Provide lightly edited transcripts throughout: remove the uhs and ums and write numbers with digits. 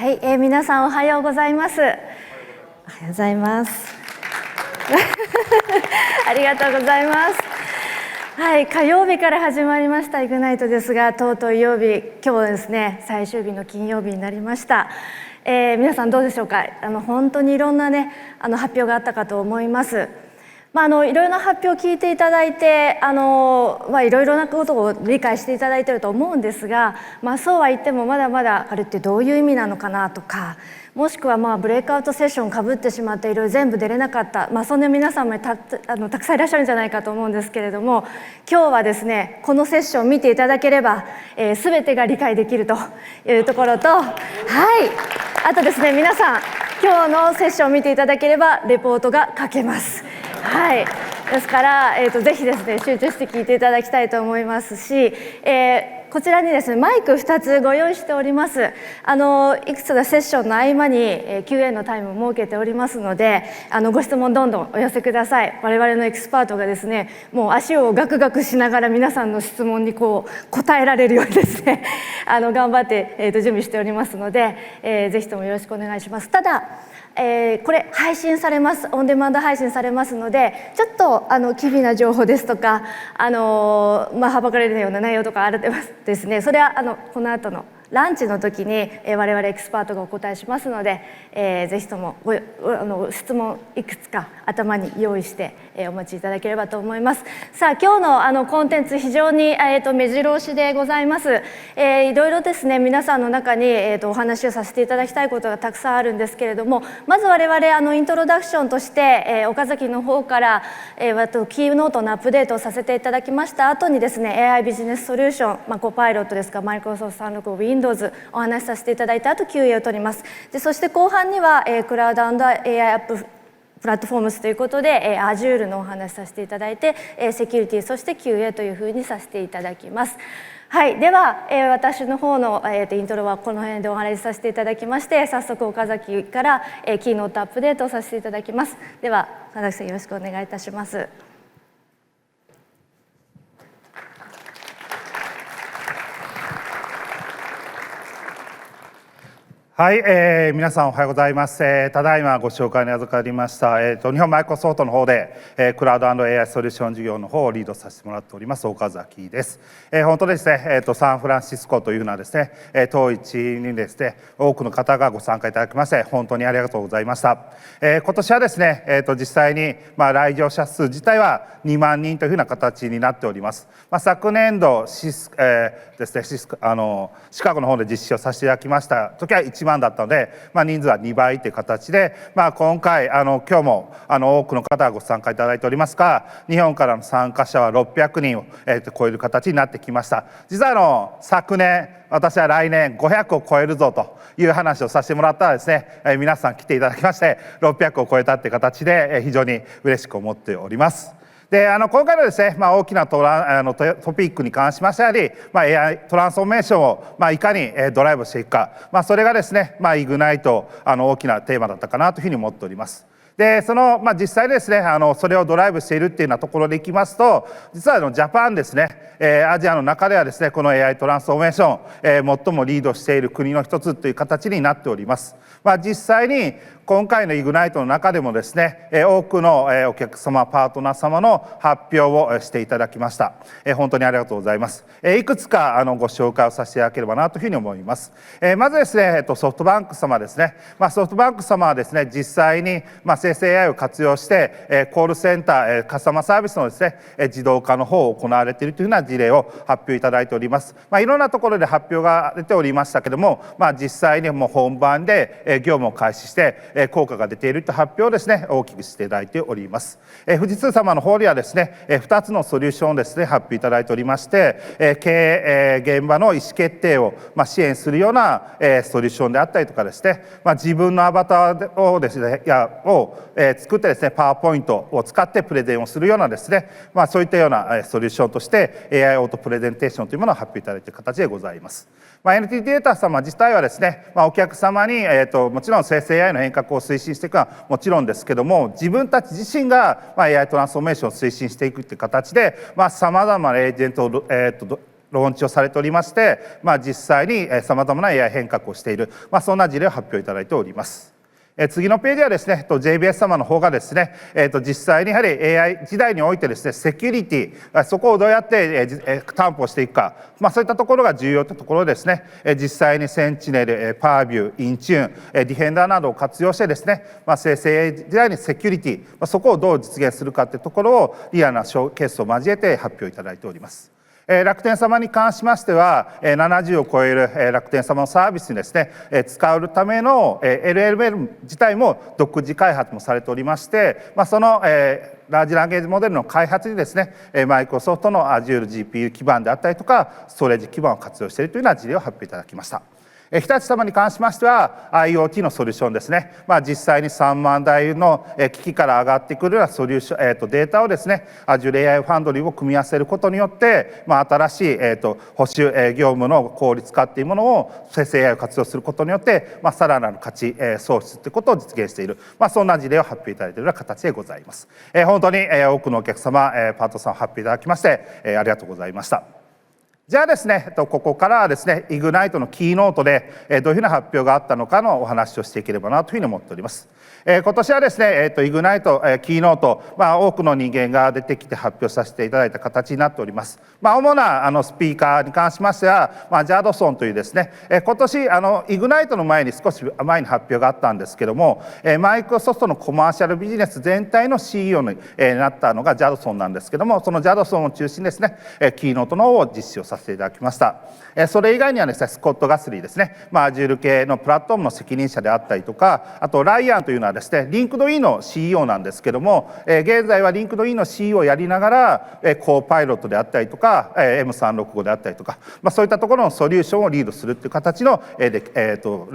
はい、皆さんおはようございます。おはようございます。ありがとうございます。はい、火曜日から始まりましたイグナイトですが、とうとう曜日、今日ですね、最終日の金曜日になりました。皆さんどうでしょうか。本当にいろんなね、発表があったかと思います。いろいろな発表を聞いていただいて、いろいろなことを理解していただいていると思うんですが、そうは言ってもまだまだあれってどういう意味なのかなとか、もしくはブレイクアウトセッションかぶってしまっていろいろ全部出れなかった、そんな皆さんもたくさんいらっしゃるんじゃないかと思うんですけれども、今日はですねこのセッションを見ていただければ、全てが理解できるというところと、はい、あとですね皆さん今日のセッションを見ていただければレポートが書けます。はい、ですから、ぜひですね集中して聞いていただきたいと思いますし、こちらにですねマイク2つご用意しております。いくつかセッションの合間に、Q&A のタイムを設けておりますので、ご質問どんどんお寄せください。我々のエキスパートがですねもう足をガクガクしながら皆さんの質問にこう答えられるようにですね頑張って、準備しておりますので、ぜひともよろしくお願いします。ただこれ配信されます。オンデマンド配信されますので、ちょっと機微な情報ですとかはばかれるような内容とかあるですね、それはこの後のランチの時に我々エキスパートがお答えしますので、ぜひとも質問いくつか頭に用意してお待ちいただければと思います。さあ今日のコンテンツ非常に目白押しでございます。いろいろですね皆さんの中にお話をさせていただきたいことがたくさんあるんですけれども、まず我々イントロダクションとして岡崎の方からキーノートのアップデートをさせていただきました後にですね AI ビジネスソリューション、コパイロットですかマイクロソフト365 Windowsお話しさせていただいた後 QA を取ります。でそして後半にはクラウド&AI アッププラットフォームスということで Azure のお話しさせていただいてセキュリティそして QA というふうにさせていただきます。はい、では、私の方の、イントロはこの辺でお話しさせていただきまして、早速岡崎から、キーノートアップデートをさせていただきます。では岡崎さんよろしくお願いいたします。はい、皆さんおはようございます。ただいまご紹介に預かりました、日本マイクロソフトの方で、クラウド&AI ソリューション事業の方をリードさせてもらっております岡崎です。本当ですね、サンフランシスコというのはですね、当地にですね多くの方がご参加いただきまして本当にありがとうございました。今年はですね、実際に来場者数自体は2万人というふうな形になっております。昨年度ですねシカゴの方で実施をさせていただきました時は1万だったので、人数は2倍という形で、今回今日も多くの方がご参加いただいておりますが、日本からの参加者は600人を超える形になってきました。実は昨年私は来年500を超えるぞという話をさせてもらったらですね、皆さん来ていただきまして600を超えたっていう形で非常に嬉しく思っております。で今回のですね、大きなトピックに関しましてやはり、AI トランスフォーメーションを、いかにドライブしていくか、それがですね、イグナイト大きなテーマだったかなというふうに思っております。で実際ですねそれをドライブしているっていうようなところでいきますと、実はジャパンですね、アジアの中ではですねこの AI トランスフォーメーション、最もリードしている国の一つという形になっております。実際に今回のイグナイトの中でもですね多くのお客様パートナー様の発表をしていただきました。本当にありがとうございます。いくつかご紹介をさせていただければなというふうに思います。まずですねソフトバンク様ですね。ソフトバンク様はですね実際に生成 AI を活用してコールセンターカスタマーサービスのですね自動化の方を行われているというような事例を発表いただいております。いろんなところで発表が出ておりましたけれども、実際にもう本番で業務を開始して効果が出ているという発表をですね大きくしていただいております。富士通様の方にはですね2つのソリューションをですね発表いただいておりまして、経営現場の意思決定を支援するようなソリューションであったりとかですね、自分のアバターをですね作ってですねパワーポイントを使ってプレゼンをするようなですね、そういったようなソリューションとして AI オートプレゼンテーションというものを発表いただいている形でございます。NTT データ様自体はですね、お客様に、もちろん生成 AI の変革を推進していくのはもちろんですけども、自分たち自身が、AI トランスフォーメーションを推進していくという形で、さまざまなエージェントをローンチをされておりまして、実際にさまざまな AI 変革をしている、そんな事例を発表いただいております。次のページはですね、JBS 様の方がですね、実際にやはり AI 時代においてですね、セキュリティ、そこをどうやって担保していくか、そういったところが重要というところですね、実際にセンチネル、パービュー、インチューン、ディフェンダーなどを活用してですね、生成 AI 時代にセキュリティ、そこをどう実現するかというところをリアルなケースを交えて発表いただいております。楽天様に関しましては、70を超える楽天様のサービスにですね、使うための LLM 自体も独自開発もされておりまして、そのラージランゲージモデルの開発にですね、マイクロソフトの Azure GPU 基盤であったりとか、ストレージ基盤を活用しているというような事例を発表いただきました。日立様に関しましては IoT のソリューションですね、実際に3万台の機器から上がってくるようなソリューション、データをですね Azure AI ファンドリーを組み合わせることによって、新しい、保守、業務の効率化っていうものを生成 AI を活用することによって、さらなる価値、創出ということを実現している、そんな事例を発表いただいているような形でございます。本当に多くのお客様、パートさんを発表いただきまして、ありがとうございました。じゃあですね、ここからはですね、イグナイトのキーノートでどういうふうな発表があったのかのお話をしていければなというふうに思っております。今年はですね、イグナイト、キーノート、多くの人間が出てきて発表させていただいた形になっております。主なスピーカーに関しましては、ジャドソンというですね、今年イグナイトの前に少し前に発表があったんですけども、マイクロソフトのコマーシャルビジネス全体の CEO になったのがジャドソンなんですけども、そのジャドソンを中心にですね、キーノートの方を実施をさせていただきました。それ以外にはですね、スコット・ガスリーですね、Azure 系のプラットフォームの責任者であったりとか、あとライアンというのはですね、リンクドインの CEO なんですけども、現在はリンクドインの CEO をやりながら、コーパイロットであったりとか、M365 であったりとか、そういったところのソリューションをリードするという形の、レ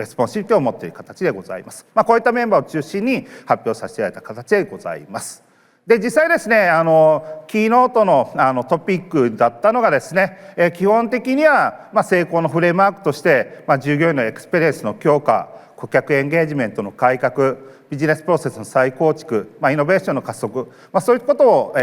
スポンシビリティを持っている形でございます。こういったメンバーを中心に発表させていただいた形でございます。で実際ですね、キーノートのトピックだったのがですね、基本的には成功のフレームワークとして、従業員のエクスペリエンスの強化、顧客エンゲージメントの改革、ビジネスプロセスの再構築、イノベーションの加速、そういうことを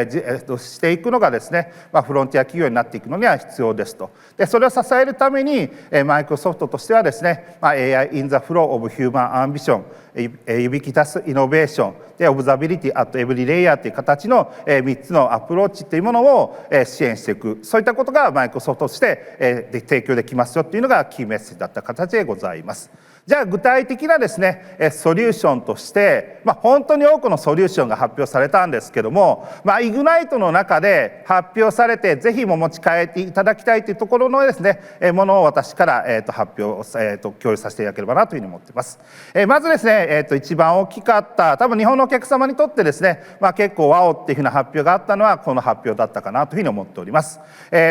していくのがですね、フロンティア企業になっていくのには必要ですと。でそれを支えるためにマイクロソフトとしてはですね、AI in the flow of human ambition、ユビキタスイノベーションでオブザビリティアットエブリレイヤーという形の3つのアプローチというものを支援していく、そういったことがマイクロソフトとして提供できますよというのがキーメッセージだった形でございます。じゃあ具体的なですねソリューションとして、本当に多くのソリューションが発表されたんですけども、イグナイトの中で発表されてぜひも持ち帰っていただきたいというところのですねものを私から発表共有させていただければなというふうに思っています。まずですね一番大きかった多分日本のお客様にとってですね、結構ワオっていうふうな発表があったのはこの発表だったかなというふうに思っております。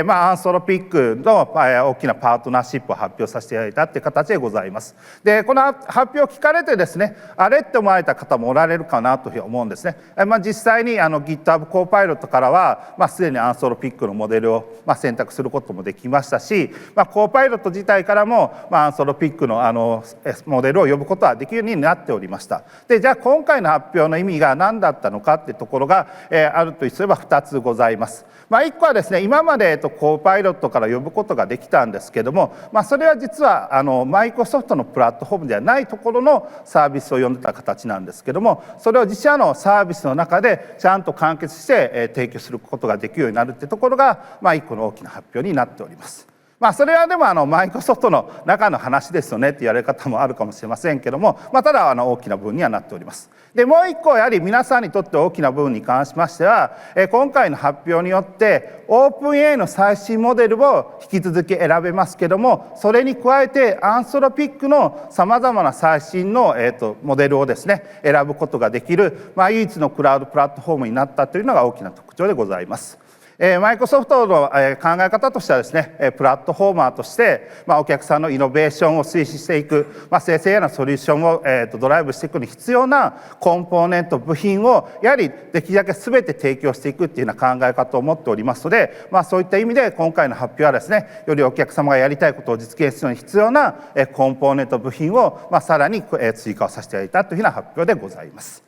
アンソロピックの大きなパートナーシップを発表させていただいたっていう形でございます。でこの発表を聞かれてですね、あれって思われた方もおられるかなというふうに思うんですね。実際にGitHub コーパイロットからはすでにアンソロピックのモデルを選択することもできましたし、コーパイロット自体からもアンソロピックのモデルを呼ぶことはできるようになっておりました。でじゃあ今回の発表の意味が何だったのかっていうところがあるとすれば2つございます。1個はですね、今までコーパイロットから呼ぶことができたんですけども、それは実はマイクロソフトのプラットフォームではないところのサービスを呼んでた形なんですけども、それを自社のサービスの中でちゃんと完結して提供することができるようになるっていうところが1個の大きな発表になっております。それはでもマイクロソフトの中の話ですよねって言われる方もあるかもしれませんけども、ただ大きな部分にはなっております。でもう一個やはり皆さんにとって大きな部分に関しましては、今回の発表によってオープン AI の最新モデルを引き続き選べますけども、それに加えてアンソロピックのさまざまな最新のモデルをですね選ぶことができる、唯一のクラウドプラットフォームになったというのが大きな特徴でございます。マイクロソフトの考え方としてはですね、プラットフォーマーとしてお客さんのイノベーションを推進していく、生成 AI のソリューションをドライブしていくのに必要なコンポーネント部品をやはりできるだけ全て提供していくっていうような考え方を持っておりますので、そういった意味で今回の発表はですね、よりお客様がやりたいことを実現するのに必要なコンポーネント部品をさらに追加をさせていただいたというような発表でございます。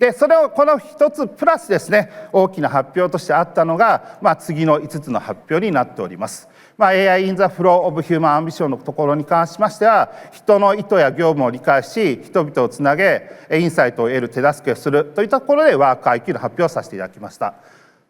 でこの一つプラスですね、大きな発表としてあったのが、次の5つの発表になっております。AI in the flow of human ambition のところに関しましては、人の意図や業務を理解し、人々をつなげ、インサイトを得る手助けをするといったところでワーク IQ の発表をさせていただきました。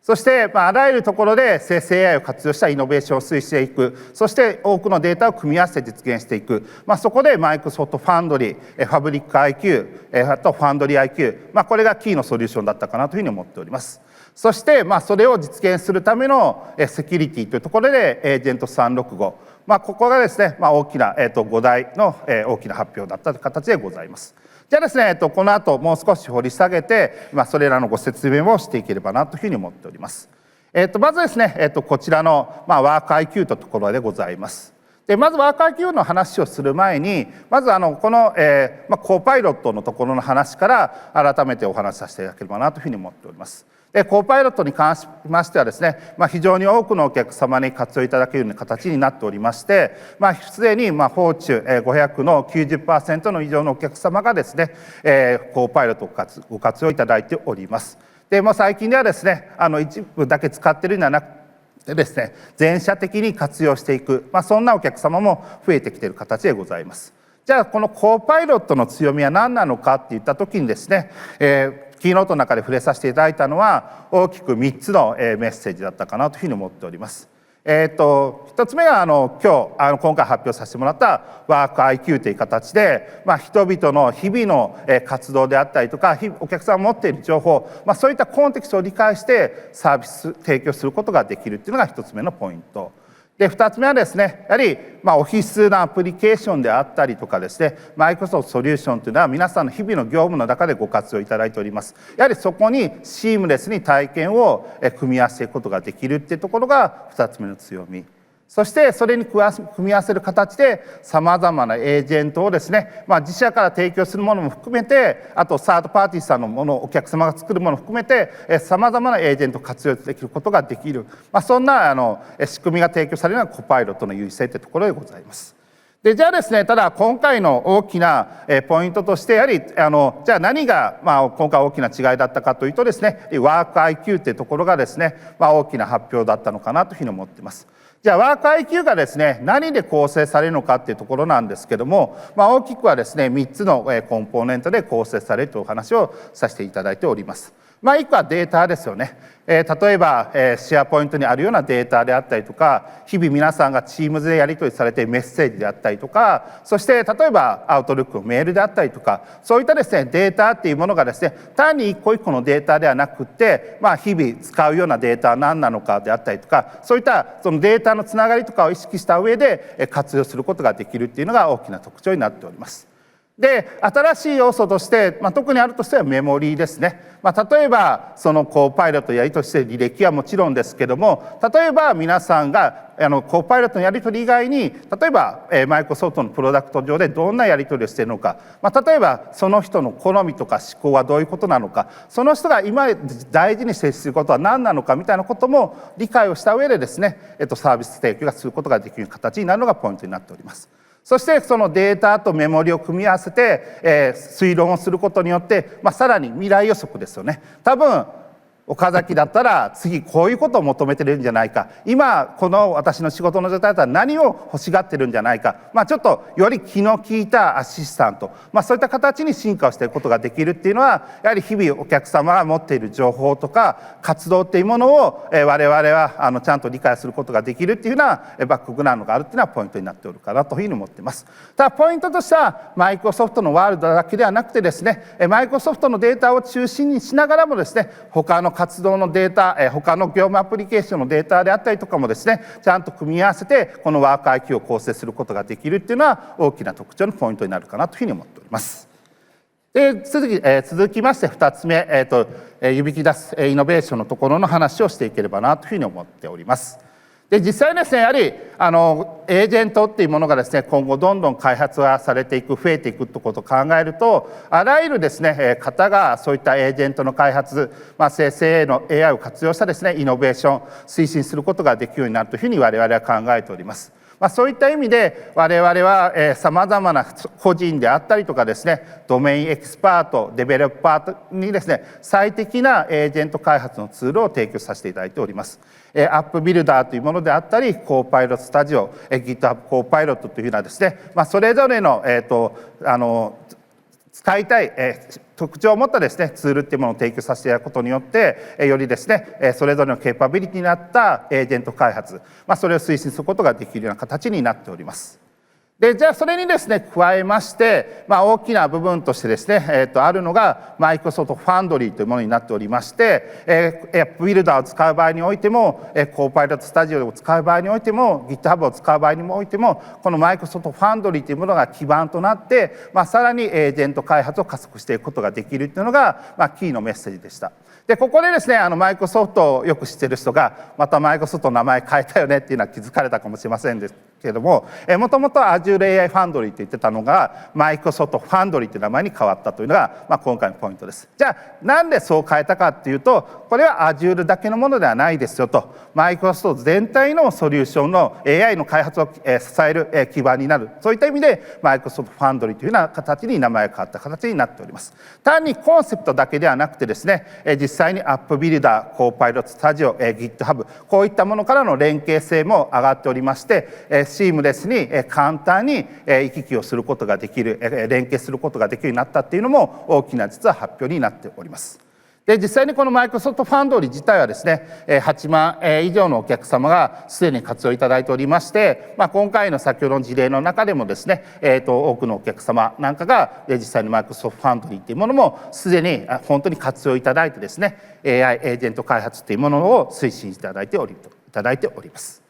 そして、あらゆるところで生成 AI を活用したイノベーションを推進していく、そして多くのデータを組み合わせて実現していく、そこでマイクロソフトファンドリー、ファブリック IQ、あとファンドリー IQ、これがキーのソリューションだったかなというふうに思っております。そして、それを実現するためのセキュリティというところで、エージェント365、ここがですね、大きな5大の大きな発表だったという形でございます。じゃあですね、この後もう少し掘り下げて、それらのご説明をしていければなというふうに思っております。まずですね、こちらの、ワーク IQ というところでございます。でまずワーク IQ の話をする前に、まずこの、コーパイロットのところの話から改めてお話しさせていただければなというふうに思っております。でコーパイロットに関しましてはですね、非常に多くのお客様に活用いただけるような形になっておりまして、すでにフォーチュン500の 90% の以上のお客様がですね、コーパイロットをご活用いただいております。で最近ではですね、一部だけ使っているのではなくてですね、全社的に活用していく、そんなお客様も増えてきている形でございます。じゃあこのコーパイロットの強みは何なのかっていった時にですね、キーノートの中で触れさせていただいたのは大きく3つのメッセージだったかなというふうに思っております。1つ目が今回発表させてもらったワーク IQ という形で、人々の日々の活動であったりとか、お客さんが持っている情報、そういったコンテクストを理解してサービス提供することができるというのが1つ目のポイントで、2つ目はですね、やはりオフィスのアプリケーションであったりとかですね、マイクロソフトソリューションというのは皆さんの日々の業務の中でご活用いただいております。やはりそこにシームレスに体験を組み合わせていくことができるっていうところが2つ目の強み。そしてそれに組み合わせる形でさまざまなエージェントをですね、自社から提供するものも含めて、あとサードパーティーさんのもの、お客様が作るものを含めてさまざまなエージェントを活用できることができる、そんな仕組みが提供されるのがコパイロットの優位性というところでございます。でじゃあですね、ただ今回の大きなポイントとしてやはりじゃあ何が今回大きな違いだったかというとですね、ワーク IQ というところがですね、大きな発表だったのかなというふうに思っています。じゃあワーク IQ がですね、何で構成されるのかっていうところなんですけども、大きくはですね3つのコンポーネントで構成されるというお話をさせていただいております。1個はデータですよね。例えばシェアポイントにあるようなデータであったりとか、日々皆さんがチームズでやり取りされているメッセージであったりとか、そして例えばアウトルックのメールであったりとか、そういったですねデータっていうものがですね、単に一個一個のデータではなくて、日々使うようなデータは何なのかであったりとか、そういったそのデータのつながりとかを意識した上で活用することができるっていうのが大きな特徴になっております。で新しい要素として、特にあるとしてはメモリーですね。例えばそのコーパイロットやり取りしている履歴はもちろんですけども、例えば皆さんがコーパイロットのやり取り以外に、例えばマイクロソフトのプロダクト上でどんなやり取りをしているのか、例えばその人の好みとか思考はどういうことなのか、その人が今大事に接することは何なのかみたいなことも理解をした上でですね、サービス提供がすることができる形になるのがポイントになっております。そしてそのデータとメモリを組み合わせて、推論をすることによって、さらに未来予測ですよね。多分岡崎だったら次こういうことを求めてるんじゃないか、今この私の仕事の状態だったら何を欲しがってるんじゃないか、ちょっとより気の利いたアシスタント、そういった形に進化をしていくことができるっていうのは、やはり日々お客様が持っている情報とか活動っていうものを我々はちゃんと理解することができるっていうようなバックグラウンドがあるっていうのはポイントになっておるかなというふうに思っています。ただポイントとしてはマイクロソフトのワールドだけではなくてですね、マイクロソフトのデータを中心にしながらもですね、他の活動のデータ、他の業務アプリケーションのデータであったりとかもですね、ちゃんと組み合わせてこのワーク IQ を構成することができるっていうのは大きな特徴のポイントになるかなというふうに思っております。で続きまして2つ目、指き出すイノベーションのところの話をしていければなというふうに思っております。で実際ですね、やはりエージェントっていうものがですね、今後どんどん開発がされていく、増えていくってことを考えると、あらゆるですね方がそういったエージェントの開発、生成の AI を活用したですねイノベーション推進することができるようになるというふうに我々は考えております。そういった意味で我々はさまざまな個人であったりとかですね、ドメインエキスパート、デベロッパーにですね、最適なエージェント開発のツールを提供させていただいております。アップビルダーというものであったり、コーパイロットスタジオ、GitHub コーパイロットというようなですね、それぞれの使いたい特徴を持ったですねツールっていうものを提供させていただくことによってよりですねそれぞれのケーパビリティになったエージェント開発、それを推進することができるような形になっております。でじゃあそれにですね加えまして、大きな部分としてですね、あるのがマイクロソフトファンドリーというものになっておりまして、アップビルダーを使う場合においても、コーパイロットスタジオを使う場合においても GitHub を使う場合においても、このマイクロソフトファンドリーというものが基盤となって、さらにエージェント開発を加速していくことができるというのが、キーのメッセージでした。でここでですねマイクロソフトをよく知っている人がまたマイクロソフトの名前変えたよねっていうのは気づかれたかもしれませんですけれども、もともと Azure AI ファンドリーと言ってたのがマイクロソフトファンドリーという名前に変わったというのが、今回のポイントです。じゃあなんでそう変えたかっていうと、これは Azure だけのものではないですよと、マイクロソフト全体のソリューションの AI の開発を支える基盤になる、そういった意味でマイクロソフトファンドリーというような形に名前が変わった形になっております。単にコンセプトだけではなくてですね、実際にアップビルダー、コーパイロットスタジオ、GitHub こういったものからの連携性も上がっておりまして、シームレスに簡単に行き来をすることができる、連携することができるようになったっていうのも大きな実は発表になっております。で実際にこのマイクロソフトファンドリー自体はですね8万以上のお客様がすでに活用いただいておりまして、今回の先ほどの事例の中でもですね、多くのお客様なんかが実際にマイクロソフトファンドリーというものもすでに本当に活用いただいてですね AI エージェント開発というものを推進いただいております。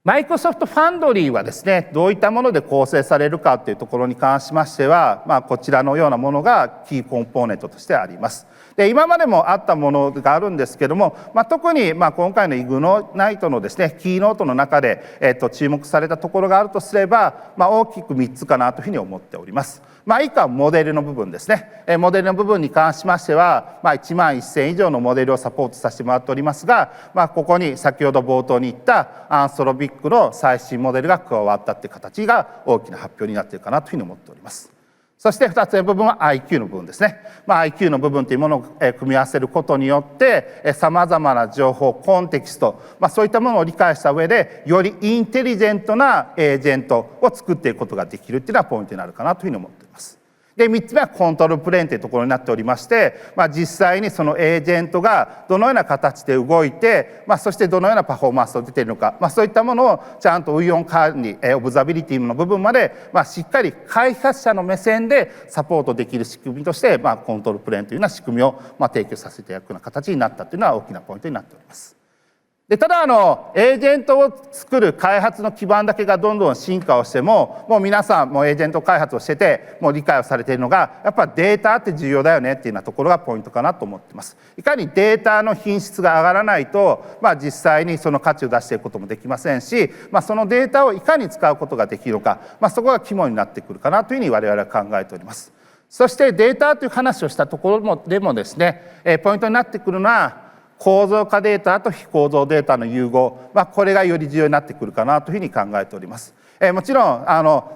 マイクロソフトファンドリーはですねどういったもので構成されるかというところに関しましては、こちらのようなものがキーコンポーネントとしてあります。で今までもあったものがあるんですけども、特に今回のイグナイトのですねキーノートの中で、注目されたところがあるとすれば、大きく3つかなというふうに思っております。以下はモデルの部分ですね。モデルの部分に関しましては、1万1000以上のモデルをサポートさせてもらっておりますが、ここに先ほど冒頭に言ったアンソロビックの最新モデルが加わったという形が大きな発表になっているかなというふうに思っております。そして2つ目の部分は IQ の部分ですね。IQ の部分というものを組み合わせることによってさまざまな情報、コンテキスト、そういったものを理解した上でよりインテリジェントなエージェントを作っていくことができるっていうのはポイントになるかなというふうに思っています。で3つ目はコントロールプレーンというところになっておりまして、実際にそのエージェントがどのような形で動いて、そしてどのようなパフォーマンスを出ているのか、そういったものをちゃんと運用管理、オブザビリティの部分まで、しっかり開発者の目線でサポートできる仕組みとして、コントロールプレーンというような仕組みを提供させていただくような形になったというのは大きなポイントになっております。でただエージェントを作る開発の基盤だけがどんどん進化をしてもう皆さんもうエージェント開発をしててもう理解をされているのがやっぱりデータって重要だよねっていうようなところがポイントかなと思っています。いかにデータの品質が上がらないと、実際にその価値を出していくこともできませんし、そのデータをいかに使うことができるのか、そこが肝になってくるかなというふうに我々は考えております。そしてデータという話をしたところでもですねポイントになってくるのは構造化データと非構造データの融合、これがより重要になってくるかなというふうに考えております。もちろん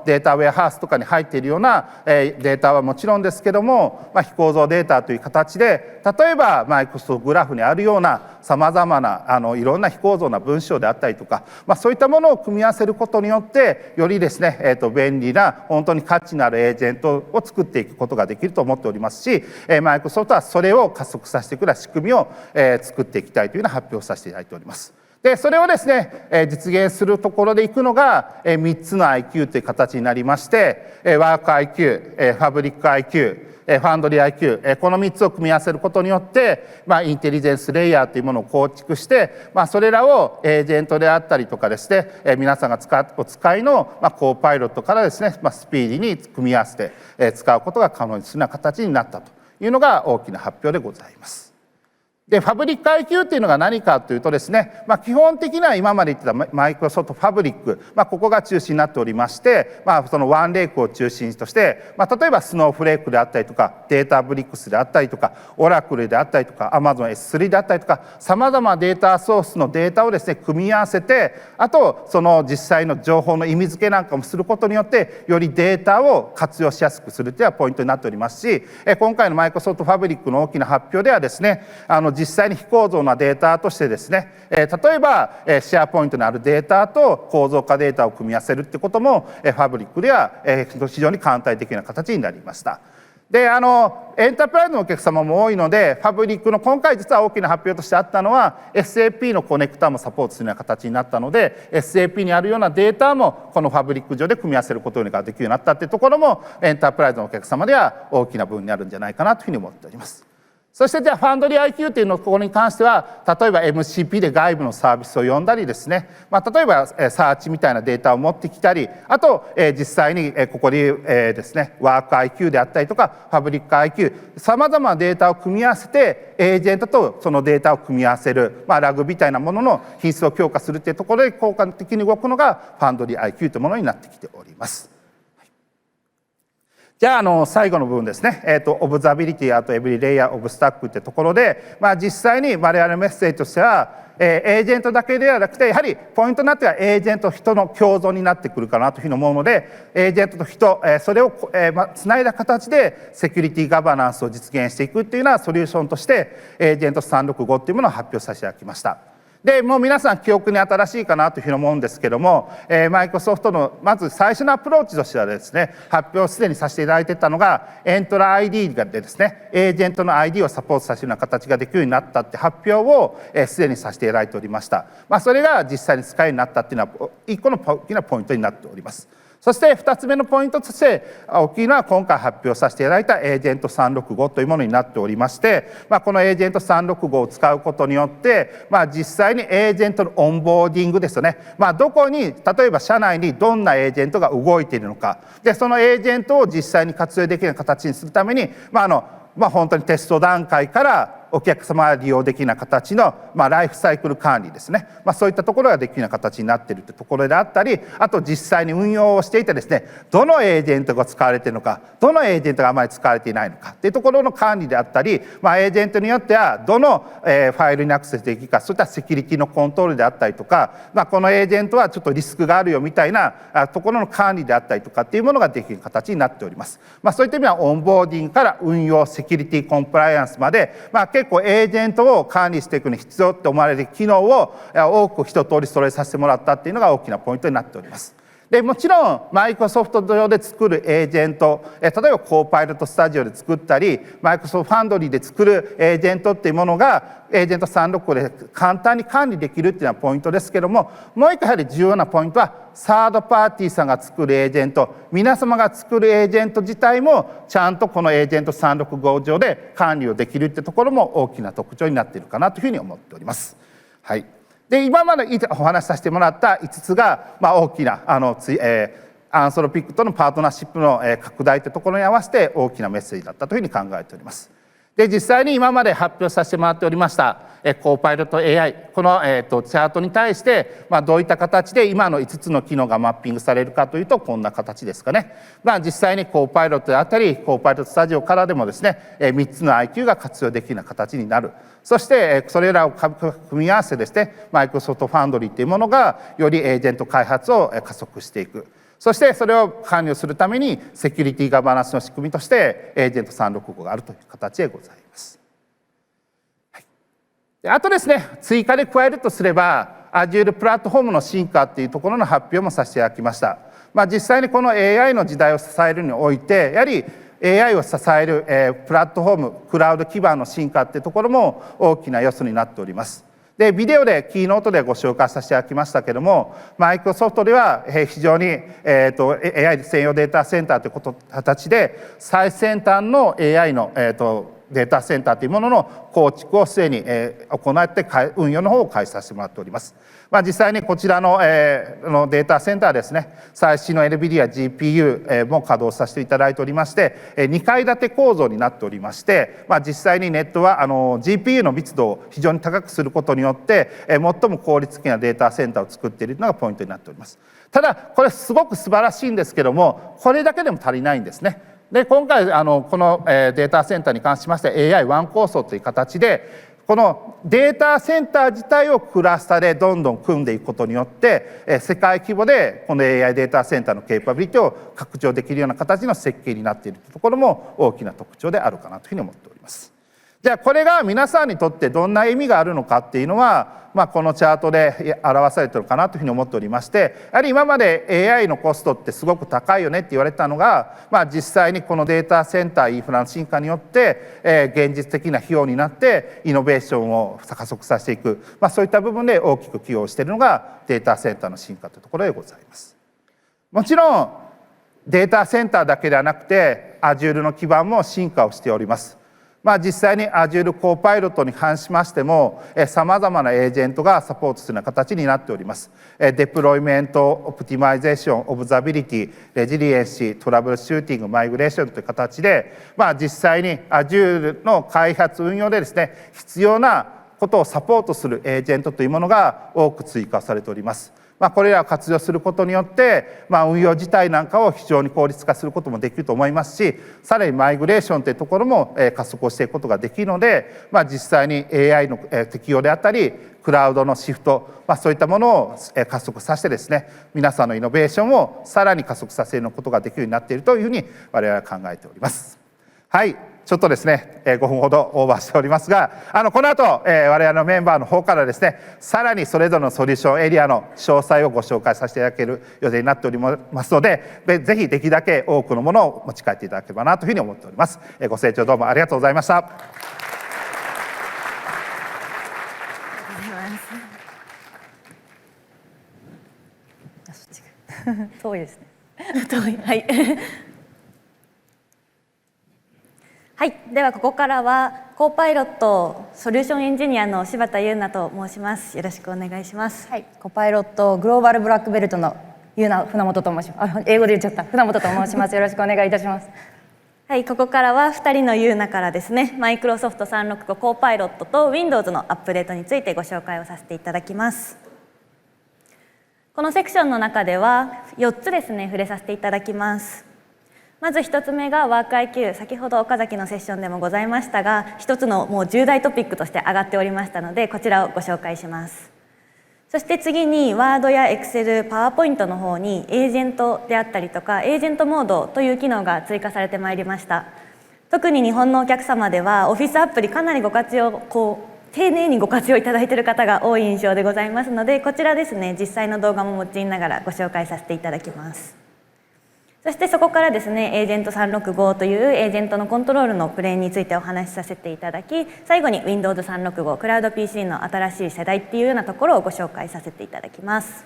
データウェアハウスとかに入っているようなデータはもちろんですけども、非構造データという形で例えばマイクロソフトグラフにあるようなさまざまないろんな非構造な文章であったりとか、そういったものを組み合わせることによってよりですね、便利な本当に価値のあるエージェントを作っていくことができると思っておりますし、マイクロソフトはそれを加速させていくような仕組みを作っていきたいというような発表をさせていただいております。でそれをですね実現するところでいくのが3つの IQ という形になりまして、ワーク IQ、ファブリック IQ、ファンドリー IQ、この3つを組み合わせることによってインテリジェンスレイヤーというものを構築して、それらをエージェントであったりとかですね皆さんがお使いのコーパイロットからですねスピーディーに組み合わせて使うことが可能にするような形になったというのが大きな発表でございます。で、ファブリック IQ っていうのが何かというとですね、基本的には今まで言ってたマイクロソフトファブリック、ここが中心になっておりまして、そのワンレイクを中心として、例えばスノーフレークであったりとか、データブリックスであったりとか、オラクルであったりとか、Amazon S3 であったりとか、様々なデータソースのデータをですね、組み合わせて、あと、その実際の情報の意味付けなんかもすることによって、よりデータを活用しやすくするというのがポイントになっておりますし、今回のマイクロソフトファブリックの大きな発表ではですね、実際に非構造なデータとしてですね、例えばシェアポイントにあるデータと構造化データを組み合わせるってこともファブリックでは非常に簡単的な形になりました。でエンタープライズのお客様も多いので、ファブリックの今回実は大きな発表としてあったのは SAP のコネクタもサポートするような形になったので、 SAP にあるようなデータもこのファブリック上で組み合わせることができるようになったっていうところもエンタープライズのお客様では大きな部分になるんじゃないかなというふうに思っております。そしてじゃあファンドリー IQ というのここに関しては、例えば MCP で外部のサービスを呼んだりですね、例えばサーチみたいなデータを持ってきたり、あと実際にここでですね、ワーク IQ であったりとかファブリック IQ、さまざまなデータを組み合わせてエージェントとそのデータを組み合わせる、ラグみたいなものの品質を強化するというところで効果的に動くのがファンドリー IQ というものになってきております。じゃあ、最後の部分ですね、オブザビリティ、あとエブリレイヤーオブスタックってところで、実際に我々のメッセージとしては、エージェントだけではなくて、やはりポイントになってはエージェントと人の共存になってくるかなというふうに思うので、エージェントと人、それをつないだ形でセキュリティガバナンスを実現していくっていうようなソリューションとして、エージェント365っていうものを発表させていただきました。でもう皆さん記憶に新しいかなというふうに思うんですけども、マイクロソフトのまず最初のアプローチとしてはですね、発表をすでにさせていただいていたのがエントラ ID でですね、エージェントの ID をサポートさせるような形ができるようになったって発表をすでにさせていただいておりました。それが実際に使いになったっていうのは一個の大きなポイントになっております。そして2つ目のポイントとして大きいのは今回発表させていただいたエージェント365というものになっておりまして、このエージェント365を使うことによって、実際にエージェントのオンボーディングですよね、どこに例えば社内にどんなエージェントが動いているのかで、そのエージェントを実際に活用できる形にするために、本当にテスト段階からお客様が利用できるような形の、ライフサイクル管理ですね、そういったところができるような形になっているというところであったり、あと実際に運用をしていてですね、どのエージェントが使われているのか、どのエージェントがあまり使われていないのかっていうところの管理であったり、エージェントによってはどのファイルにアクセスできるか、そういったセキュリティのコントロールであったりとか、このエージェントはちょっとリスクがあるよみたいなところの管理であったりとかっていうものができる形になっております。そういった意味ではオンボーディングから運用、セキュリティコンプライアンスまで、結構エージェントを管理していくのに必要と思われる機能を多く一通り揃えさせてもらったっていうのが大きなポイントになっております。でもちろんマイクロソフト上で作るエージェント、例えばコーパイロットスタジオで作ったり、マイクロソフトファンドリーで作るエージェントっていうものがエージェント365で簡単に管理できるっていうのはポイントですけども、もう一個やはり重要なポイントはサードパーティーさんが作るエージェント、皆様が作るエージェント自体もちゃんとこのエージェント365上で管理をできるってところも大きな特徴になっているかなというふうに思っております。はい。で今までお話しさせてもらった5つが、大きなアンソロピックとのパートナーシップの拡大というところに合わせて大きなメッセージだったというふうに考えております。で実際に今まで発表させてもらっておりましたコーパイロット AI、 このチャートに対してどういった形で今の5つの機能がマッピングされるかというとこんな形ですかね。実際にコーパイロットであったりコーパイロットスタジオからでもですね3つの IQ が活用できるような形になる。そしてそれらを組み合わせですね、マイクロソフトファンドリーというものがよりエージェント開発を加速していく。そしてそれを管理するためにセキュリティガバナンスの仕組みとしてエージェント365があるという形でございます。はい、あとですね、追加で加えるとすれば Azure プラットフォームの進化っていうところの発表もさせていただきました。実際にこの AI の時代を支えるにおいてやはりAI を支えるプラットフォーム、クラウド基盤の進化っていうところも大きな要素になっております。でビデオでキーノートでご紹介させていただきましたけれども、マイクロソフトでは非常に、AI 専用データセンターという形で最先端の AI の、データセンターというものの構築をすでに行って運用の方を開始させてもらっております。実際にこちらのデータセンターですね、最新の NVIDIA GPU も稼働させていただいておりまして、2階建て構造になっておりまして、実際にネットはGPU の密度を非常に高くすることによって最も効率的なデータセンターを作っているのがポイントになっております。ただこれすごく素晴らしいんですけども、これだけでも足りないんですね。で今回このデータセンターに関しまして AI ワン構想という形で、このデータセンター自体をクラスターでどんどん組んでいくことによって世界規模でこの AI データセンターのケーパビリティを拡張できるような形の設計になっているところも大きな特徴であるかなというふうに思っております。じゃあこれが皆さんにとってどんな意味があるのかっていうのは、このチャートで表されているかなというふうに思っておりまして、やはり今まで AI のコストってすごく高いよねって言われてたのが、実際にこのデータセンターインフラの進化によって現実的な費用になってイノベーションを加速させていく、そういった部分で大きく寄与しているのがデータセンターの進化というところでございます。もちろんデータセンターだけではなくて Azure の基盤も進化をしております。実際に Azure Copilot に関しましてもさまざまなエージェントがサポートするような形になっております。デプロイメント、オプティマイゼーション、オブザビリティ、レジリエンシー、トラブルシューティング、マイグレーションという形で、実際に Azure の開発運用でですね、必要なことをサポートするエージェントというものが多く追加されております。これらを活用することによって、運用自体なんかを非常に効率化することもできると思いますし、さらにマイグレーションというところも加速をしていくことができるので、実際に AI の適用であったりクラウドのシフト、そういったものを加速させてですね、皆さんのイノベーションをさらに加速させることができるようになっているというふうに我々は考えております。はい、ちょっとですね、5分ほどオーバーしておりますが、この後、我々のメンバーの方からですね、さらにそれぞれのソリューションエリアの詳細をご紹介させていただける予定になっておりますので、ぜひできるだけ多くのものを持ち帰っていただければなというふうに思っております。ご清聴どうもありがとうございました。遠いですね。遠い。はい。はい、ではここからはコーパイロットソリューションエンジニアの柴田優奈と申します。よろしくお願いします。はい、コパイロットグローバルブラックベルトの優奈船本と申します。英語で言っちゃった。船本と申します。よろしくお願いいたします。はい、ここからは2人の優奈からですね、マイクロソフト365コーパイロットと Windows のアップデートについてご紹介をさせていただきます。このセクションの中では4つですね、触れさせていただきます。まず1つ目がワーク IQ、先ほど岡崎のセッションでもございましたが、一つのもう重大トピックとして上がっておりましたので、こちらをご紹介します。そして次にワードや Excel、パワーポイントの方にエージェントであったりとかエージェントモードという機能が追加されてまいりました。特に日本のお客様ではオフィスアプリかなりご活用丁寧にご活用いただいている方が多い印象でございますので、こちらですね、実際の動画も用いながらご紹介させていただきます。そしてそこからですね、エージェント365というエージェントのコントロールのプレーンについてお話しさせていただき、最後に Windows 365クラウド PC の新しい世代っていうようなところをご紹介させていただきます。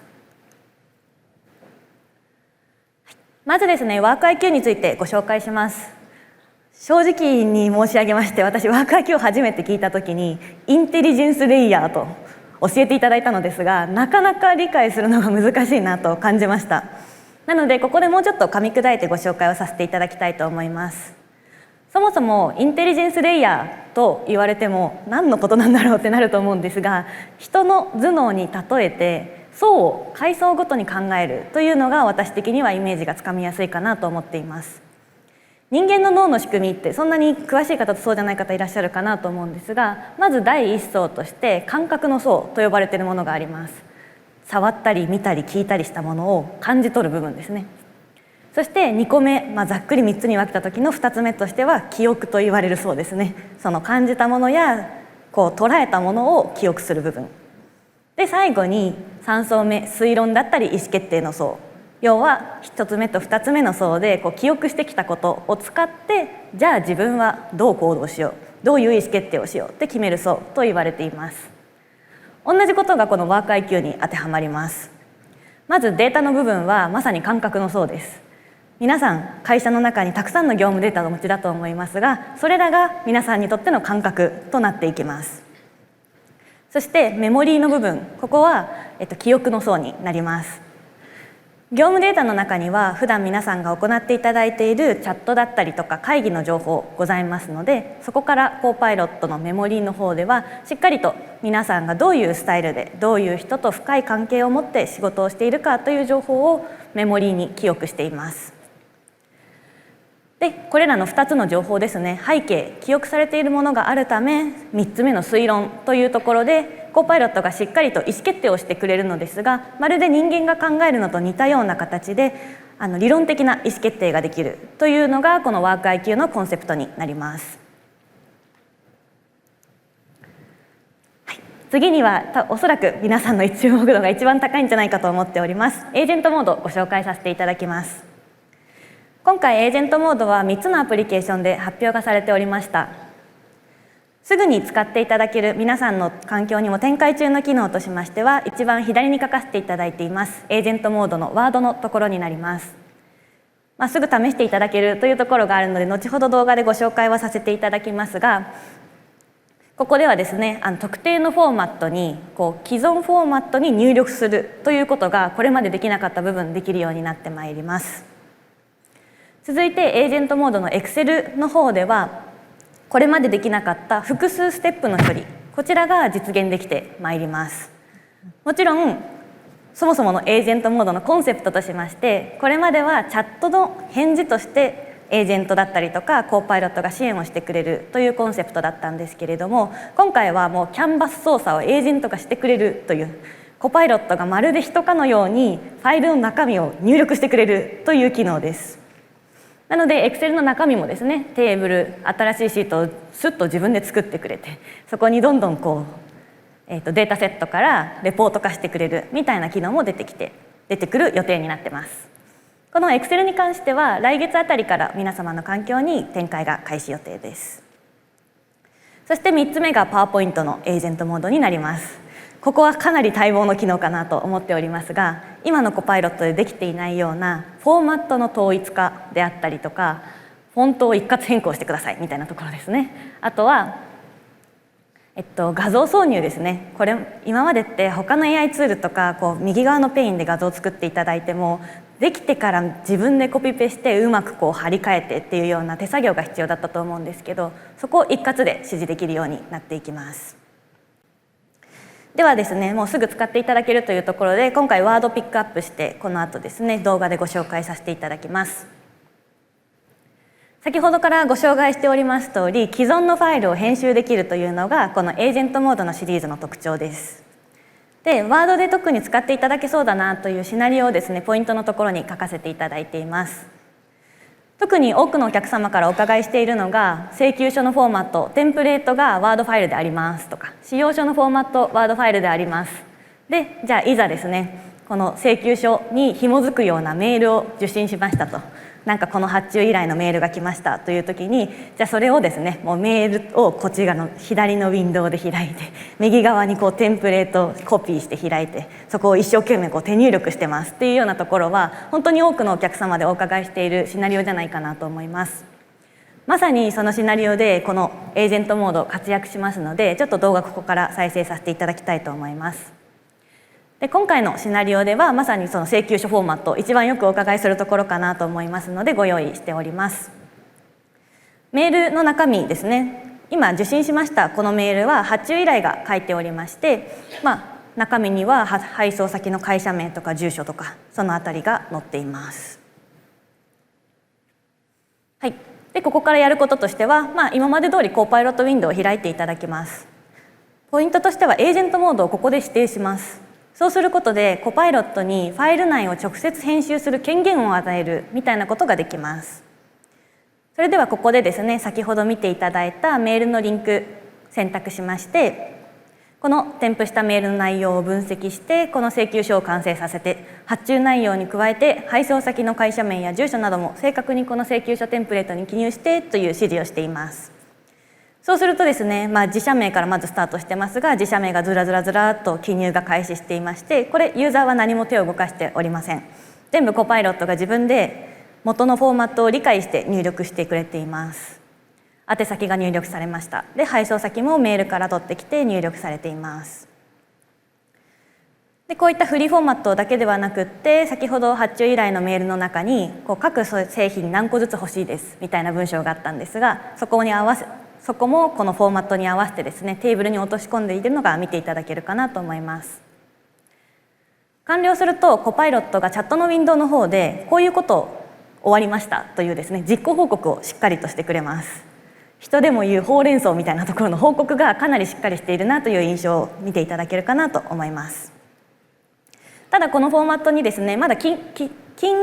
まずですね、ワーク IQ についてご紹介します。正直に申し上げまして、私ワーク IQ を初めて聞いた時にインテリジェンスレイヤーと教えていただいたのですが、なかなか理解するのが難しいなと感じました。なのでここでもうちょっと噛み砕いてご紹介をさせていただきたいと思います。そもそもインテリジェンスレイヤーと言われても何のことなんだろうってなると思うんですが、人の頭脳に例えて層を階層ごとに考えるというのが私的にはイメージがつかみやすいかなと思っています。人間の脳の仕組みってそんなに詳しい方とそうじゃない方いらっしゃるかなと思うんですが、まず第一層として感覚の層と呼ばれているものがあります。触ったり見たり聞いたりしたものを感じ取る部分ですね。そして2個目、ざっくり3つに分けた時の2つ目としては記憶と言われるそうですね。その感じたものや捉えたものを記憶する部分で、最後に3層目、推論だったり意思決定の層、要は1つ目と2つ目の層で記憶してきたことを使って、じゃあ自分はどう行動しよう、どういう意思決定をしようって決める層と言われています。同じことがこのワーク IQ に当てはまります。まずデータの部分はまさに感覚の層です。皆さん会社の中にたくさんの業務データをお持ちだと思いますが、それらが皆さんにとっての感覚となっていきます。そしてメモリーの部分、ここは、記憶の層になります。業務データの中には普段皆さんが行っていただいているチャットだったりとか会議の情報ございますので、そこからコーパイロットのメモリーの方ではしっかりと皆さんがどういうスタイルでどういう人と深い関係を持って仕事をしているかという情報をメモリーに記憶しています。でこれらの2つの情報ですね、背景記憶されているものがあるため3つ目の推論というところでコーパイロットがしっかりと意思決定をしてくれるのですが、まるで人間が考えるのと似たような形で理論的な意思決定ができるというのがこのワーク IQ のコンセプトになります。次にはおそらく皆さんの注目度が一番高いんじゃないかと思っておりますエージェントモードをご紹介させていただきます。今回エージェントモードは3つのアプリケーションで発表がされておりました。すぐに使っていただける皆さんの環境にも展開中の機能としましては、一番左に書かせていただいていますエージェントモードのワードのところになります。すぐ試していただけるというところがあるので後ほど動画でご紹介はさせていただきますが、ここではですね特定のフォーマットに既存フォーマットに入力するということがこれまでできなかった部分できるようになってまいります。続いてエージェントモードの Excel の方ではこれまでできなかった複数ステップの処理、こちらが実現できてまいります。もちろんそもそものエージェントモードのコンセプトとしまして、これまではチャットの返事としてエージェントだったりとかコーパイロットが支援をしてくれるというコンセプトだったんですけれども、今回はもうキャンバス操作をエージェントがしてくれるという、コパイロットがまるで人かのようにファイルの中身を入力してくれるという機能です。なので Excel の中身もですね、テーブル、新しいシートをスッと自分で作ってくれて、そこにどんどんデータセットからレポート化してくれるみたいな機能も出てくる予定になってます。この Excel に関しては来月あたりから皆様の環境に展開が開始予定です。そして3つ目が PowerPoint のエージェントモードになります。ここはかなり待望の機能かなと思っておりますが、今のコパイロットでできていないようなフォーマットの統一化であったりとか、フォントを一括変更してくださいみたいなところですね。あとは画像挿入ですね。これ今までって他の AI ツールとか右側のペインで画像を作っていただいても、できてから自分でコピペしてうまく貼り替えてっていうような手作業が必要だったと思うんですけど、そこを一括で指示できるようになっていきます。ではですね、もうすぐ使っていただけるというところで今回ワードピックアップしてこの後ですね動画でご紹介させていただきます。先ほどからご紹介しております通り、既存のファイルを編集できるというのがこのエージェントモードのシリーズの特徴です。でワードで特に使っていただけそうだなというシナリオをですねポイントのところに書かせていただいています。特に多くのお客様からお伺いしているのが、請求書のフォーマット、テンプレートがワードファイルでありますとか、使用書のフォーマットワードファイルであります。でじゃあいざですねこの請求書に紐づくようなメールを受信しましたと、なんかこの発注依頼のメールが来ましたという時に、じゃあそれをですねもうメールをこちらの左のウィンドウで開いて、右側にテンプレートをコピーして開いて、そこを一生懸命手入力してますっていうようなところは本当に多くのお客様でお伺いしているシナリオじゃないかなと思います。まさにそのシナリオでこのエージェントモード活躍しますので、ちょっと動画ここから再生させていただきたいと思います。で今回のシナリオではまさにその請求書フォーマット、一番よくお伺いするところかなと思いますのでご用意しております。メールの中身ですね、今受信しましたこのメールは発注依頼が書いておりまして、中身には配送先の会社名とか住所とかそのあたりが載っています。はい、でここからやることとしては、今まで通りコーパイロットウィンドウを開いていただきます。ポイントとしてはエージェントモードをここで指定します。そうすることでコパイロットにファイル内を直接編集する権限を与えるみたいなことができます。それではここでですね、先ほど見ていただいたメールのリンク選択しまして、この添付したメールの内容を分析してこの請求書を完成させて、発注内容に加えて配送先の会社名や住所なども正確にこの請求書テンプレートに記入してという指示をしています。そうするとですね、自社名からまずスタートしてますが、自社名がずらずらずらっと記入が開始していまして、これユーザーは何も手を動かしておりません。全部コパイロットが自分で元のフォーマットを理解して入力してくれています。宛先が入力されました。で、配送先もメールから取ってきて入力されています。で、こういったフリーフォーマットだけではなくって、先ほど発注依頼のメールの中に各製品何個ずつ欲しいですみたいな文章があったんですが、そこもこのフォーマットに合わせてですね、テーブルに落とし込んでいるのが見ていただけるかなと思います。完了するとコパイロットがチャットのウィンドウの方でこういうこと終わりましたというですね、実行報告をしっかりとしてくれます。人でも言うほうれん草みたいなところの報告がかなりしっかりしているなという印象を見ていただけるかなと思います。ただこのフォーマットにですね、まだ金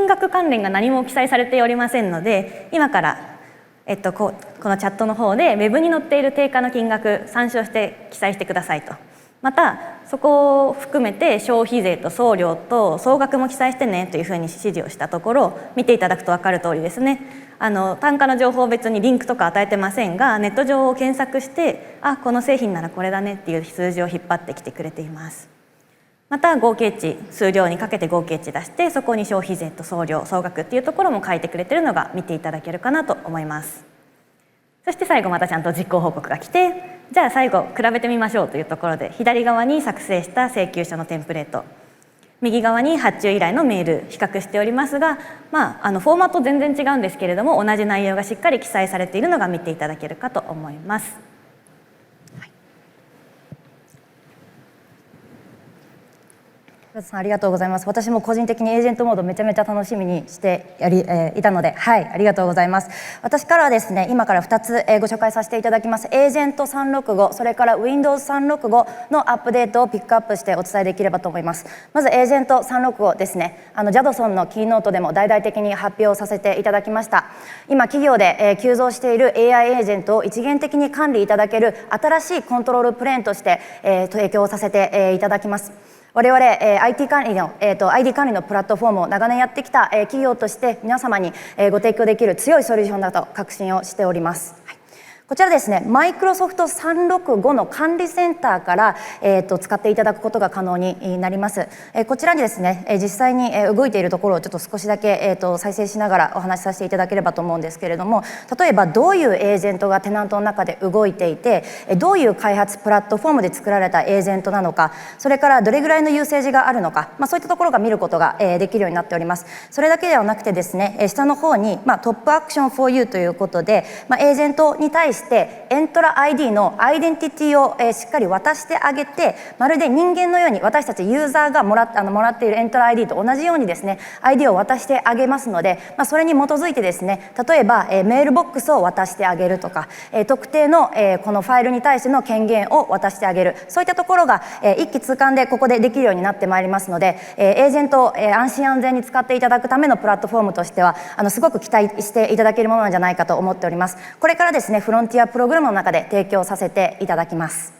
額関連が何も記載されておりませんので、今から、このチャットの方でウェブに載っている定価の金額参照して記載してくださいと。またそこを含めて消費税と送料と総額も記載してねというふうに指示をしたところ、見ていただくと分かる通りですね、単価の情報を別にリンクとか与えてませんが、ネット上を検索してこの製品ならこれだねっていう数字を引っ張ってきてくれています。また合計値、数量にかけて合計値出して、そこに消費税と送料、総額っていうところも書いてくれてるのが見ていただけるかなと思います。そして最後またちゃんと実行報告が来て、じゃあ最後比べてみましょうというところで、左側に作成した請求書のテンプレート、右側に発注依頼のメール比較しておりますが、フォーマット全然違うんですけれども、同じ内容がしっかり記載されているのが見ていただけるかと思います。さんありがとうございます。私も個人的にエージェントモードめちゃめちゃ楽しみにしていたので、ありがとうございます。私からはですね、今から2つ、ご紹介させていただきます。エージェント365、それから Windows 365のアップデートをピックアップしてお伝えできればと思います。まずエージェント365ですね、ジャドソンのキーノートでも大々的に発表させていただきました。今企業で、急増している AI エージェントを一元的に管理いただける新しいコントロールプレーンとして、提供させて、いただきます。我々、IT 管理の、ID 管理のプラットフォームを長年やってきた、企業として皆様に、ご提供できる強いソリューションだと確信をしております。こちらですね、マイクロソフト365の管理センターから、使っていただくことが可能になります。こちらにですね、実際に動いているところをちょっと少しだけ、再生しながらお話しさせていただければと思うんですけれども、例えばどういうエージェントがテナントの中で動いていて、どういう開発プラットフォームで作られたエージェントなのか、それからどれぐらいのユーセージがあるのか、そういったところが見ることが、できるようになっております。それだけではなくてですね、下の方に、トップアクション for you ということで、エージェントに対してエントラ ID のアイデンティティをしっかり渡してあげて、まるで人間のように私たちユーザーがもらっているエントラ ID と同じようにですね ID を渡してあげますので、それに基づいてですね、例えばメールボックスを渡してあげるとか、特定のこのファイルに対しての権限を渡してあげる、そういったところが一気通貫でここでできるようになってまいりますので、エージェントを安心安全に使っていただくためのプラットフォームとしてはすごく期待していただけるものなんじゃないかと思っております。これからですね、フロンティアプログラムの中で提供させていただきます。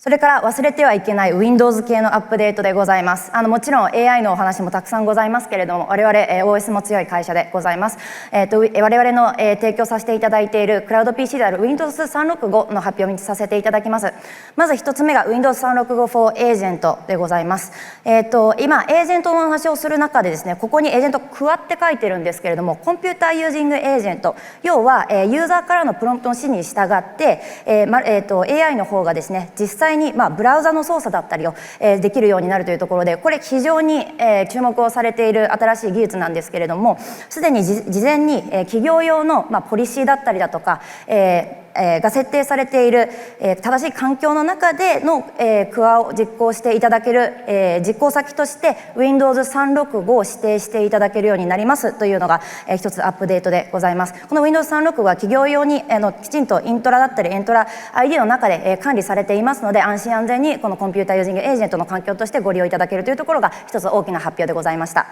それから忘れてはいけない Windows 系のアップデートでございます。もちろん AI のお話もたくさんございますけれども、我々 OS も強い会社でございます。我々の提供させていただいているクラウド PC である Windows 365の発表をさせていただきます。まず一つ目が Windows 365 for Agent でございます。今エージェントの話をする中でですね、ここにエージェントクワって書いてるんですけれども、コンピューターユージングエージェント、要はユーザーからのプロンプトの指示に従って、AI の方がですね、実際にブラウザの操作だったりをできるようになるというところで、これ非常に注目をされている新しい技術なんですけれども、すでに事前に企業用のポリシーだったりだとかが設定されている正しい環境の中でのクワを実行していただける実行先として Windows 365を指定していただけるようになりますというのが一つアップデートでございます。この Windows 365は企業用にきちんとイントラだったりエントラ ID の中で管理されていますので、安心安全にこのコンピューターユージングエージェントの環境としてご利用いただけるというところが一つ大きな発表でございました。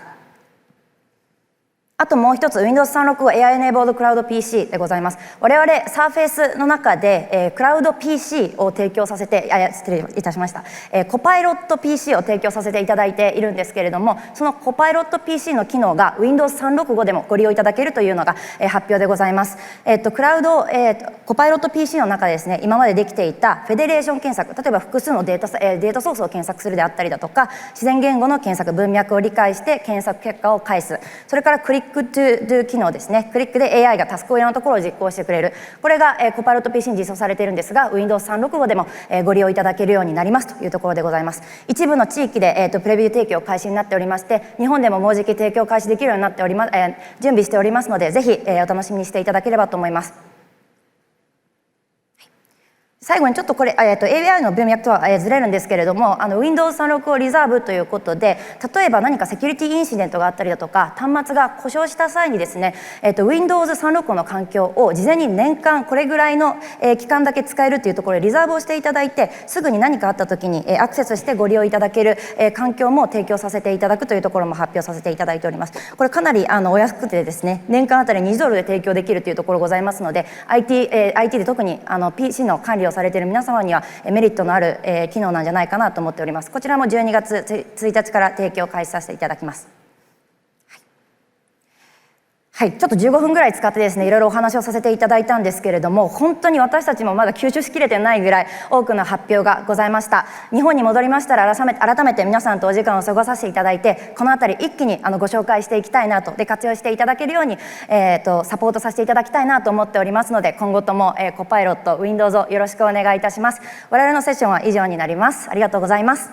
あともう一つ Windows 365 AI Enabled Cloud PC でございます。我々 Surface の中で、クラウド PC を提供させて、失礼いたしました、コパイロット PC を提供させていただいているんですけれども、そのコパイロット PC の機能が Windows 365でもご利用いただけるというのが、発表でございます。クラウド、コパイロット PC の中でですね、今までできていたフェデレーション検索、例えば複数のデータソースを検索するであったりだとか、自然言語の検索、文脈を理解して検索結果を返す、それからクリックトゥドゥ機能ですね。クリックで AI がタスクをいろんなところを実行してくれる。これが、コパイロット PC に実装されているんですが、Windows 365でも、ご利用いただけるようになりますというところでございます。一部の地域で、プレビュー提供開始になっておりまして、日本でももうじき提供開始できるようになっております、準備しておりますので、ぜひ、お楽しみにしていただければと思います。最後にちょっとこれ、AI の文脈とはずれるんですけれども、Windows 365リザーブということで、例えば何かセキュリティインシデントがあったりだとか、端末が故障した際にですね、Windows 365の環境を事前に年間これぐらいの、期間だけ使えるというところでリザーブをしていただいて、すぐに何かあった時に、アクセスしてご利用いただける、環境も提供させていただくというところも発表させていただいております。これかなりお安くてですね、年間あたり$20で提供できるというところございますので、IT で特にPC の管理をされている皆様にはメリットのある、機能なんじゃないかなと思っております。こちらも12月1日から提供を開始させていただきます。はい、ちょっと15分ぐらい使ってですね、いろいろお話をさせていただいたんですけれども、本当に私たちもまだ吸収しきれてないぐらい多くの発表がございました。日本に戻りましたら改めて皆さんとお時間を過ごさせていただいて、このあたり一気にご紹介していきたいなと、で活用していただけるように、サポートさせていただきたいなと思っておりますので、今後とも、コパイロット Windows をよろしくお願いいたします。我々のセッションは以上になります。ありがとうございます。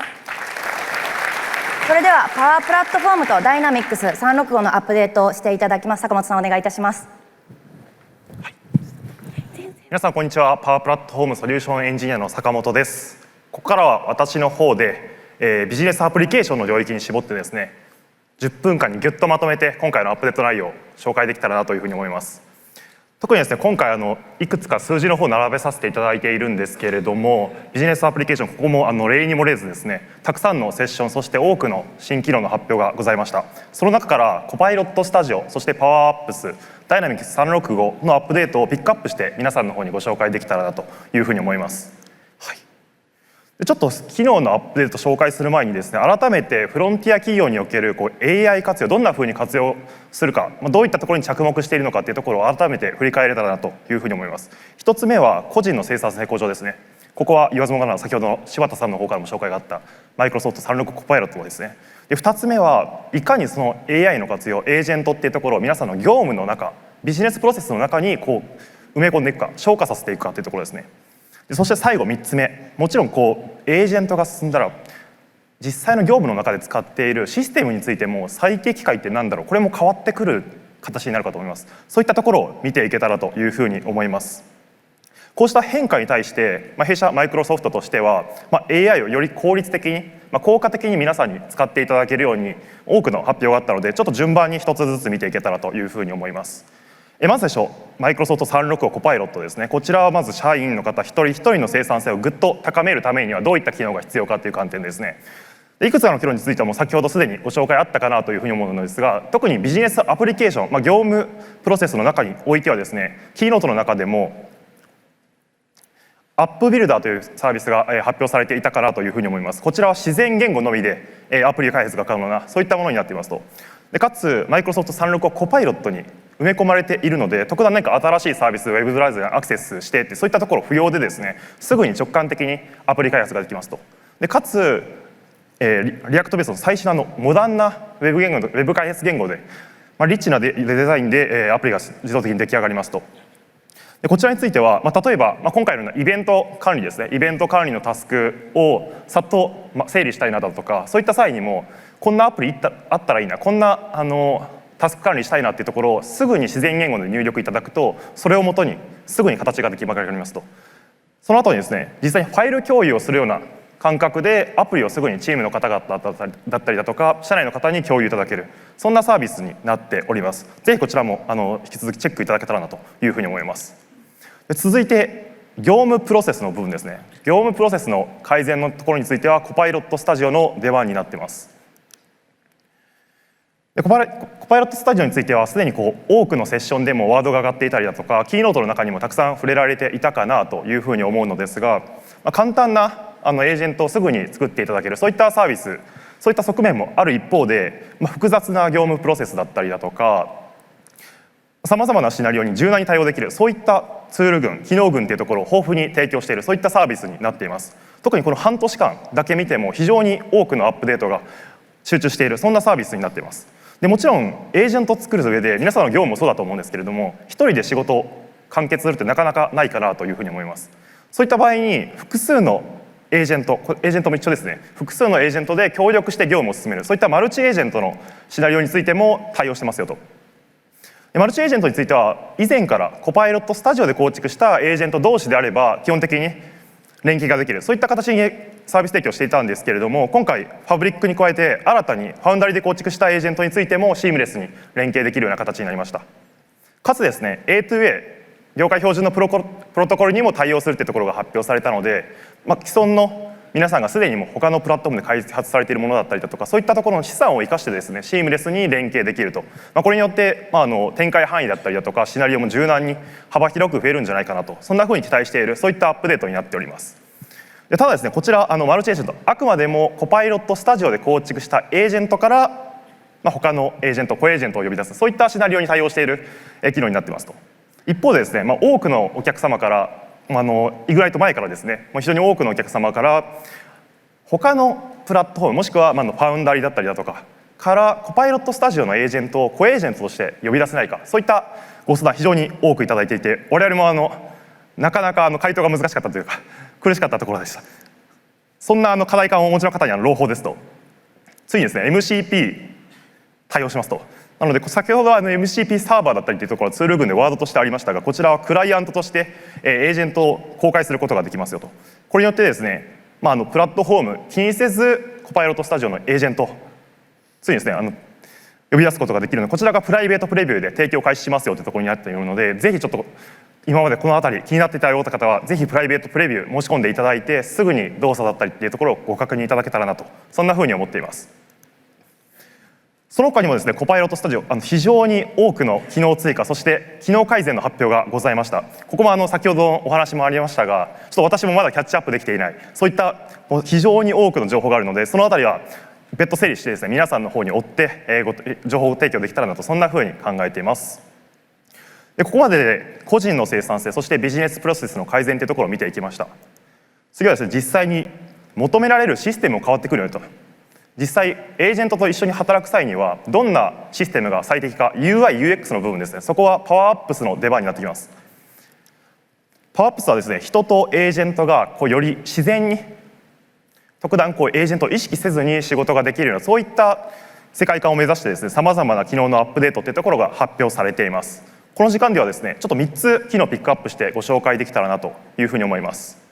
それではパワープラットフォームと Dynamics 365のアップデートをしていただきます。坂本さんお願いいたします。はい、皆さんこんにちは。パワープラットフォームソリューションエンジニアの坂本です。ここからは私の方で、ビジネスアプリケーションの領域に絞ってですね、10分間にギュッとまとめて今回のアップデート内容を紹介できたらなというふうに思います。特にですね、今回いくつか数字の方を並べさせていただいているんですけれども、ビジネスアプリケーション、ここも例に漏れずですね、たくさんのセッション、そして多くの新機能の発表がございました。その中からコパイロットスタジオ、そしてパワーアップス、ダイナミックス365のアップデートをピックアップして皆さんの方にご紹介できたらなというふうに思います。はい、ちょっと機能のアップデート紹介する前にですね、改めてフロンティア企業におけるAI 活用、どんなふうに活用するか、どういったところに着目しているのかというところを改めて振り返れたらなというふうに思います。一つ目は個人の生産性向上ですね。ここは言わずもがな先ほどの柴田さんの方からも紹介があったマイクロソフト365コパイロットですね。で2つ目はいかにその AI の活用、エージェントっていうところを皆さんの業務の中、ビジネスプロセスの中に埋め込んでいくか、消化させていくかというところですね。でそして最後3つ目、もちろんエージェントが進んだら実際の業務の中で使っているシステムについても最適解って何だろう、これも変わってくる形になるかと思います。そういったところを見ていけたらというふうに思います。こうした変化に対して、弊社マイクロソフトとしては、AI をより効率的に、効果的に皆さんに使っていただけるように多くの発表があったので、ちょっと順番に一つずつ見ていけたらというふうに思います。まず最初、マイクロソフト365コパイロットですね。こちらはまず社員の方一人一人の生産性をぐっと高めるためにはどういった機能が必要かという観点ですね。いくつかの機能についてはもう先ほどすでにご紹介あったかなというふうに思うのですが、特にビジネスアプリケーション、業務プロセスの中においてはですね、キーノートの中でもアップビルダーというサービスが発表されていたかなというふうに思います。こちらは自然言語のみでアプリ開発が可能な、そういったものになっていますと。でかつマイクロソフト365コパイロットに埋め込まれているので、特段何か新しいサービスウェブブラウザにアクセスしてってそういったところ不要でですね、すぐに直感的にアプリ開発ができますと。でかつリアクトベースの最新のモダンなウェブ開発言語で、リッチなデザインでアプリが自動的に出来上がりますと。でこちらについては、例えば、今回のようなイベント管理ですね、イベント管理のタスクをさっと整理したいなだとか、そういった際にもこんなアプリあったらいいな、こんなタスク管理したいなっていうところをすぐに自然言語で入力いただくと、それをもとにすぐに形が出来上がりますと。その後にですね、実際にファイル共有をするような感覚でアプリをすぐにチームの方々だったりだとか社内の方に共有いただける、そんなサービスになっております。ぜひこちらも引き続きチェックいただけたらなというふうに思います。で続いて業務プロセスの部分ですね。業務プロセスの改善のところについてはコパイロットスタジオの出番になっています。でコパイロットスタジオについてはすでに多くのセッションでもワードが上がっていたりだとかキーノートの中にもたくさん触れられていたかなというふうに思うのですが、簡単なエージェントをすぐに作っていただけるそういったサービス、そういった側面もある一方で、複雑な業務プロセスだったりだとかさまざまなシナリオに柔軟に対応できるそういったツール群、機能群というところを豊富に提供しているそういったサービスになっています。特にこの半年間だけ見ても非常に多くのアップデートが集中しているそんなサービスになっています。でもちろんエージェントを作る上で皆さんの業務もそうだと思うんですけれども、一人で仕事を完結するってなかなかないかなというふうに思います。そういった場合に複数のエージェントも一緒ですね、複数のエージェントで協力して業務を進めるそういったマルチエージェントのシナリオについても対応してますよと。マルチエージェントについては以前からコパイロットスタジオで構築したエージェント同士であれば基本的に連携ができるそういった形にサービス提供していたんですけれども、今回ファブリックに加えて新たにファウンダリで構築したエージェントについてもシームレスに連携できるような形になりました。かつですね A2A 業界標準のプロトコルにも対応するというところが発表されたので、既存の皆さんがすでにも他のプラットフォームで開発されているものだったりだとかそういったところの資産を生かしてですねシームレスに連携できると、これによって、展開範囲だったりだとかシナリオも柔軟に幅広く増えるんじゃないかなと、そんなふうに期待しているそういったアップデートになっております。でただですねこちらマルチエージェントあくまでもコパイロットスタジオで構築したエージェントから、他のエージェントコエージェントを呼び出すそういったシナリオに対応している機能になっていますと。一方でですね、多くのお客様からイグナイト前からですね非常に多くのお客様から他のプラットフォームもしくはファウンダリだったりだとかからコパイロットスタジオのエージェントをコエージェントとして呼び出せないかそういったご相談非常に多くいただいていて、我々もなかなか回答が難しかったというか苦しかったところでした。そんな課題感をお持ちの方に朗報ですと、ついにですね MCP 対応しますと。なので先ほどMCP サーバーだったりというところはツール群でワードとしてありましたが、こちらはクライアントとしてエージェントを公開することができますよと。これによってですね、プラットフォーム気にせずコパイロットスタジオのエージェントついにですね呼び出すことができるので、こちらがプライベートプレビューで提供開始しますよというところになっているので、ぜひちょっと今までこの辺り気になっていたような方はぜひプライベートプレビュー申し込んでいただいてすぐに動作だったりっていうところをご確認いただけたらなと、そんなふうに思っています。その他にもですねコパイロットスタジオ非常に多くの機能追加そして機能改善の発表がございました。ここも先ほどのお話もありましたがちょっと私もまだキャッチアップできていないそういった非常に多くの情報があるので、そのあたりは別途整理してですね皆さんの方に追って情報提供できたらなと、そんなふうに考えています。でここまでで個人の生産性そしてビジネスプロセスの改善というところを見ていきました。次はですね実際に求められるシステムも変わってくるよと。実際エージェントと一緒に働く際にはどんなシステムが最適か UI/UX の部分ですね、そこはパワーアップスの出番になってきます。パワーアップスはですね人とエージェントがより自然に特段エージェントを意識せずに仕事ができるようなそういった世界観を目指してですねさまざまな機能のアップデートというところが発表されています。この時間ではですねちょっと3つ機能をピックアップしてご紹介できたらなというふうに思います。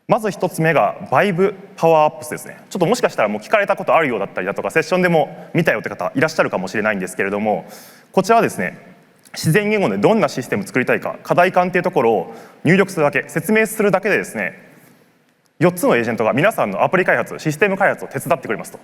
まず1つ目がバイブパワーアップスですね。ちょっともしかしたらもう聞かれたことあるようだったりだとかセッションでも見たよって方いらっしゃるかもしれないんですけれども、こちらはですね自然言語でどんなシステムを作りたいか課題感というところを入力するだけ説明するだけでですね4つのエージェントが皆さんのアプリ開発システム開発を手伝ってくれますと。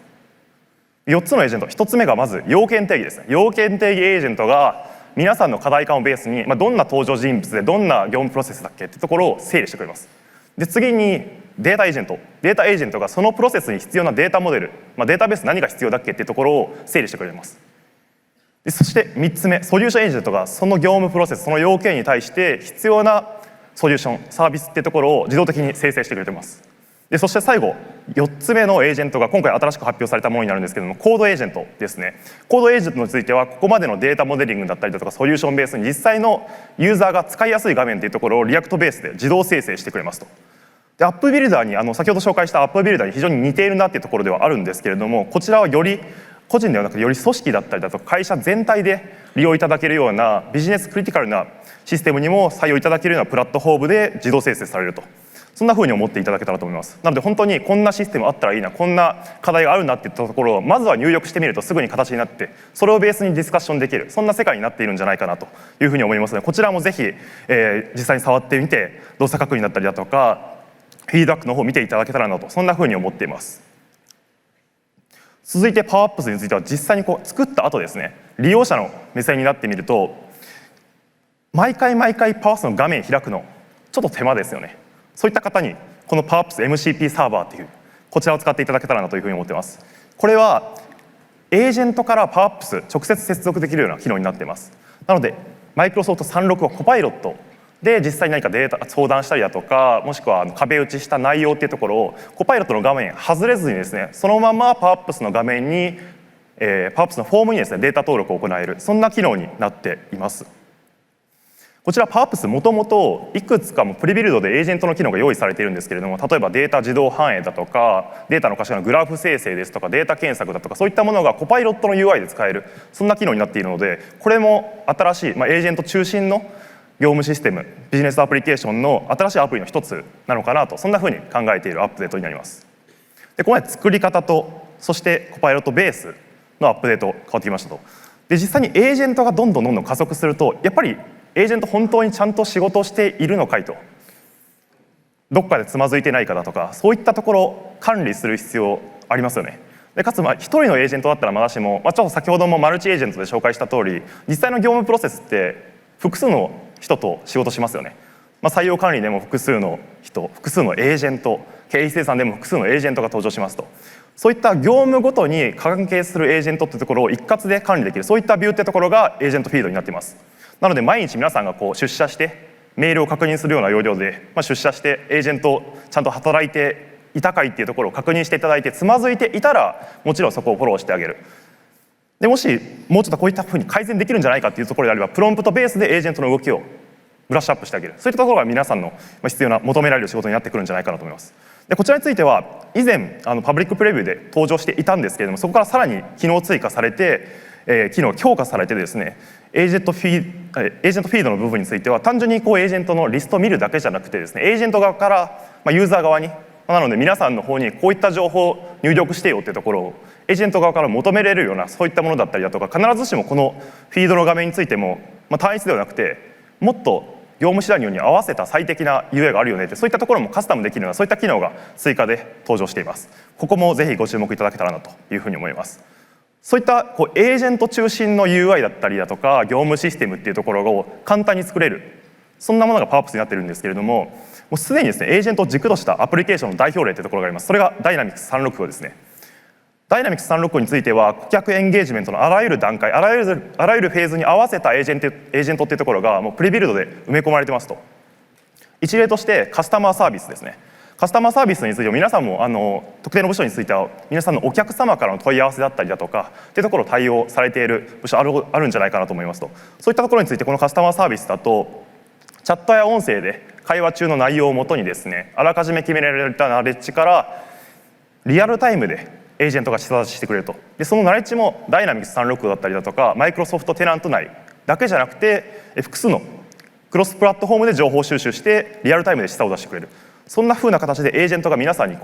4つのエージェント、1つ目がまず要件定義ですね。要件定義エージェントが皆さんの課題感をベースに、どんな登場人物でどんな業務プロセスだっけってところを整理してくれます。で次にデータエージェント、データエージェントがそのプロセスに必要なデータモデル、データベース何が必要だっけっていうところを整理してくれます。でそして3つ目ソリューションエージェントがその業務プロセスその要件に対して必要なソリューションサービスっていうところを自動的に生成してくれてます。でそして最後4つ目のエージェントが今回新しく発表されたものになるんですけども、コードエージェントですね。コードエージェントについてはここまでのデータモデリングだったりだとかソリューションベースに実際のユーザーが使いやすい画面というところをリアクトベースで自動生成してくれますと。でアップビルダーに先ほど紹介したアップビルダーに非常に似ているなっていうところではあるんですけれども、こちらはより個人ではなくてより組織だったりだとか会社全体で利用いただけるようなビジネスクリティカルなシステムにも採用いただけるようなプラットフォームで自動生成されると、そんな風に思っていただけたらと思います。なので本当にこんなシステムあったらいいな、こんな課題があるなっていったところをまずは入力してみるとすぐに形になってそれをベースにディスカッションできる、そんな世界になっているんじゃないかなという風に思いますので、こちらもぜひ、実際に触ってみて動作確認だったりだとかフィードバックの方を見ていただけたらなと、そんな風に思っています。続いてパワーアップスについては実際に作った後ですね、利用者の目線になってみると、毎回パワーアップスの画面開くのちょっと手間ですよね。そういった方にこのパワーアップス MCP サーバーっていうこちらを使っていただけたらなというふうに思ってます。これはエージェントからパワーアップス直接接続できるような機能になっています。なのでマイクロソフト36はコパイロットで実際に何かデータ相談したりだとか、もしくは壁打ちした内容っていうところをコパイロットの画面外れずにですね、そのままパワーアップスの画面に、パワーアップスのフォームにですねデータ登録を行える、そんな機能になっています。こちらパワーアップスもともといくつかもプリビルドでエージェントの機能が用意されているんですけれども、例えばデータ自動反映だとかデータの可視化のグラフ生成ですとかデータ検索だとか、そういったものがコパイロットの UI で使える、そんな機能になっているので、これも新しい、エージェント中心の業務システム、ビジネスアプリケーションの新しいアプリの一つなのかなと、そんなふうに考えているアップデートになります。でここまで作り方と、そしてコパイロットベースのアップデート変わってきましたと。で実際にエージェントがどんどん加速すると、やっぱりエージェント本当にちゃんと仕事をしているのかいと、どっかでつまずいてないかだとか、そういったところを管理する必要ありますよね。でかつ一人のエージェントだったらまだしも、ちょっと先ほどもマルチエージェントで紹介した通り、実際の業務プロセスって複数の人と仕事しますよね。採用管理でも複数の人、複数のエージェント、経費生産でも複数のエージェントが登場しますと。そういった業務ごとに関係するエージェントってところを一括で管理できる、そういったビューってところがエージェントフィードになっています。なので毎日皆さんが出社してメールを確認するような要領で、出社してエージェントちゃんと働いていたかいっていうところを確認していただいて、つまずいていたらもちろんそこをフォローしてあげる。でもしもうちょっとこういったふうに改善できるんじゃないかっていうところであれば、プロンプトベースでエージェントの動きをブラッシュアップしてあげる、そういったところが皆さんの必要な求められる仕事になってくるんじゃないかなと思います。でこちらについては以前パブリックプレビューで登場していたんですけれども、そこからさらに機能追加されて、機能強化されてですね、エージェントフィードの部分については単純にエージェントのリストを見るだけじゃなくてですね、エージェント側からユーザー側に、なので皆さんの方にこういった情報を入力してよっていうところをエージェント側から求めれるような、そういったものだったりだとか、必ずしもこのフィードの画面についても、単一ではなくてもっと業務シナリオに合わせた最適な UI があるよねって、そういったところもカスタムできるような、そういった機能が追加で登場しています。ここもぜひご注目いただけたらなというふうに思います。そういったエージェント中心の UI だったりだとか業務システムっていうところを簡単に作れる、そんなものがパワーアップスになってるんですけれども、もうすでにですねエージェントを軸としたアプリケーションの代表例というところがあります。それがダイナミクス365ですね。ダイナミクス365については顧客エンゲージメントのあらゆる段階、あらゆるフェーズに合わせたエージェントっていうところがもうプリビルドで埋め込まれてますと。一例としてカスタマーサービスですね。カスタマーサービスについては皆さんも特定の部署については皆さんのお客様からの問い合わせだったりだとかっていうところを対応されている部署あるんじゃないかなと思いますと。そういったところについてこのカスタマーサービスだとチャットや音声で会話中の内容をもとにですね、あらかじめ決められたナレッジからリアルタイムでエージェントが下出ししてくれると。でそのナレッジもダイナミクス365だったりだとかマイクロソフトテナント内だけじゃなくて複数のクロスプラットフォームで情報収集してリアルタイムで示唆を出してくれる、そんな風な形でエージェントが皆さんに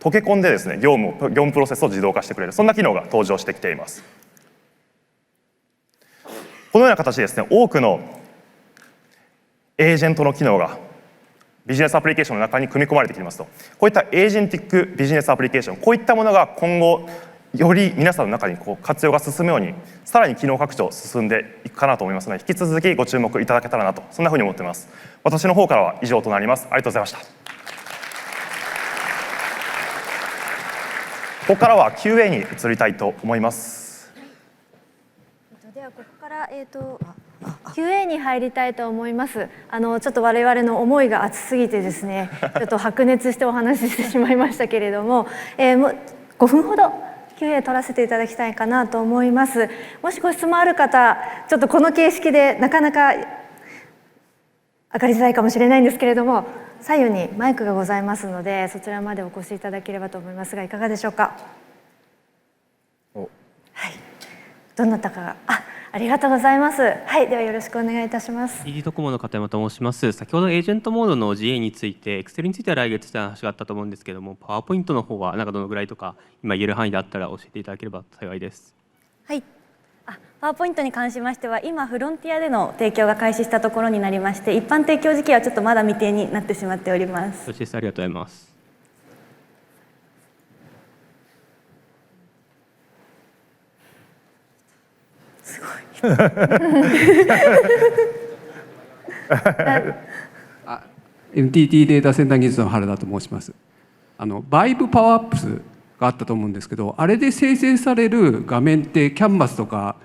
溶け込んでですね業務プロセスを自動化してくれる、そんな機能が登場してきています。このような形でですね多くのエージェントの機能がビジネスアプリケーションの中に組み込まれてきますと。こういったエージェンティックビジネスアプリケーション、こういったものが今後より皆さんの中に活用が進むようにさらに機能拡張進んでいくかなと思いますので、引き続きご注目いただけたらなと、そんなふうに思っています。私の方からは以上となります。ありがとうございました。ここからは QA に移りたいと思います。ではここからQA に入りたいと思います。ちょっと我々の思いが熱すぎてですね、ちょっと白熱してお話ししてしまいましたけれども、もう5分ほど QA 取らせていただきたいかなと思います。もしご質問ある方、ちょっとこの形式でなかなか分かりづらいかもしれないんですけれども、左右にマイクがございますのでそちらまでお越しいただければと思いますが、いかがでしょうか。はい、どなたかがありがとうございます。はい、ではよろしくお願いいたします。ED ドコモの片山と申します。先ほどエージェントモードの GA について、Excel については来月という話があったと思うんですけれども、パワーポイントの方はどのぐらいとか、今言える範囲であったら教えていただければ幸いです。はい。パワーポイントに関しましては、今フロンティアでの提供が開始したところになりまして、一般提供時期はちょっとまだ未定になってしまっております。よろしいです。ありがとうございます。NTT データセンター技術の原田と申します。バイブパワーアップスがあったと思うんですけど、あれで生成される画面ってキャンバスとか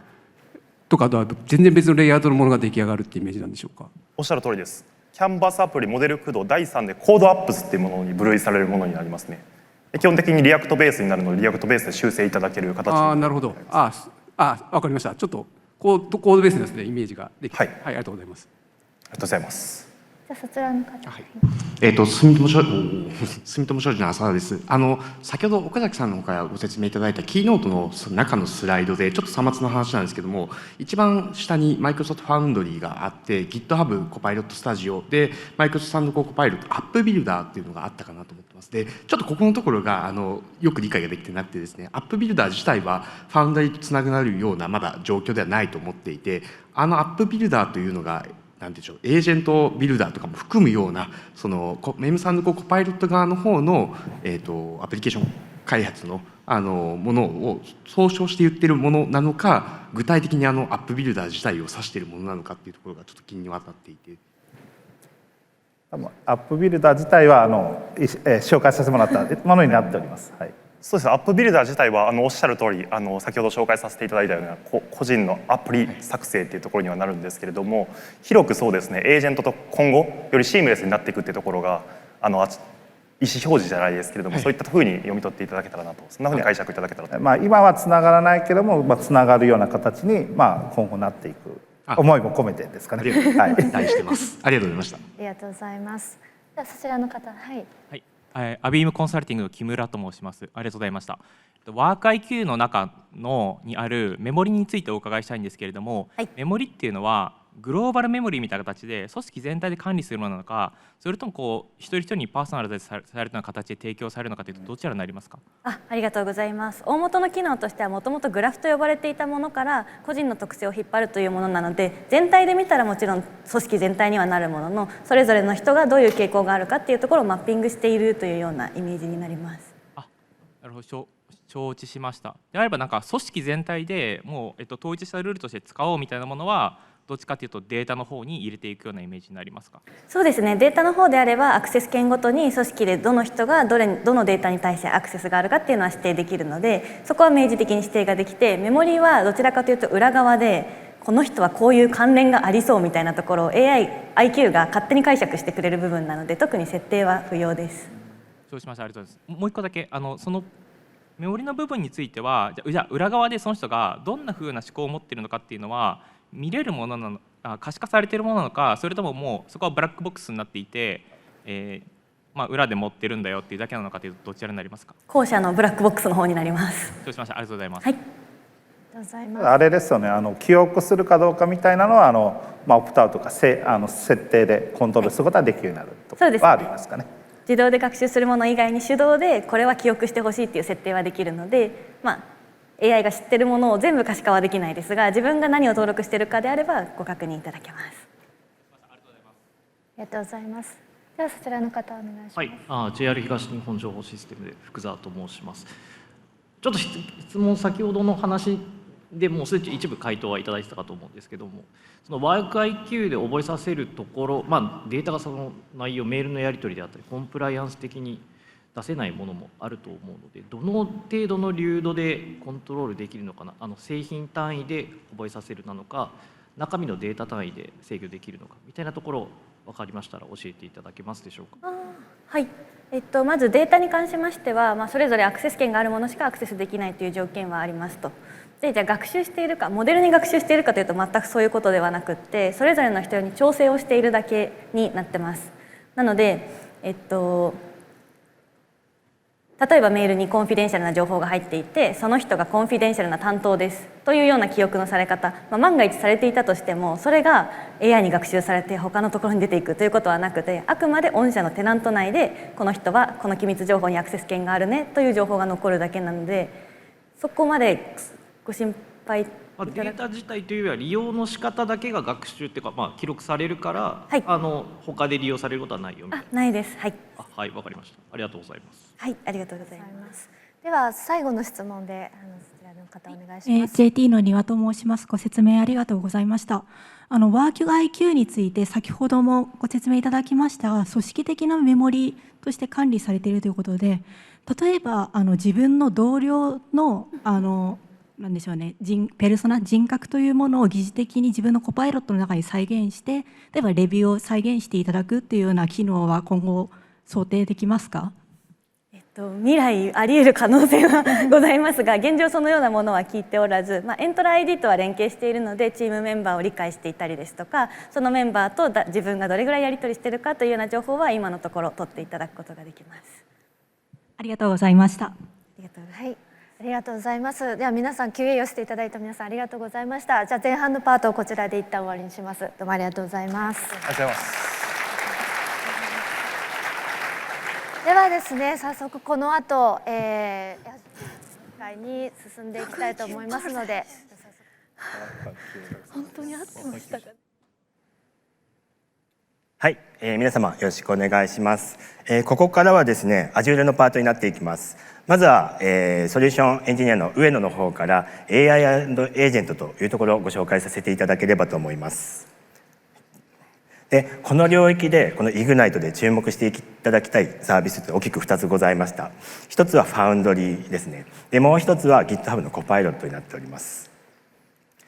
とは全然別のレイアウトのものが出来上がるってイメージなんでしょうか。おっしゃる通りです。キャンバスアプリモデル駆動第3でコードアップスっていうものに分類されるものになりますね。基本的にリアクトベースになるのでリアクトベースで修正いただける形になります。なるほど。わかりました。ちょっとコードベースですね、イメージができて、ありがとうございます。ありがとうございます。じゃあそちらの方。住友商事の浅田です。先ほど岡崎さんの方からご説明いただいたキーノートの中のスライドでちょっとさまつな話なんですけども、一番下にマイクロソフトファウンドリーがあって GitHub コパイロットスタジオでマイクロソフトサンドコパイロットアップビルダーっていうのがあったかなと思ってます。でちょっとここのところがよく理解ができてなくてですね、アップビルダー自体はファウンダリーとつながるようなまだ状況ではないと思っていて、アップビルダーというのがなんでしょう、エージェントビルダーとかも含むようなそのメムサンドコパイロット側の方の、アプリケーション開発のものを総称して言ってるものなのか、具体的にアップビルダー自体を指しているものなのかっていうところがちょっと気に渡っていて。アップビルダー自体は紹介させてもらったものになっております。はい。そうですね、アップビルダー自体はおっしゃる通り先ほど紹介させていただいたような個人のアプリ作成っていうところにはなるんですけれども、広くそうですね、エージェントと今後よりシームレスになっていくっていうところが意思表示じゃないですけれども、そういったふうに読み取っていただけたらなと、そんなふうに解釈いただけたらと。今はつながらないけども、つながるような形に今後なっていく思いも込めてですかね。はい、期待してます。ありがとうございました。ありがとうございます。ではそちらの方、はい。はい、アビームコンサルティングの木村と申します。ありがとうございました。ワーク IQ の中にあるメモリについてお伺いしたいんですけれども、メモリっていうのはグローバルメモリーみたいな形で組織全体で管理するものなのか、それとも一人一人にパーソナライズされたような形で提供されるのかというと、どちらになりますか？ありがとうございます。大元の機能としてはもともとグラフと呼ばれていたものから個人の特性を引っ張るというものなので、全体で見たらもちろん組織全体にはなるものの、それぞれの人がどういう傾向があるかっていうところをマッピングしているというようなイメージになります。なるほど、承知しました。であれば組織全体でもう、統一したルールとして使おうみたいなものはどっちかというとデータの方に入れていくようなイメージになりますか？そうですね、データの方であればアクセス権ごとに組織でどの人がどのデータに対してアクセスがあるかっていうのは指定できるので、そこは明示的に指定ができて、メモリはどちらかというと裏側でこの人はこういう関連がありそうみたいなところを AI、IQ が勝手に解釈してくれる部分なので、特に設定は不要です。そうしました。ありがとうございます。もう一個だけそのメモリの部分については、じゃあ裏側でその人がどんな風な思考を持っているのかっていうのは見れるものなのか、可視化されているものなのか、それとももうそこはブラックボックスになっていて、裏で持ってるんだよっていうだけなのかというと、どちらになりますか？後者のブラックボックスの方になります。そうしました。ありがとうございます。はい。あれですよね、記憶するかどうかみたいなのはオプトアウトとか設定でコントロールすることができるようになるとかはありますかね。自動で学習するもの以外に手動でこれは記憶してほしいっていう設定はできるので、AI が知ってるものを全部可視化はできないですが、自分が何を登録しているかであればご確認いただけます。ありがとうございます。ではそちらの方お願いします。JR 東日本情報システムで福澤と申します。ちょっと質問、先ほどの話でもうすでに一部回答はいただいてたかと思うんですけども、そのワーク IQ で覚えさせるところ、データがその内容、メールのやり取りであったりコンプライアンス的に出せないものもあると思うので、どの程度の流度でコントロールできるのかな、製品単位で覚えさせるなのか、中身のデータ単位で制御できるのかみたいなところ分かりましたら教えていただけますでしょうか？はい、まずデータに関しましては、それぞれアクセス権があるものしかアクセスできないという条件はありますと。でじゃあ学習しているか、モデルに学習しているかというと全くそういうことではなくって、それぞれの人に調整をしているだけになってます。なので、例えばメールにコンフィデンシャルな情報が入っていて、その人がコンフィデンシャルな担当ですというような記憶のされ方、万が一されていたとしてもそれが AI に学習されて他のところに出ていくということはなくて、あくまで御社のテナント内でこの人はこの機密情報にアクセス権があるねという情報が残るだけなので、そこまでご心配データ自体というよりは利用の仕方だけが学習っていうか、記録されるから、他で利用されることはないよみたいな。ないです。はい。はい、わかりました。ありがとうございます。はい、ありがとうございます。では最後の質問でそちらの方お願いします。JT の丹羽と申します。ご説明ありがとうございました。ワーク IQ について先ほどもご説明いただきましたが、組織的なメモリとして管理されているということで、例えば自分の同僚のなんでしょうね、ペルソナ、人格というものを疑似的に自分のコパイロットの中に再現して、例えばレビューを再現していただくっていうような機能は今後想定できますか？未来あり得る可能性はございますが、現状そのようなものは聞いておらず、エントラ ID とは連携しているので、チームメンバーを理解していたりですとか、そのメンバーと自分がどれぐらいやり取りしているかというような情報は今のところ取っていただくことができます。ありがとうございました。ありがとうございます。では皆さん Q&A をしていただいた皆さんありがとうございました。じゃあ前半のパートをこちらで一旦終わりにします。どうもありがとうございます。ありがとうございます。ではですね、早速この後、会に進んでいきたいと思いますので、本当に合ってましたか？はい、皆様よろしくお願いします。ここからはですね、Azure のパートになっていきます。まずは、ソリューションエンジニアの上野の方から AI& エージェントというところをご紹介させていただければと思います。で、この領域でこの Ignite で注目していただきたいサービスって大きく2つございました。一つは Foundry ですね。で、もう一つは GitHub の Copilot になっております。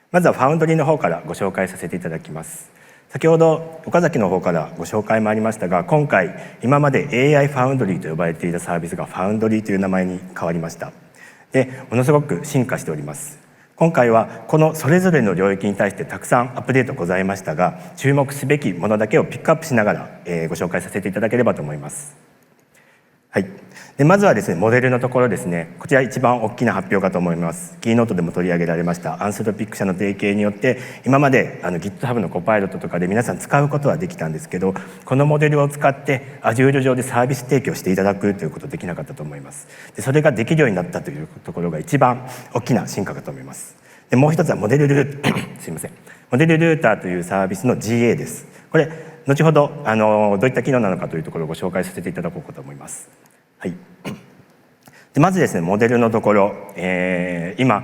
まずは Foundry の方からご紹介させていただきます。先ほど岡崎の方からご紹介もありましたが、今回今まで AI ファウンドリーと呼ばれていたサービスがファウンドリーという名前に変わりました。で、ものすごく進化しております。今回はこのそれぞれの領域に対してたくさんアップデートございましたが、注目すべきものだけをピックアップしながら、ご紹介させていただければと思います。はい。で、まずはですね、モデルのところですね。こちら一番大きな発表かと思います。キーノートでも取り上げられましたアンソロピック社の提携によって、今までGitHub のコパイロットとかで皆さん使うことはできたんですけど、このモデルを使って Azure 上でサービス提供していただくということできなかったと思います。で、それができるようになったというところが一番大きな進化かと思います。で、もう一つはモデルルーすいません。モデルルーターというサービスの GA です。これ後ほどどういった機能なのかというところをご紹介させていただこうかと思います。はい、でまずですね、モデルのところ、今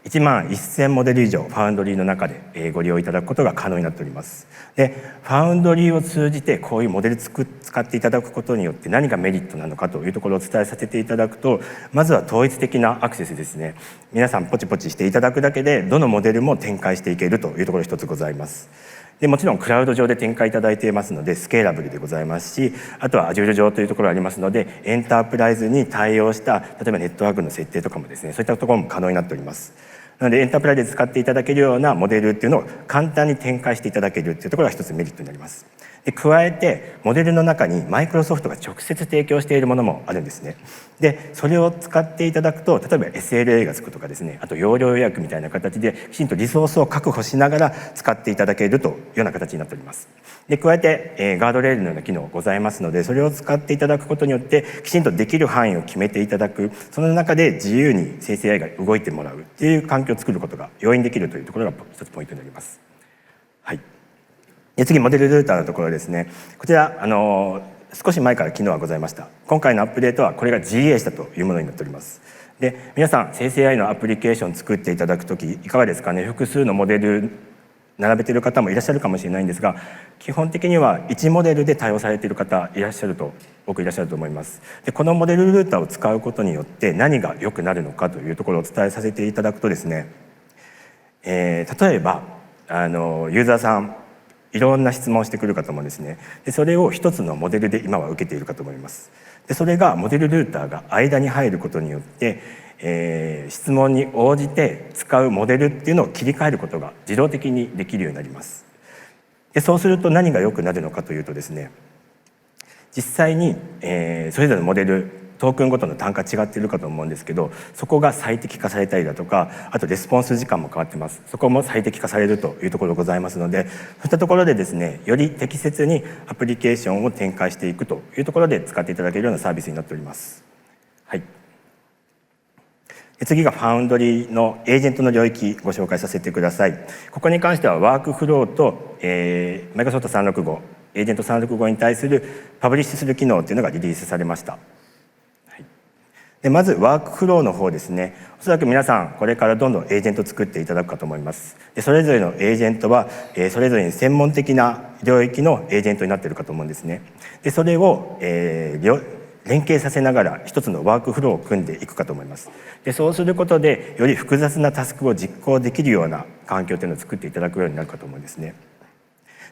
1万1000モデル以上ファウンドリーの中でご利用いただくことが可能になっております。で、ファウンドリーを通じてこういうモデル使っていただくことによって何がメリットなのかというところをお伝えさせていただくと、まずは統一的なアクセスですね。皆さんポチポチしていただくだけでどのモデルも展開していけるというところが一つございます。で、もちろんクラウド上で展開いただいていますのでスケーラブルでございますし、あとは Azure 上というところがありますので、エンタープライズに対応した例えばネットワークの設定とかもですね、そういったところも可能になっております。なのでエンタープライズで使っていただけるようなモデルっていうのを簡単に展開していただけるっていうところが一つメリットになります。で、加えてモデルの中にマイクロソフトが直接提供しているものもあるんですね。で、それを使っていただくと、例えば SLA がつくとかですね、あと容量予約みたいな形できちんとリソースを確保しながら使っていただけるというような形になっております。で、加えて、ガードレールのような機能ございますので、それを使っていただくことによってきちんとできる範囲を決めていただく、その中で自由に生成 AI が動いてもらうっていう環境を作ることが容易にできるというところが一つポイントになります。はい。で、次モデルルーターのところですね。こちら少し前から機能はございました。今回のアップデートはこれが GA したというものになっております。で、皆さん生成 AI のアプリケーションを作っていただくときいかがですかね。複数のモデル並べている方もいらっしゃるかもしれないんですが、基本的には1モデルで対応されている方いらっしゃると多くいらっしゃると思います。で、このモデルルーターを使うことによって何が良くなるのかというところをお伝えさせていただくとですね、例えばユーザーさんいろんな質問をしてくるかと思うんですね。で、それを一つのモデルで今は受けているかと思います。で、それがモデルルーターが間に入ることによって、質問に応じて使うモデルっていうのを切り替えることが自動的にできるようになります。で、そうすると何が良くなるのかというとですね、実際に、それぞれのモデルトークンごとの単価違っているかと思うんですけど、そこが最適化されたりだとか、あとレスポンス時間も変わってます。そこも最適化されるというところがございますので、そういったところでですね、より適切にアプリケーションを展開していくというところで使っていただけるようなサービスになっております。はい。で、次がファウンドリーのエージェントの領域ご紹介させてください。ここに関してはワークフローと、マイクロソフト365エージェント365に対するパブリッシュする機能というのがリリースされました。でまずワークフローの方ですね。おそらく皆さんこれからどんどんエージェントを作っていただくかと思います。でそれぞれのエージェントは、それぞれに専門的な領域のエージェントになっているかと思うんですね。でそれを、連携させながら一つのワークフローを組んでいくかと思います。でそうすることでより複雑なタスクを実行できるような環境というのを作っていただくようになるかと思うんですね。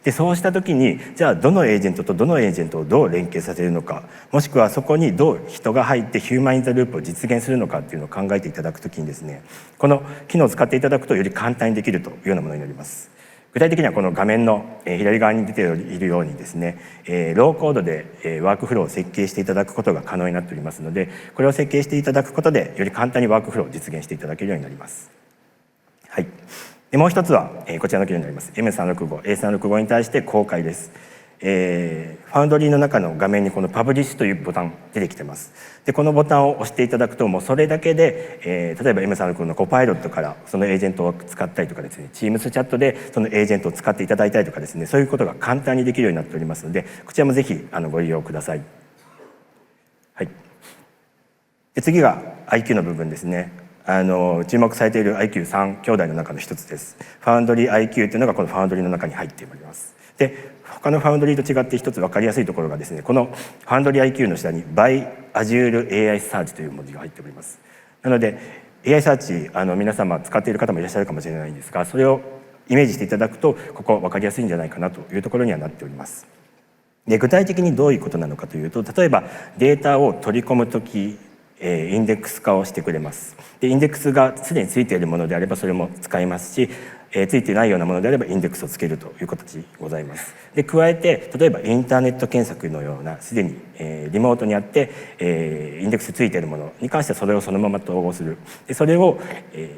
でそうした時にじゃあどのエージェントとどのエージェントをどう連携させるのか、もしくはそこにどう人が入ってヒューマンインザループを実現するのかっていうのを考えていただく時にですね、この機能を使っていただくとより簡単にできるというようなものになります。具体的にはこの画面の左側に出ているようにですね、ローコードでワークフローを設計していただくことが可能になっておりますので、これを設計していただくことでより簡単にワークフローを実現していただけるようになります。はい。でもう一つは、こちらの機能になります。M365、A365 に対して公開です。ファウンドリーの中の画面にこのパブリッシュというボタン出てきてます。でこのボタンを押していただくともうそれだけで、例えば M365 のコパイロットからそのエージェントを使ったりとかですね、Teams チャットでそのエージェントを使っていただいたりとかですね、そういうことが簡単にできるようになっておりますので、こちらもぜひご利用ください。はい。で次が IQ の部分ですね。注目されている IQ3 兄弟の中の一つです。ファウンドリー IQ というのがこのファウンドリーの中に入っております。で他のファウンドリーと違って一つ分かりやすいところがですね、このファウンドリー IQ の下に by Azure AI Search という文字が入っております。なので AI サーチ皆様使っている方もいらっしゃるかもしれないんですが、それをイメージしていただくとここ分かりやすいんじゃないかなというところにはなっております。で具体的にどういうことなのかというと、例えばデータを取り込むときインデックス化をしてくれます。でインデックスがすでについているものであればそれも使いますし、ついていないようなものであればインデックスをつけるという形でございます。で加えて例えばインターネット検索のようなすでに、リモートにあって、インデックスついているものに関してはそれをそのまま統合する。でそれを、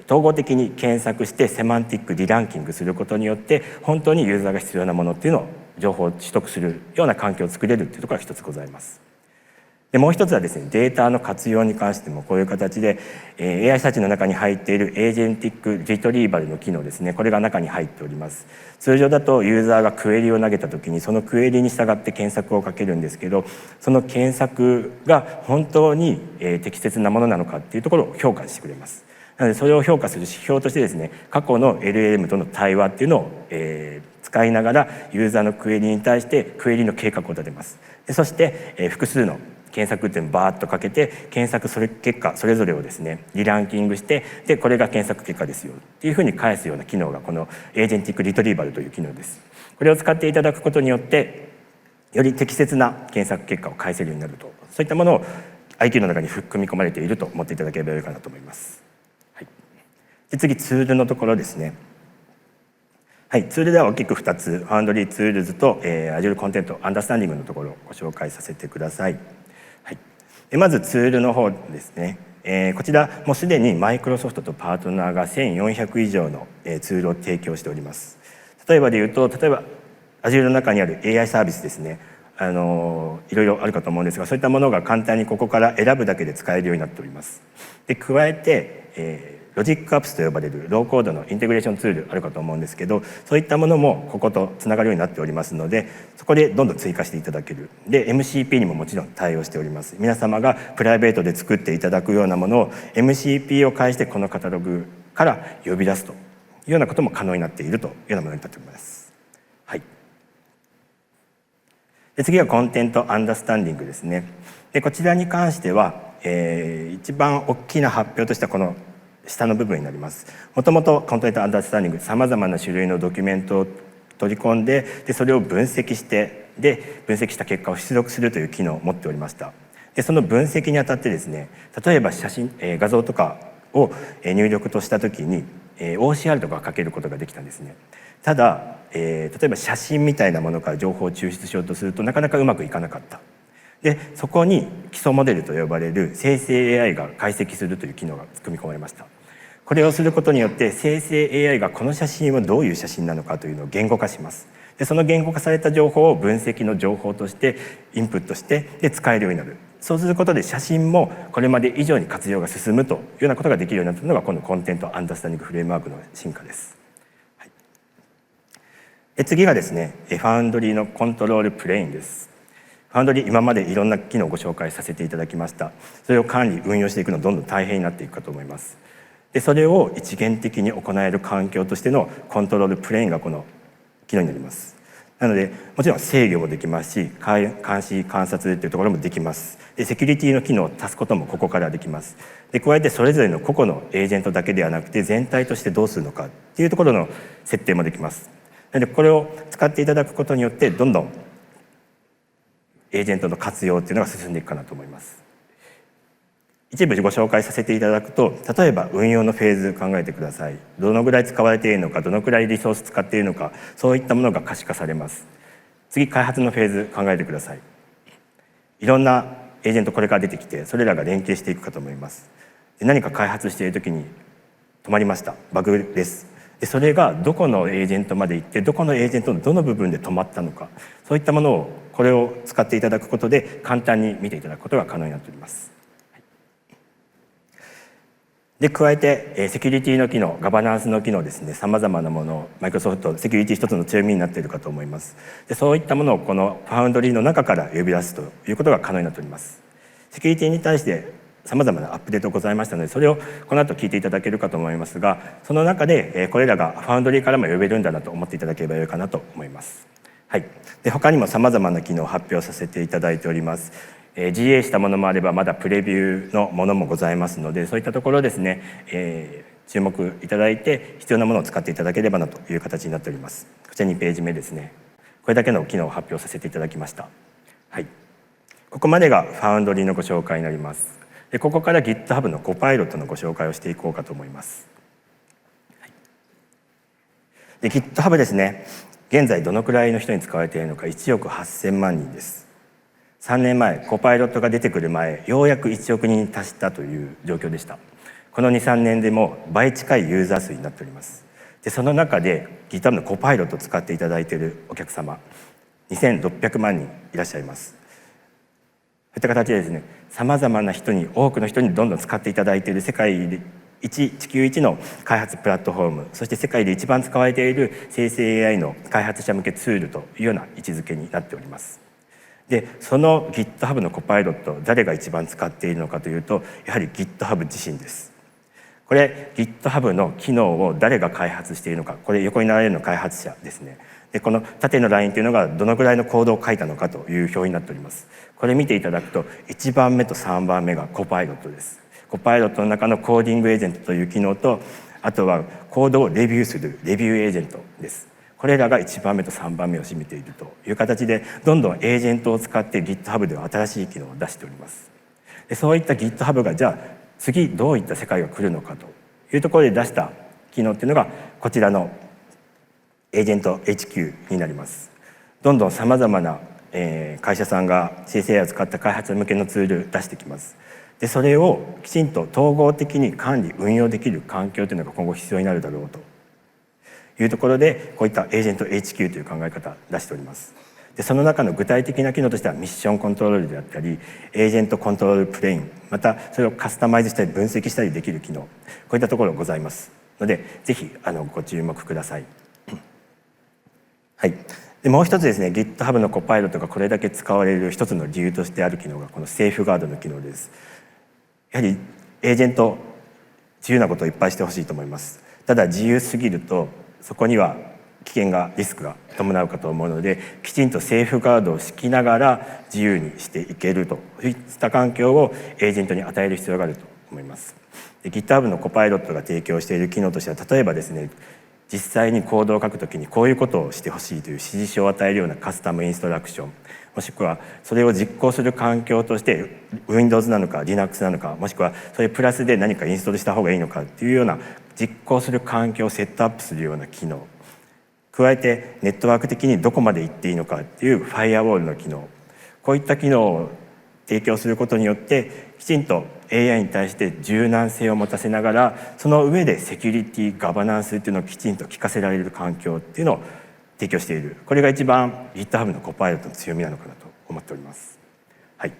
統合的に検索してセマンティックリランキングすることによって本当にユーザーが必要なものっていうのを情報を取得するような環境を作れるっていうところが一つございます。でもう一つはですね、データの活用に関してもこういう形で、AI サーチの中に入っているエージェンティックリトリーバルの機能ですね、これが中に入っております。通常だとユーザーがクエリを投げた時にそのクエリに従って検索をかけるんですけど、その検索が本当に適切なものなのかっていうところを評価してくれます。なのでそれを評価する指標としてですね、過去の LLM との対話っていうのを、使いながらユーザーのクエリに対してクエリの計画を立てます。でそして、複数の検索っていうのをバーッとかけて検索それ結果それぞれをですねリランキングして、でこれが検索結果ですよっていうふうに返すような機能がこのエージェンティックリトリーバルという機能です。これを使っていただくことによってより適切な検索結果を返せるようになると、そういったものを IQ の中に組み込まれていると思っていただければよいかなと思います。はい、で次ツールのところですね。はい、ツールでは大きく2つ、ファウンドリーツールズと、Azure コンテントアンダースタンディングのところをご紹介させてください。はい、でまずツールの方ですね。こちらもうすでにマイクロソフトとパートナーが1400以上の、ツールを提供しております。例えばで言うと、例えば Azure の中にある AI サービスですね、いろいろあるかと思うんですが、そういったものが簡単にここから選ぶだけで使えるようになっております。で加えて、ロジックアップスと呼ばれるローコードのインテグレーションツールあるかと思うんですけど、そういったものもこことつながるようになっておりますので、そこでどんどん追加していただける。で MCP にももちろん対応しております。皆様がプライベートで作っていただくようなものを MCP を介してこのカタログから呼び出すというようなことも可能になっているというようなものになっております。はい、で次はコンテントアンダースタンディングですね。でこちらに関しては、一番大きな発表としてはこの下の部分になります。もともとコンテントアンダースタンディング、さまざまな種類のドキュメントを取り込んで、それを分析して、で分析した結果を出力するという機能を持っておりました。でその分析にあたってですね、例えば写真、画像とかを入力とした時に OCR とかかけることができたんですね。ただ、例えば写真みたいなものから情報を抽出しようとするとなかなかうまくいかなかった。でそこに基礎モデルと呼ばれる生成 AI が解析するという機能が組み込まれました。これをすることによって生成 AI がこの写真はどういう写真なのかというのを言語化します。でその言語化された情報を分析の情報としてインプットしてで使えるようになる。そうすることで写真もこれまで以上に活用が進むというようなことができるようになったのがこのコンテントアンダースタンディングフレームワークの進化です。はい、で次がですねファウンドリーのコントロールプレインです。フファウンドリー今までいろんな機能をご紹介させていただきました。それを管理運用していくのどんどん大変になっていくかと思います。でそれを一元的に行える環境としてのコントロールプレーンがこの機能になります。なのでもちろん制御もできますし、監視観察というところもできます。でセキュリティの機能を足すこともここからできます。で加えてそれぞれの個々のエージェントだけではなくて全体としてどうするのかっていうところの設定もできます。なのでこれを使っていただくことによってどんどんエージェントの活用っていうのが進んでいくかなと思います。一部ご紹介させていただくと、例えば運用のフェーズ考えてください。どのぐらい使われているのか、どのくらいリソース使っているのか、そういったものが可視化されます。次、開発のフェーズ考えてください。いろんなエージェントこれから出てきて、それらが連携していくかと思います。で何か開発している時に止まりました、バグです。でそれがどこのエージェントまで行って、どこのエージェントのどの部分で止まったのか、そういったものをこれを使っていただくことで簡単に見ていただくことが可能になっております。で加えてセキュリティの機能、ガバナンスの機能ですね、さまざまなものをマイクロソフトセキュリティ一つの強みになっているかと思います。でそういったものをこのファウンドリーの中から呼び出すということが可能になっております。セキュリティに対してさまざまなアップデートございましたので、それをこの後聞いていただけるかと思いますが、その中でこれらがファウンドリーからも呼べるんだなと思っていただければよいかなと思います。はい、で他にもさまざまな機能を発表させていただいております。GA したものもあればまだプレビューのものもございますので、そういったところですね、注目いただいて必要なものを使っていただければなという形になっております。こちら2ページ目ですね。これだけの機能を発表させていただきました。はい、ここまでがファウンドリーのご紹介になります。でここから GitHub のコパイロットのご紹介をしていこうかと思います。はい、で GitHub ですね、現在どのくらいの人に使われているのか、1億8000万人です。3年前コパイロットが出てくる前、ようやく1億人に達したという状況でした。この 2,3 年でも倍近いユーザー数になっております。でその中で GitHub のコパイロットを使っていただいているお客様2600万人いらっしゃいます。そういった形でですね、さまざまな人に、多くの人にどんどん使っていただいている世界地球一の開発プラットフォーム、そして世界で一番使われている生成 AI の開発者向けツールというような位置づけになっております。でその GitHub のコパイロット、誰が一番使っているのかというと、やはり GitHub 自身です。これ GitHub の機能を誰が開発しているのか、これ横に並べるの開発者ですね。でこの縦のラインというのがどのくらいのコードを書いたのかという表になっております。これ見ていただくと1番目と3番目がコパイロットです。コパイロットの中のコーディングエージェントという機能と、あとはコードをレビューするレビューエージェントです。これらが1番目と3番目を占めているという形で、どんどんエージェントを使って GitHub では新しい機能を出しております。でそういった GitHub がじゃあ次どういった世界が来るのかというところで出した機能っていうのがこちらのエージェント HQ になります。どんどんさまざまな会社さんが生成 AI を使った開発向けのツール出してきます。でそれをきちんと統合的に管理運用できる環境というのが今後必要になるだろうというところで、こういったエージェント HQ という考え方を出しております。でその中の具体的な機能としてはミッションコントロールであったり、エージェントコントロールプレイン、またそれをカスタマイズしたり分析したりできる機能、こういったところございますので、ぜひご注目ください。はい、でもう一つですね、 GitHub のコパイロットがこれだけ使われる一つの理由としてある機能がこのセーフガードの機能です。やはりエージェント自由なことをいっぱいしてほしいと思います。ただ自由すぎるとそこには危険がリスクが伴うかと思うので、きちんとセーフガードを敷きながら自由にしていけるといった環境をエージェントに与える必要があると思います。で GitHub のコパイロットが提供している機能としては、例えばですね、実際にコードを書くときにこういうことをしてほしいという指示書を与えるようなカスタムインストラクション、もしくはそれを実行する環境として Windows なのか Linux なのか、もしくはそれプラスで何かインストールした方がいいのかっていうような実行する環境をセットアップするような機能、加えてネットワーク的にどこまで行っていいのかっていうファイアウォールの機能、こういった機能を提供することによってきちんと AI に対して柔軟性を持たせながら、その上でセキュリティガバナンスっていうのをきちんと聞かせられる環境っていうのを提供している、これが一番 GitHub のコパイロットの強みなのかなと思っております。はい、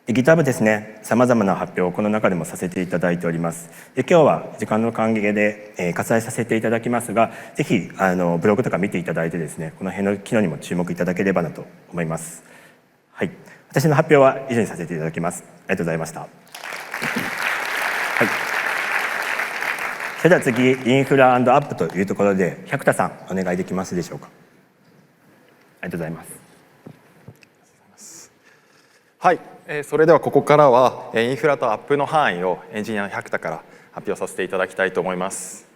で GitHub ですね、さまざまな発表をこの中でもさせていただいております。で今日は時間の関係で、割愛させていただきますが、ぜひブログとか見ていただいてですね、この辺の機能にも注目いただければなと思います。はい、私の発表は以上にさせていただきます。ありがとうございました。はい、それでは次、インフラ&アップというところで百田さんお願いできますでしょうか。ありがとうございます。はい、それではここからはインフラとアップの範囲をエンジニアの百田から発表させていただきたいと思います。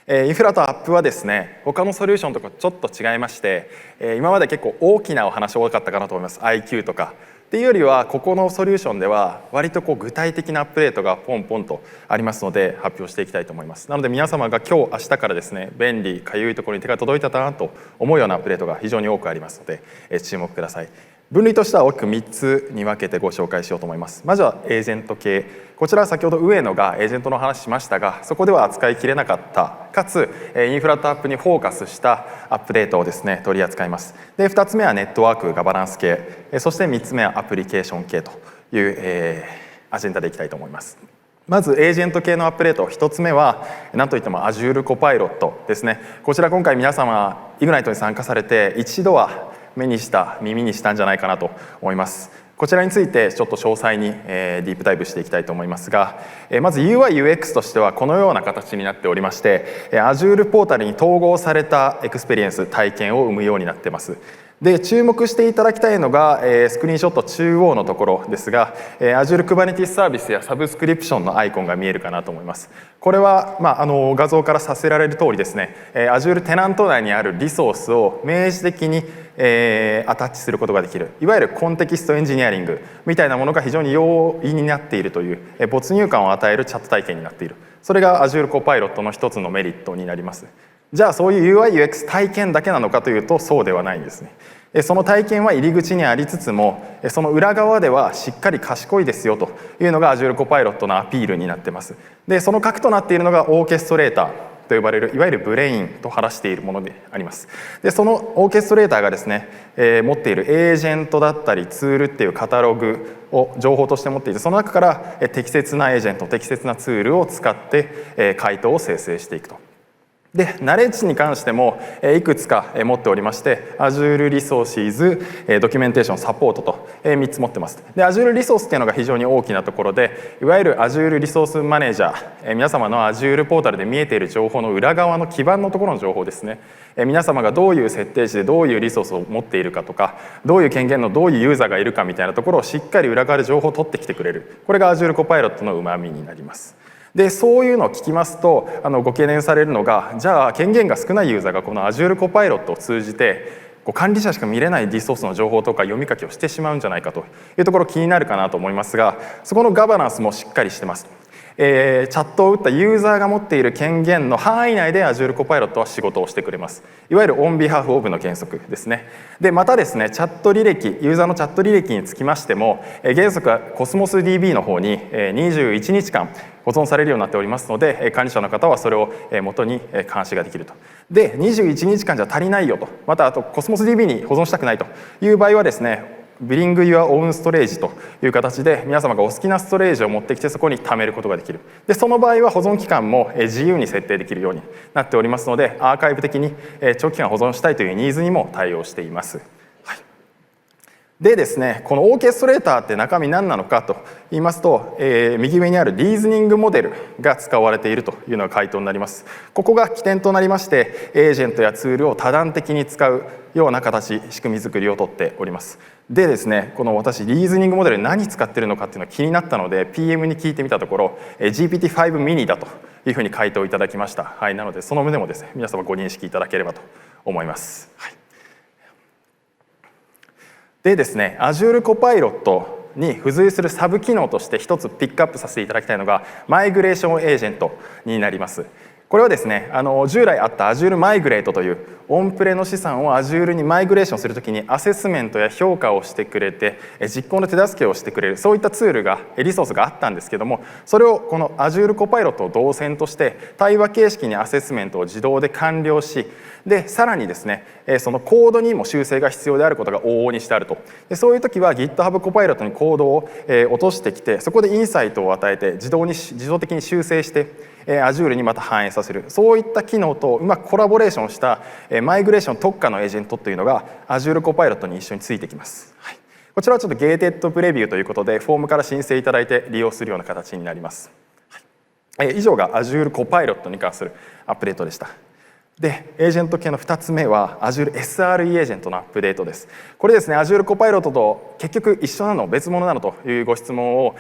インフラとアップはですね、他のソリューションとかちょっと違いまして、今まで結構大きなお話多かったかなと思います。 IQ とかっていうよりは、ここのソリューションでは割と具体的なアップデートがポンポンとありますので発表していきたいと思います。なので皆様が今日明日からですね、便利かゆいところに手が届いたなと思うようなアップデートが非常に多くありますので、注目ください。分類としては大きく3つに分けてご紹介しようと思います。まずはエージェント系。こちらは先ほど上野がエージェントの話しましたが、そこでは扱いきれなかったかつインフラとアップにフォーカスしたアップデートをですね取り扱います。で2つ目はネットワークガバナンス系、そして3つ目はアプリケーション系という、アジェンダでいきたいと思います。まずエージェント系のアップデート、1つ目は何といっても Azure コパイロットですね。こちら今回皆様イグナイトに参加されて一度は目にした耳にしたんじゃないかなと思います。こちらについてちょっと詳細にディープダイブしていきたいと思いますが、まず UI/UX としてはこのような形になっておりまして、 Azure ポータルに統合されたエクスペリエンス体験を生むようになっています。で注目していただきたいのが、スクリーンショット中央のところですが、Azure Kubernetes サービスやサブスクリプションのアイコンが見えるかなと思います。これは、画像からさせられる通りですね、Azure テナント内にあるリソースを明示的にアタッチすることができる、いわゆるコンテキストエンジニアリングみたいなものが非常に容易になっているという、没入感を与えるチャット体験になっている。それが Azure コパイロットの一つのメリットになります。じゃあそういう UI/UX 体験だけなのかというとそうではないんですね。その体験は入り口にありつつも、その裏側ではしっかり賢いですよというのが Azure コパイロットのアピールになっています。でその核となっているのがオーケストレーターと呼ばれるいわゆるブレインと話しているものであります。でそのオーケストレーターがですね、持っているエージェントだったりツールっていうカタログを情報として持っていて、その中から適切なエージェント、適切なツールを使って回答を生成していくと。でナレッジに関してもいくつか持っておりまして Azure Resources、ドキュメンテーション、サポートと3つ持ってます。で Azure Resource っていうのが非常に大きなところで、いわゆる Azure Resource Manager、皆様の Azure ポータルで見えている情報の裏側の基盤のところの情報ですね。皆様がどういう設定値でどういうリソースを持っているかとか、どういう権限のどういうユーザーがいるかみたいなところをしっかり裏側で情報を取ってきてくれる、これが Azure コパイロットのうまみになります。でそういうのを聞きますとご懸念されるのが、じゃあ権限が少ないユーザーがこの Azure コパイロットを通じて管理者しか見れないリソースの情報とか読み書きをしてしまうんじゃないかというところ気になるかなと思いますが、そこのガバナンスもしっかりしてます。チャットを打ったユーザーが持っている権限の範囲内で Azure コパイロットは仕事をしてくれます。いわゆる On behalf of の原則ですね。でまたですね、チャット履歴、ユーザーのチャット履歴につきましても原則は Cosmos DB の方に21日間保存されるようになっておりますので、管理者の方はそれを元に監視ができると。で21日間じゃ足りないよと、またあと Cosmos DB に保存したくないという場合はですね、Bring Your Own Storage という形で皆様がお好きなストレージを持ってきてそこに貯めることができる。でその場合は保存期間も自由に設定できるようになっておりますので、アーカイブ的に長期間保存したいというニーズにも対応しています。でですね、このオーケストレーターって中身何なのかと言いますと、右上にあるリーズニングモデルが使われているというのが回答になります。ここが起点となりまして、エージェントやツールを多段的に使うような形、仕組み作りをとっております。でですね、この私リーズニングモデル何使ってるのかっていうのが気になったので PM に聞いてみたところ GPT-5 ミニだというふうに回答いただきました。はい、なのでその旨もですね、皆様ご認識いただければと思います。はい、でですね、Azure コパイロットに付随するサブ機能として一つピックアップさせていただきたいのがマイグレーションエージェントになります。これはですね、従来あった Azure マイグレートというオンプレの資産を Azure にマイグレーションするときにアセスメントや評価をしてくれて実行の手助けをしてくれる、そういったツールがリソースがあったんですけども、それをこの Azure コパイロットを導線として対話形式にアセスメントを自動で完了し、でさらにですね、そのコードにも修正が必要であることが往々にしてあると。でそういう時は GitHub コパイロットにコードを落としてきて、そこでインサイトを与えて自動的に修正してAzure にまた反映させる、そういった機能とうまくコラボレーションしたマイグレーション特化のエージェントというのが Azure コパイロットに一緒についてきます。はい、こちらはちょっとゲーテッドプレビューということでフォームから申請いただいて利用するような形になります。以上が Azure Copilot に関するアップデートでした。で、エージェント系の2つ目は Azure SRE エージェントのアップデートです。これですね、Azure Copilot と結局一緒なの別物なのというご質問を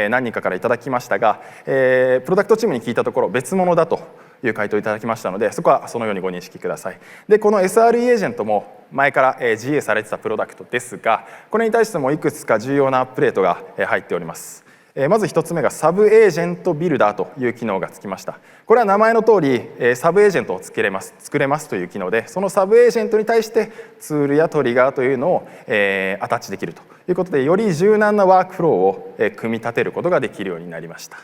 何人かからいただきましたが、プロダクトチームに聞いたところ別物だという回答をいただきましたので、そこはそのようにご認識ください。で、この SRE エージェントも前から GA されてたプロダクトですが、これに対してもいくつか重要なアップデートが入っております。まず1つ目がサブエージェントビルダーという機能がつきました。これは名前の通りサブエージェントを作れますという機能で、そのサブエージェントに対してツールやトリガーというのをアタッチできるということで、より柔軟なワークフローを組み立てることができるようになりました。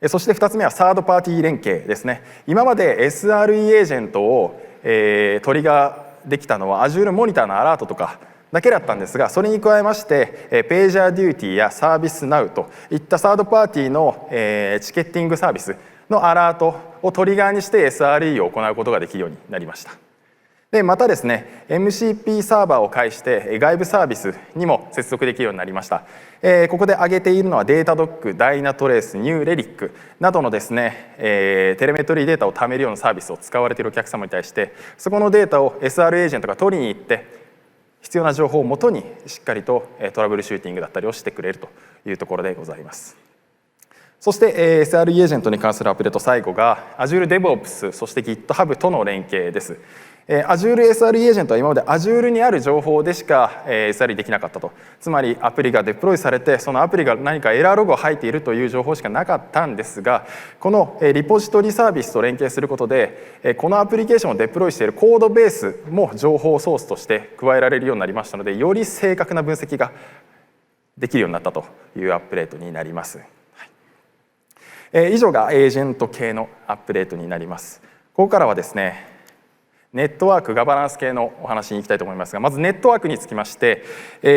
そして2つ目はサードパーティー連携ですね。今まで SRE エージェントをトリガーできたのは Azure モニターのアラートとかだけだったんですが、それに加えましてページャーデューティーやサービスナウといったサードパーティーのチケッティングサービスのアラートをトリガーにして SRE を行うことができるようになりました。でまたですね、 MCP サーバーを介して外部サービスにも接続できるようになりました。ここで挙げているのはデータドック、ダイナトレース、ニューレリックなどのですね、テレメトリーデータを貯めるようなサービスを使われているお客様に対して、そこのデータを SR エージェントが取りに行って必要な情報をもとにしっかりとトラブルシューティングだったりをしてくれるというところでございます。そして SRE エージェントに関するアップデート、最後が Azure DevOps そして GitHub との連携です。Azure SRE エージェントは今まで Azure にある情報でしか SRE できなかったと。つまりアプリがデプロイされて、そのアプリが何かエラーログを吐いているという情報しかなかったんですが、このリポジトリサービスと連携することで、このアプリケーションをデプロイしているコードベースも情報ソースとして加えられるようになりましたので、より正確な分析ができるようになったというアップデートになります。以上がエージェント系のアップデートになります。ここからはですね、ネットワークガバナンス系のお話に行きたいと思いますが、まずネットワークにつきまして、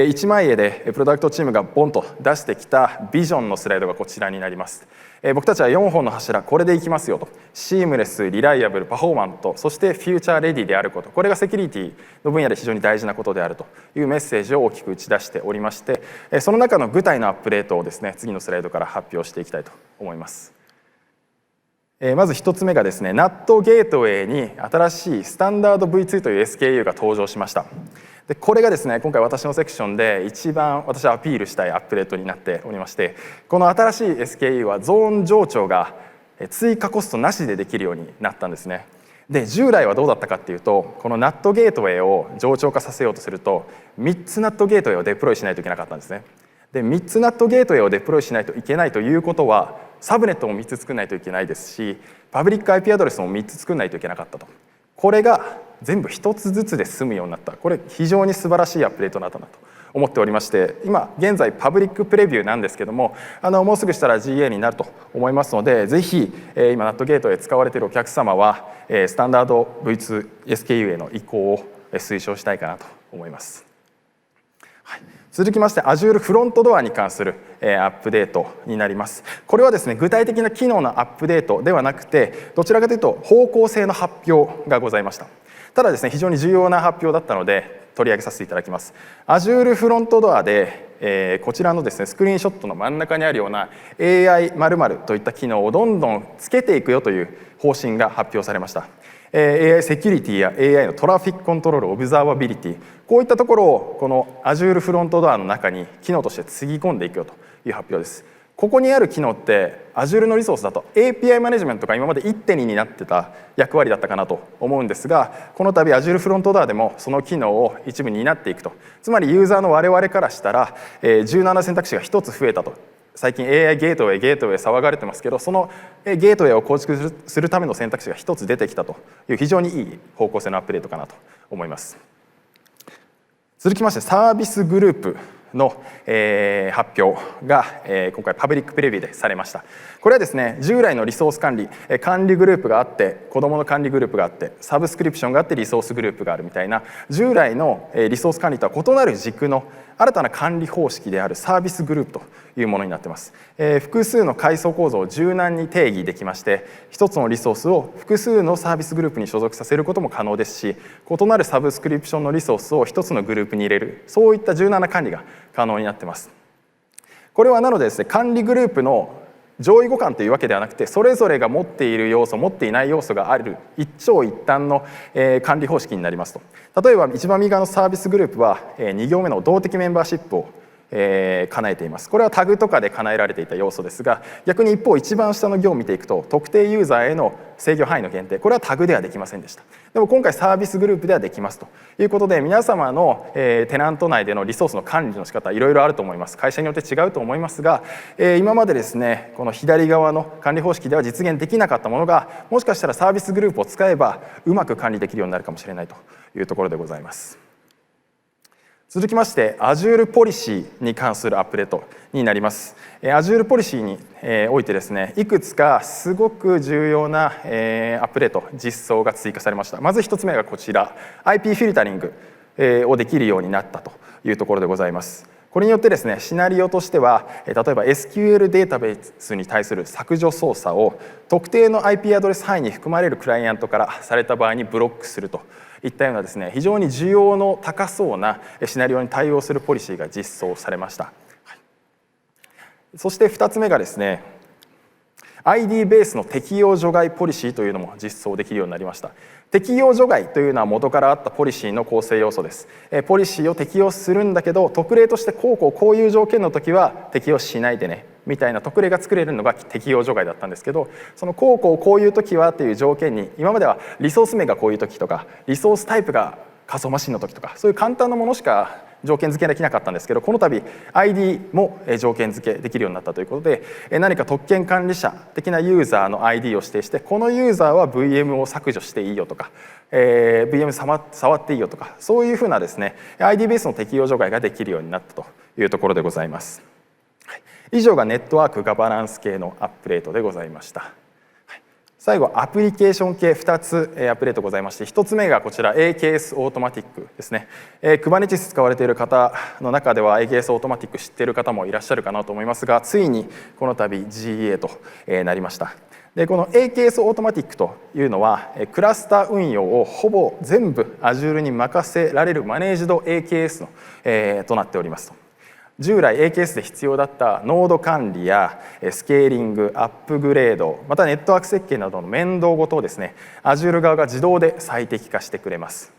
一枚絵でプロダクトチームがボンと出してきたビジョンのスライドがこちらになります。僕たちは4本の柱、これでいきますよと。シームレス、リライアブル、パフォーマント、そしてフューチャーレディであること、これがセキュリティの分野で非常に大事なことであるというメッセージを大きく打ち出しておりまして、その中の具体のアップデートをですね、次のスライドから発表していきたいと思います。まず1つ目がですね、NAT ゲートウェイに新しいスタンダード V2 という SKU が登場しました。でこれがですね、今回私のセクションで一番私はアピールしたいアップデートになっておりまして、この新しい SKU はゾーン上長が追加コストなしでできるようになったんですね。で従来はどうだったかっていうと、この NAT ゲートウェイを上長化させようとすると3つ NAT ゲートウェイをデプロイしないといけなかったんですね。で3つ NAT ゲートウェイをデプロイしないといけないということは、サブネットも3つ作らないといけないですし、パブリック IP アドレスも3つ作らないといけなかったと。これが全部1つずつで済むようになった。これ非常に素晴らしいアップデートだったなと思っておりまして、今現在パブリックプレビューなんですけども、もうすぐしたら GA になると思いますので、ぜひ今 NAT ゲートへ使われているお客様はスタンダード V2 SKU への移行を推奨したいかなと思います。続きまして Azure フロントドアに関するアップデートになります。これはですね、具体的な機能のアップデートではなくて、どちらかというと方向性の発表がございました。ただですね、非常に重要な発表だったので取り上げさせていただきます。 Azure フロントドアで、こちらのですねスクリーンショットの真ん中にあるような AI 〇〇といった機能をどんどんつけていくよという方針が発表されました。AI セキュリティや AI のトラフィックコントロール、オブザーバビリティ、こういったところをこの Azure フロントドアの中に機能としてつぎ込んでいくよという発表です。ここにある機能って Azure のリソースだと API マネジメントが今まで 1.2 になってた役割だったかなと思うんですが、この度 Azure フロントドアでもその機能を一部担っていくと。つまりユーザーの我々からしたら柔軟な選択肢が1つ増えたと。最近 AI ゲートウェイ騒がれてますけど、そのゲートウェイを構築するための選択肢が一つ出てきたという非常にいい方向性のアップデートかなと思います。続きましてサービスグループの発表が今回パブリックプレビューでされました。これはですね、従来のリソース管理グループがあって、子どもの管理グループがあって、サブスクリプションがあってリソースグループがあるみたいな、従来のリソース管理とは異なる軸の新たな管理方式であるサービスグループというものになっています。複数の階層構造を柔軟に定義できまして、一つのリソースを複数のサービスグループに所属させることも可能ですし、異なるサブスクリプションのリソースを一つのグループに入れる、そういった柔軟な管理が可能になっています。これはなのでですね、管理グループの上位互換というわけではなくて、それぞれが持っている要素、持っていない要素がある一長一短の管理方式になりますと。例えば一番右側のサービスグループは2行目の動的メンバーシップを叶えています。これはタグとかで叶えられていた要素ですが、逆に一方一番下の行を見ていくと、特定ユーザーへの制御範囲の限定、これはタグではできませんでした。でも今回サービスグループではできますということで、皆様のテナント内でのリソースの管理の仕方、いろいろあると思います。会社によって違うと思いますが、今までですね、この左側の管理方式では実現できなかったものが、もしかしたらサービスグループを使えばうまく管理できるようになるかもしれないというところでございます。続きまして Azure ポリシーに関するアップデートになります。Azure ポリシーにおいてですね、いくつかすごく重要なアップデート、実装が追加されました。まず1つ目がこちら、IP フィルタリングをできるようになったというところでございます。これによってですね、シナリオとしては、例えば SQL データベースに対する削除操作を特定の IP アドレス範囲に含まれるクライアントからされた場合にブロックするといったようなですね、非常に需要の高そうなシナリオに対応するポリシーが実装されました。そして2つ目がですね、ID ベースの適用除外ポリシーというのも実装できるようになりました。適用除外というのは元からあったポリシーの構成要素です。ポリシーを適用するんだけど、特例としてこういう条件の時は適用しないでねみたいな特例が作れるのが適用除外だったんですけど、そのこういう時はっていう条件に、今まではリソース名がこういう時とか、リソースタイプが仮想マシンの時とか、そういう簡単なものしか条件付けできなかったんですけど、この度 ID も条件付けできるようになったということで、何か特権管理者的なユーザーの ID を指定して、このユーザーは VM を削除していいよとか、VM 触っていいよとか、そういうふうなですね ID ベースの適用除外ができるようになったというところでございます。以上がネットワークガバナンス系のアップデートでございました。最後アプリケーション系2つアップデートございまして、1つ目がこちら AKS オートマティックですね。Kubernetes 使われている方の中では AKS オートマティック知っている方もいらっしゃるかなと思いますが、ついにこの度 GA となりました。でこの AKS オートマティックというのはクラスター運用をほぼ全部 Azure に任せられるマネージド AKS の、となっておりますと。従来 AKS で必要だったノード管理やスケーリング、アップグレード、またネットワーク設計などの面倒事をですね、Azure 側が自動で最適化してくれます。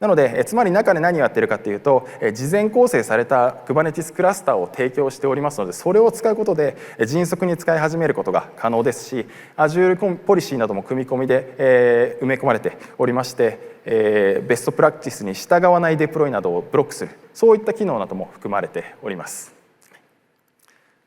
なのでつまり中で何をやっているかというと、事前構成された Kubernetes クラスターを提供しておりますので、それを使うことで迅速に使い始めることが可能ですし、 Azure ポリシーなども組み込みで埋め込まれておりまして、ベストプラクティスに従わないデプロイなどをブロックする、そういった機能なども含まれております。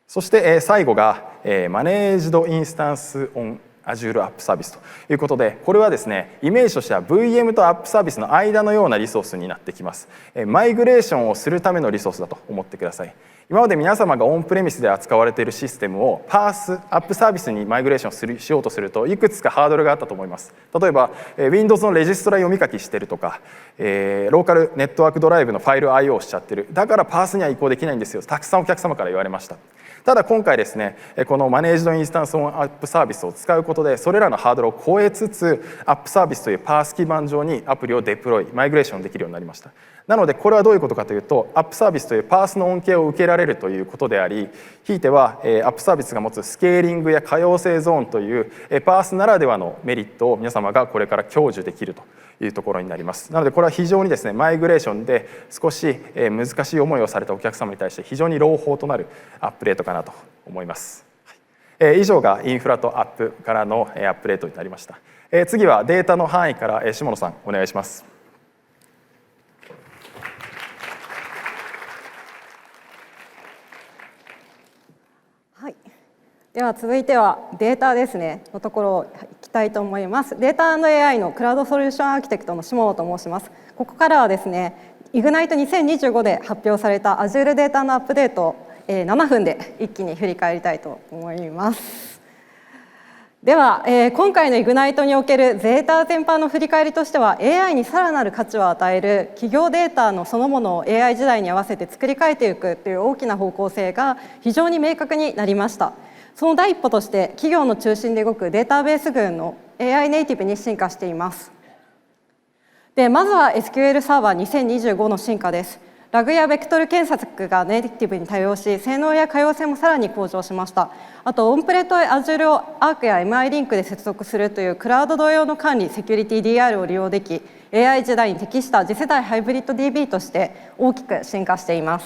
そして最後がマネージドインスタンスオンAzure App Service ということで、これはですね、イメージとしては VM と App Service の間のようなリソースになってきます。マイグレーションをするためのリソースだと思ってください。今まで皆様がオンプレミスで扱われているシステムをパース、アップサービスにマイグレーションしようとすると、いくつかハードルがあったと思います。例えば Windows のレジストラ読み書きしてるとか、ローカルネットワークドライブのファイル IO をしちゃってる、だからパースには移行できないんですよ、たくさんお客様から言われました。ただ今回ですね、このマネージドインスタンスオンアップサービスを使うことで、それらのハードルを超えつつ、アップサービスというパース基盤上にアプリをデプロイ、マイグレーションできるようになりました。なのでこれはどういうことかというと、アップサービスというパースの恩恵を受けられるということであり、ひいてはアップサービスが持つスケーリングや可用性ゾーンというパースならではのメリットを皆様がこれから享受できるというところになります。なのでこれは非常にですね、マイグレーションで少し難しい思いをされたお客様に対して非常に朗報となるアップデートかなと思います。以上がインフラとアップからのアップデートになりました。次はデータの範囲から下野さんお願いします。はい、では続いてはデータですねのところをいきたいと思います。データ&AI のクラウドソリューションアーキテクトの下野と申します。ここからはですね、Ignite2025 で発表された Azure データのアップデートを7分で一気に振り返りたいと思います。では、今回のイグナイトにおけるデータ全般の振り返りとしては AI にさらなる価値を与える企業データのそのものを AI 時代に合わせて作り変えていくという大きな方向性が非常に明確になりました。その第一歩として企業の中心で動くデータベース群の AI ネイティブに進化しています。でまずは SQL サーバー2025の進化です。ラグやベクトル検索がネイティブに対応し、性能や可用性もさらに向上しました。あと、オンプレと Azure を Arc や MI リンクで接続するというクラウド同様の管理、セキュリティ DR を利用でき、AI 時代に適した次世代ハイブリッド DB として大きく進化しています。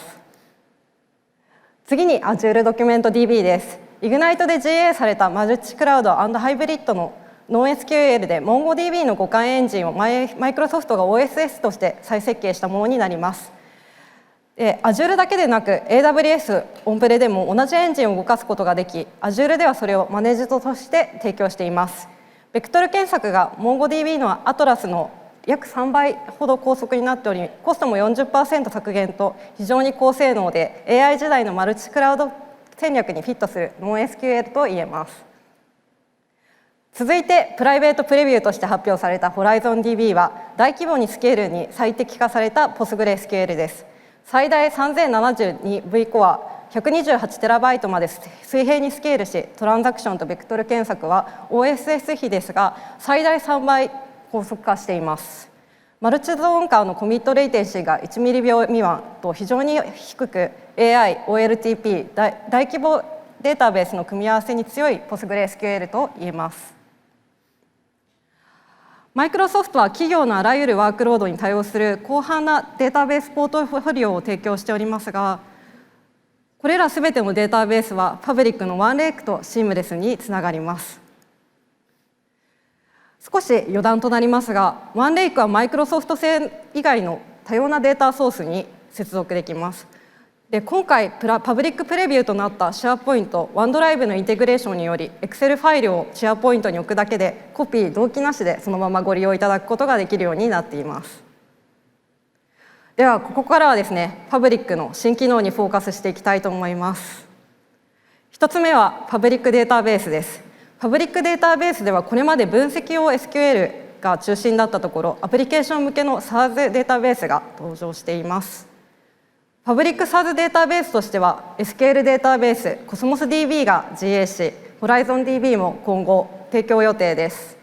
次に Azure ドキュメント DB です。Ignite で GA されたマルチクラウド&ハイブリッドのNoSQL で MongoDB の互換エンジンをマイクロソフトが OSS として再設計したものになります。Azure だけでなく AWS オンプレでも同じエンジンを動かすことができ、 Azure ではそれをマネジトとして提供しています。ベクトル検索が MongoDB の Atlas の約3倍ほど高速になっており、コストも 40% 削減と非常に高性能で AI 時代のマルチクラウド戦略にフィットする NoSQL と言えます。続いてプライベートプレビューとして発表された HorizonDB は大規模にスケールに最適化された PostgreSQL です。最大 3072V コア 128TB まで水平にスケールし、トランザクションとベクトル検索は OSS 比ですが最大3倍高速化しています。マルチゾーン間のコミットレイテンシーが1ミリ秒未満と非常に低く、 AI、OLTP 大規模データベースの組み合わせに強い PostgreSQL と言えます。マイクロソフトは企業のあらゆるワークロードに対応する広範なデータベースポートフォリオを提供しておりますが、これらすべてのデータベースはパブリックのワンレイクとシームレスにつながります。少し余談となりますが、ワンレイクはマイクロソフト製以外の多様なデータソースに接続できます。で今回パブリックプレビューとなったシェアポイント、ワンドライブのインテグレーションにより Excel ファイルをシェアポイントに置くだけでコピー同期なしでそのままご利用いただくことができるようになっています。ではここからはですね、パブリックの新機能にフォーカスしていきたいと思います。1つ目はパブリックデータベースです。パブリックデータベースではこれまで分析用 SQL が中心だったところ、アプリケーション向けの SaaS データベースが登場しています。パブリック SaaS データベースとしては SQL データベース CosmosDB が GA し、 HorizonDB も今後提供予定です。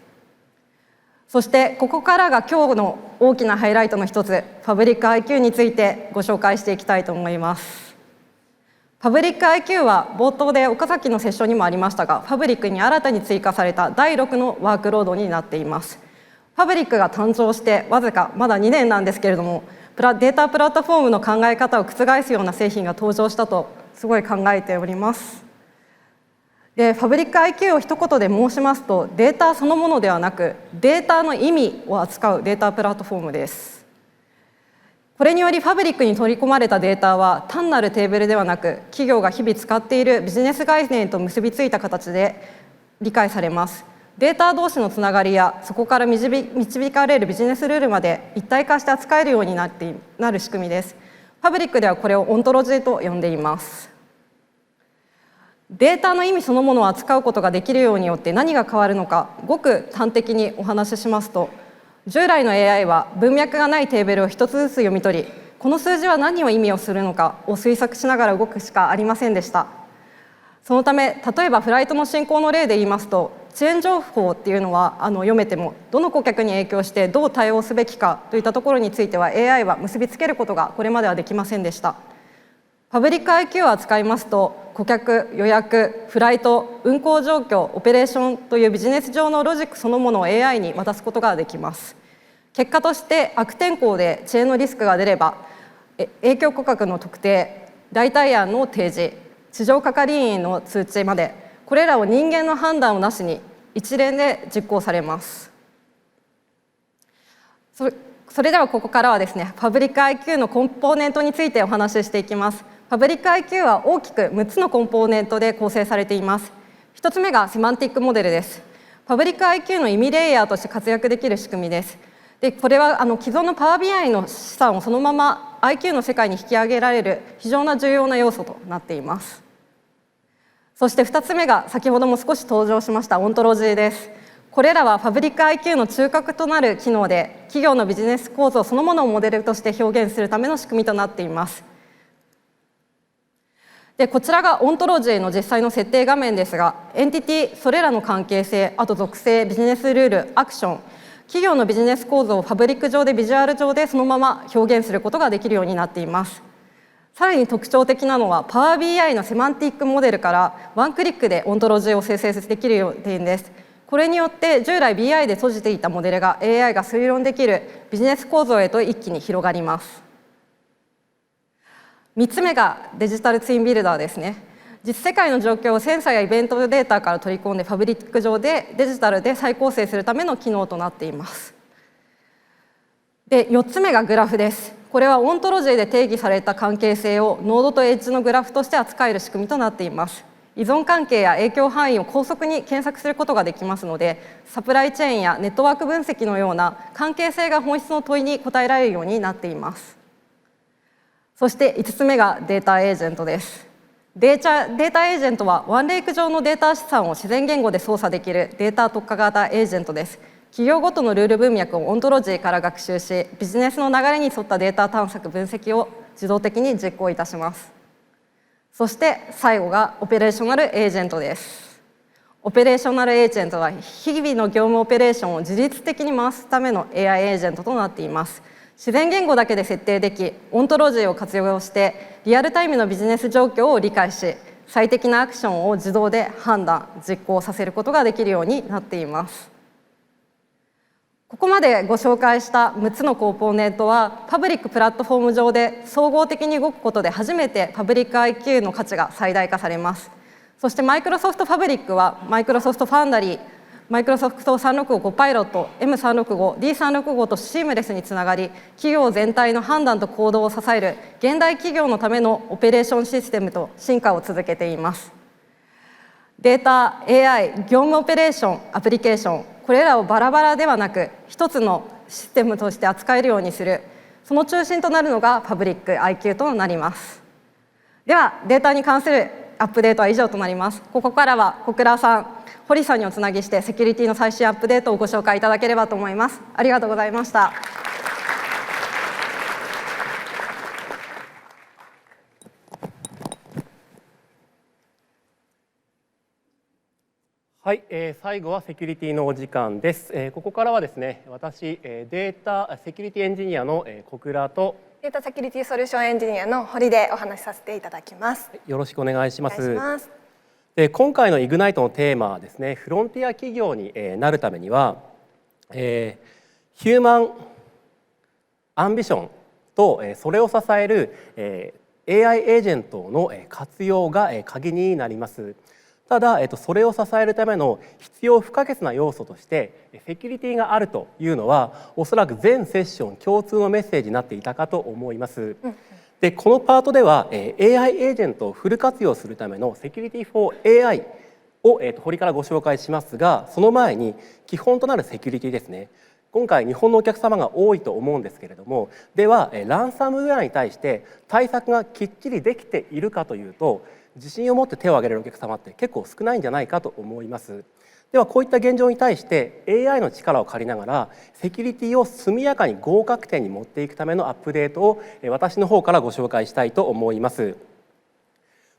そしてここからが今日の大きなハイライトの一つ、パブリック IQ についてご紹介していきたいと思います。パブリック IQ は冒頭で岡崎のセッションにもありましたが、パブリックに新たに追加された第6のワークロードになっています。パブリックが誕生してわずかまだ2年なんですけれども、データプラットフォームの考え方を覆すような製品が登場したとすごい考えております。でパブリック IQ を一言で申しますと、データそのものではなくデータの意味を扱うデータプラットフォームです。これによりパブリックに取り込まれたデータは単なるテーブルではなく、企業が日々使っているビジネス概念と結びついた形で理解されます。データ同士のつながりやそこから導かれるビジネスルールまで一体化して扱えるようになる仕組みです。パブリックではこれをオントロジーと呼んでいます。データの意味そのものを扱うことができるようによって何が変わるのか、ごく端的にお話ししますと、従来の AI は文脈がないテーブルを一つずつ読み取り、この数字は何を意味をするのかを推測しながら動くしかありませんでした。そのため、例えばフライトの進行の例で言いますと、遅延情報っていうのは読めてもどの顧客に影響してどう対応すべきかといったところについては AI は結びつけることがこれまではできませんでした。パブリック IQ を扱いますと、顧客、予約、フライト、運航状況、オペレーションというビジネス上のロジックそのものを AI に渡すことができます。結果として悪天候で遅延のリスクが出れば、影響顧客の特定、代替案の提示、地上係員の通知まで、これらを人間の判断をなしに一連で実行されます。それではここからはですね、パブリック IQ のコンポーネントについてお話ししていきます。パブリック IQ は大きく6つのコンポーネントで構成されています。1つ目がセマンティックモデルです。パブリック IQ の意味レイヤーとして活躍できる仕組みです。でこれは既存のパワー BI の資産をそのまま IQ の世界に引き上げられる非常な重要な要素となっています。そして2つ目が先ほども少し登場しましたオントロジーです。これらはファブリック IQ の中核となる機能で、企業のビジネス構造そのものをモデルとして表現するための仕組みとなっています。でこちらがオントロジーの実際の設定画面ですが、エンティティ、それらの関係性、あと属性、ビジネスルール、アクション、企業のビジネス構造をファブリック上でビジュアル上でそのまま表現することができるようになっています。さらに特徴的なのは Power BI のセマンティックモデルからワンクリックでオントロジーを生成できる点です。これによって従来 BI で閉じていたモデルが AI が推論できるビジネス構造へと一気に広がります。3つ目がデジタルツインビルダーですね。実世界の状況をセンサーやイベントデータから取り込んでファブリック上でデジタルで再構成するための機能となっています。で4つ目がグラフです。これはオントロジーで定義された関係性をノードとエッジのグラフとして扱える仕組みとなっています。依存関係や影響範囲を高速に検索することができますので、サプライチェーンやネットワーク分析のような関係性が本質の問いに答えられるようになっています。そして5つ目がデータエージェントです。データエージェントはワンレイク上のデータ資産を自然言語で操作できるデータ特化型エージェントです。企業ごとのルール文脈をオントロジーから学習し、ビジネスの流れに沿ったデータ探索分析を自動的に実行いたします。そして最後がオペレーショナルエージェントです。オペレーショナルエージェントは日々の業務オペレーションを自律的に回すための AI エージェントとなっています。自然言語だけで設定でき、オントロジーを活用してリアルタイムのビジネス状況を理解し、最適なアクションを自動で判断・実行させることができるようになっています。ここまでご紹介した6つのコンポーネントはパブリックプラットフォーム上で総合的に動くことで初めてパブリック IQ の価値が最大化されます。そしてマイクロソフトファブリックはマイクロソフトファウンダリー、マイクロソフト365パイロット、M365、D365 とシームレスにつながり、企業全体の判断と行動を支える現代企業のためのオペレーションシステムと進化を続けています。データ、AI、業務オペレーション、アプリケーション、これらをバラバラではなく一つのシステムとして扱えるようにする、その中心となるのがパブリック IQ となります。ではデータに関するアップデートは以上となります。ここからは小倉さん、堀さんにおつなぎしてセキュリティの最新アップデートをご紹介いただければと思います。ありがとうございました。はい、最後はセキュリティのお時間です。ここからはですね、私、データセキュリティエンジニアの小倉とデータセキュリティソリューションエンジニアの堀でお話しさせていただきます。よろしくお願いします。お願いします。で今回のイグナイトのテーマはですね、フロンティア企業になるためには、ヒューマンアンビションとそれを支える AI エージェントの活用が鍵になります。ただ、それを支えるための必要不可欠な要素としてセキュリティがあるというのはおそらく全セッション共通のメッセージになっていたかと思います。でこのパートでは AI エージェントをフル活用するためのセキュリティ for AI を堀からご紹介しますが、その前に基本となるセキュリティですね。今回日本のお客様が多いと思うんですけれども、ではランサムウェアに対して対策がきっちりできているかというと、自信を持って手を挙げられるお客様って結構少ないんじゃないかと思います。ではこういった現状に対して AI の力を借りながらセキュリティを速やかに合格点に持っていくためのアップデートを私の方からご紹介したいと思います。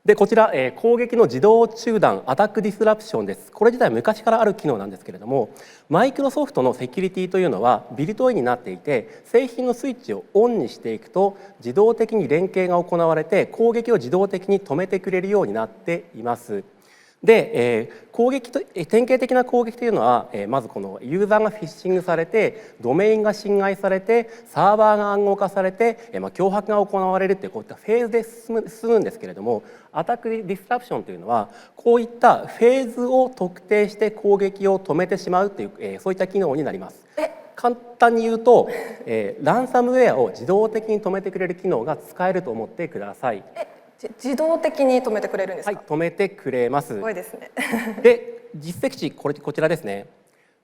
でこちら攻撃の自動中断アタックディスラプションです。これ自体昔からある機能なんですけれども、マイクロソフトのセキュリティというのはビルトインになっていて、製品のスイッチをオンにしていくと自動的に連携が行われて攻撃を自動的に止めてくれるようになっています。で、攻撃と典型的な攻撃というのは、まずこのユーザーがフィッシングされてドメインが侵害されてサーバーが暗号化されて、脅迫が行われるというこういったフェーズで進むんですけれども、アタックディスラプションというのはこういったフェーズを特定して攻撃を止めてしまうという、そういった機能になります。簡単に言うと、ランサムウェアを自動的に止めてくれる機能が使えると思ってください。自動的に止めてくれるんですか？はい、止めてくれます。すごいですね。で、実績値こちらですね。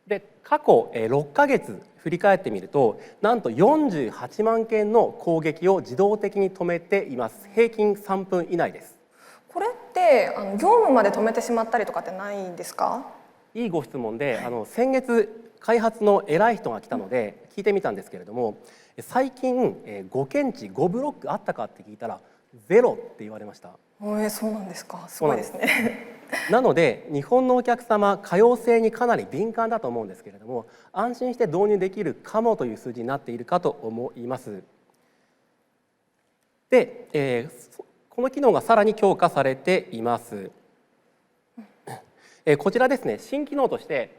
で、過去6ヶ月振り返ってみると、なんと48万件の攻撃を自動的に止めています。平均3分以内です。これってって業務まで止めてしまったりとかってないんですか？いいご質問で、先月開発の偉い人が来たので聞いてみたんですけれども、最近5検知5ブロックあったかって聞いたらゼロって言われました。そうなんですか。すごいですね。なので日本のお客様可用性にかなり敏感だと思うんですけれども、安心して導入できるかもという数字になっているかと思います。で、この機能がさらに強化されています。こちらですね、新機能として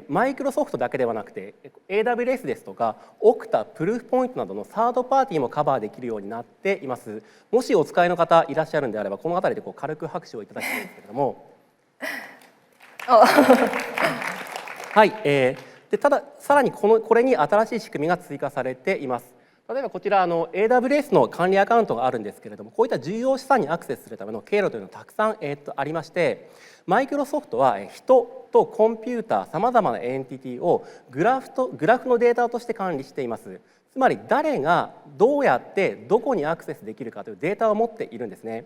マイクロソフトだけではなくて AWS ですとか Okta、プルーフポイントなどのサードパーティーもカバーできるようになっています。もしお使いの方いらっしゃるんであれば、この辺りで軽く拍手をいただきたいんですけれどもはい、でたださらにこれに新しい仕組みが追加されています。例えばこちらAWS の管理アカウントがあるんですけれども、こういった重要資産にアクセスするための経路というのがたくさん、ありまして、マイクロソフトは人とコンピューターさまざまなエンティティをグラフのデータとして管理しています。つまり誰がどうやってどこにアクセスできるかというデータを持っているんですね。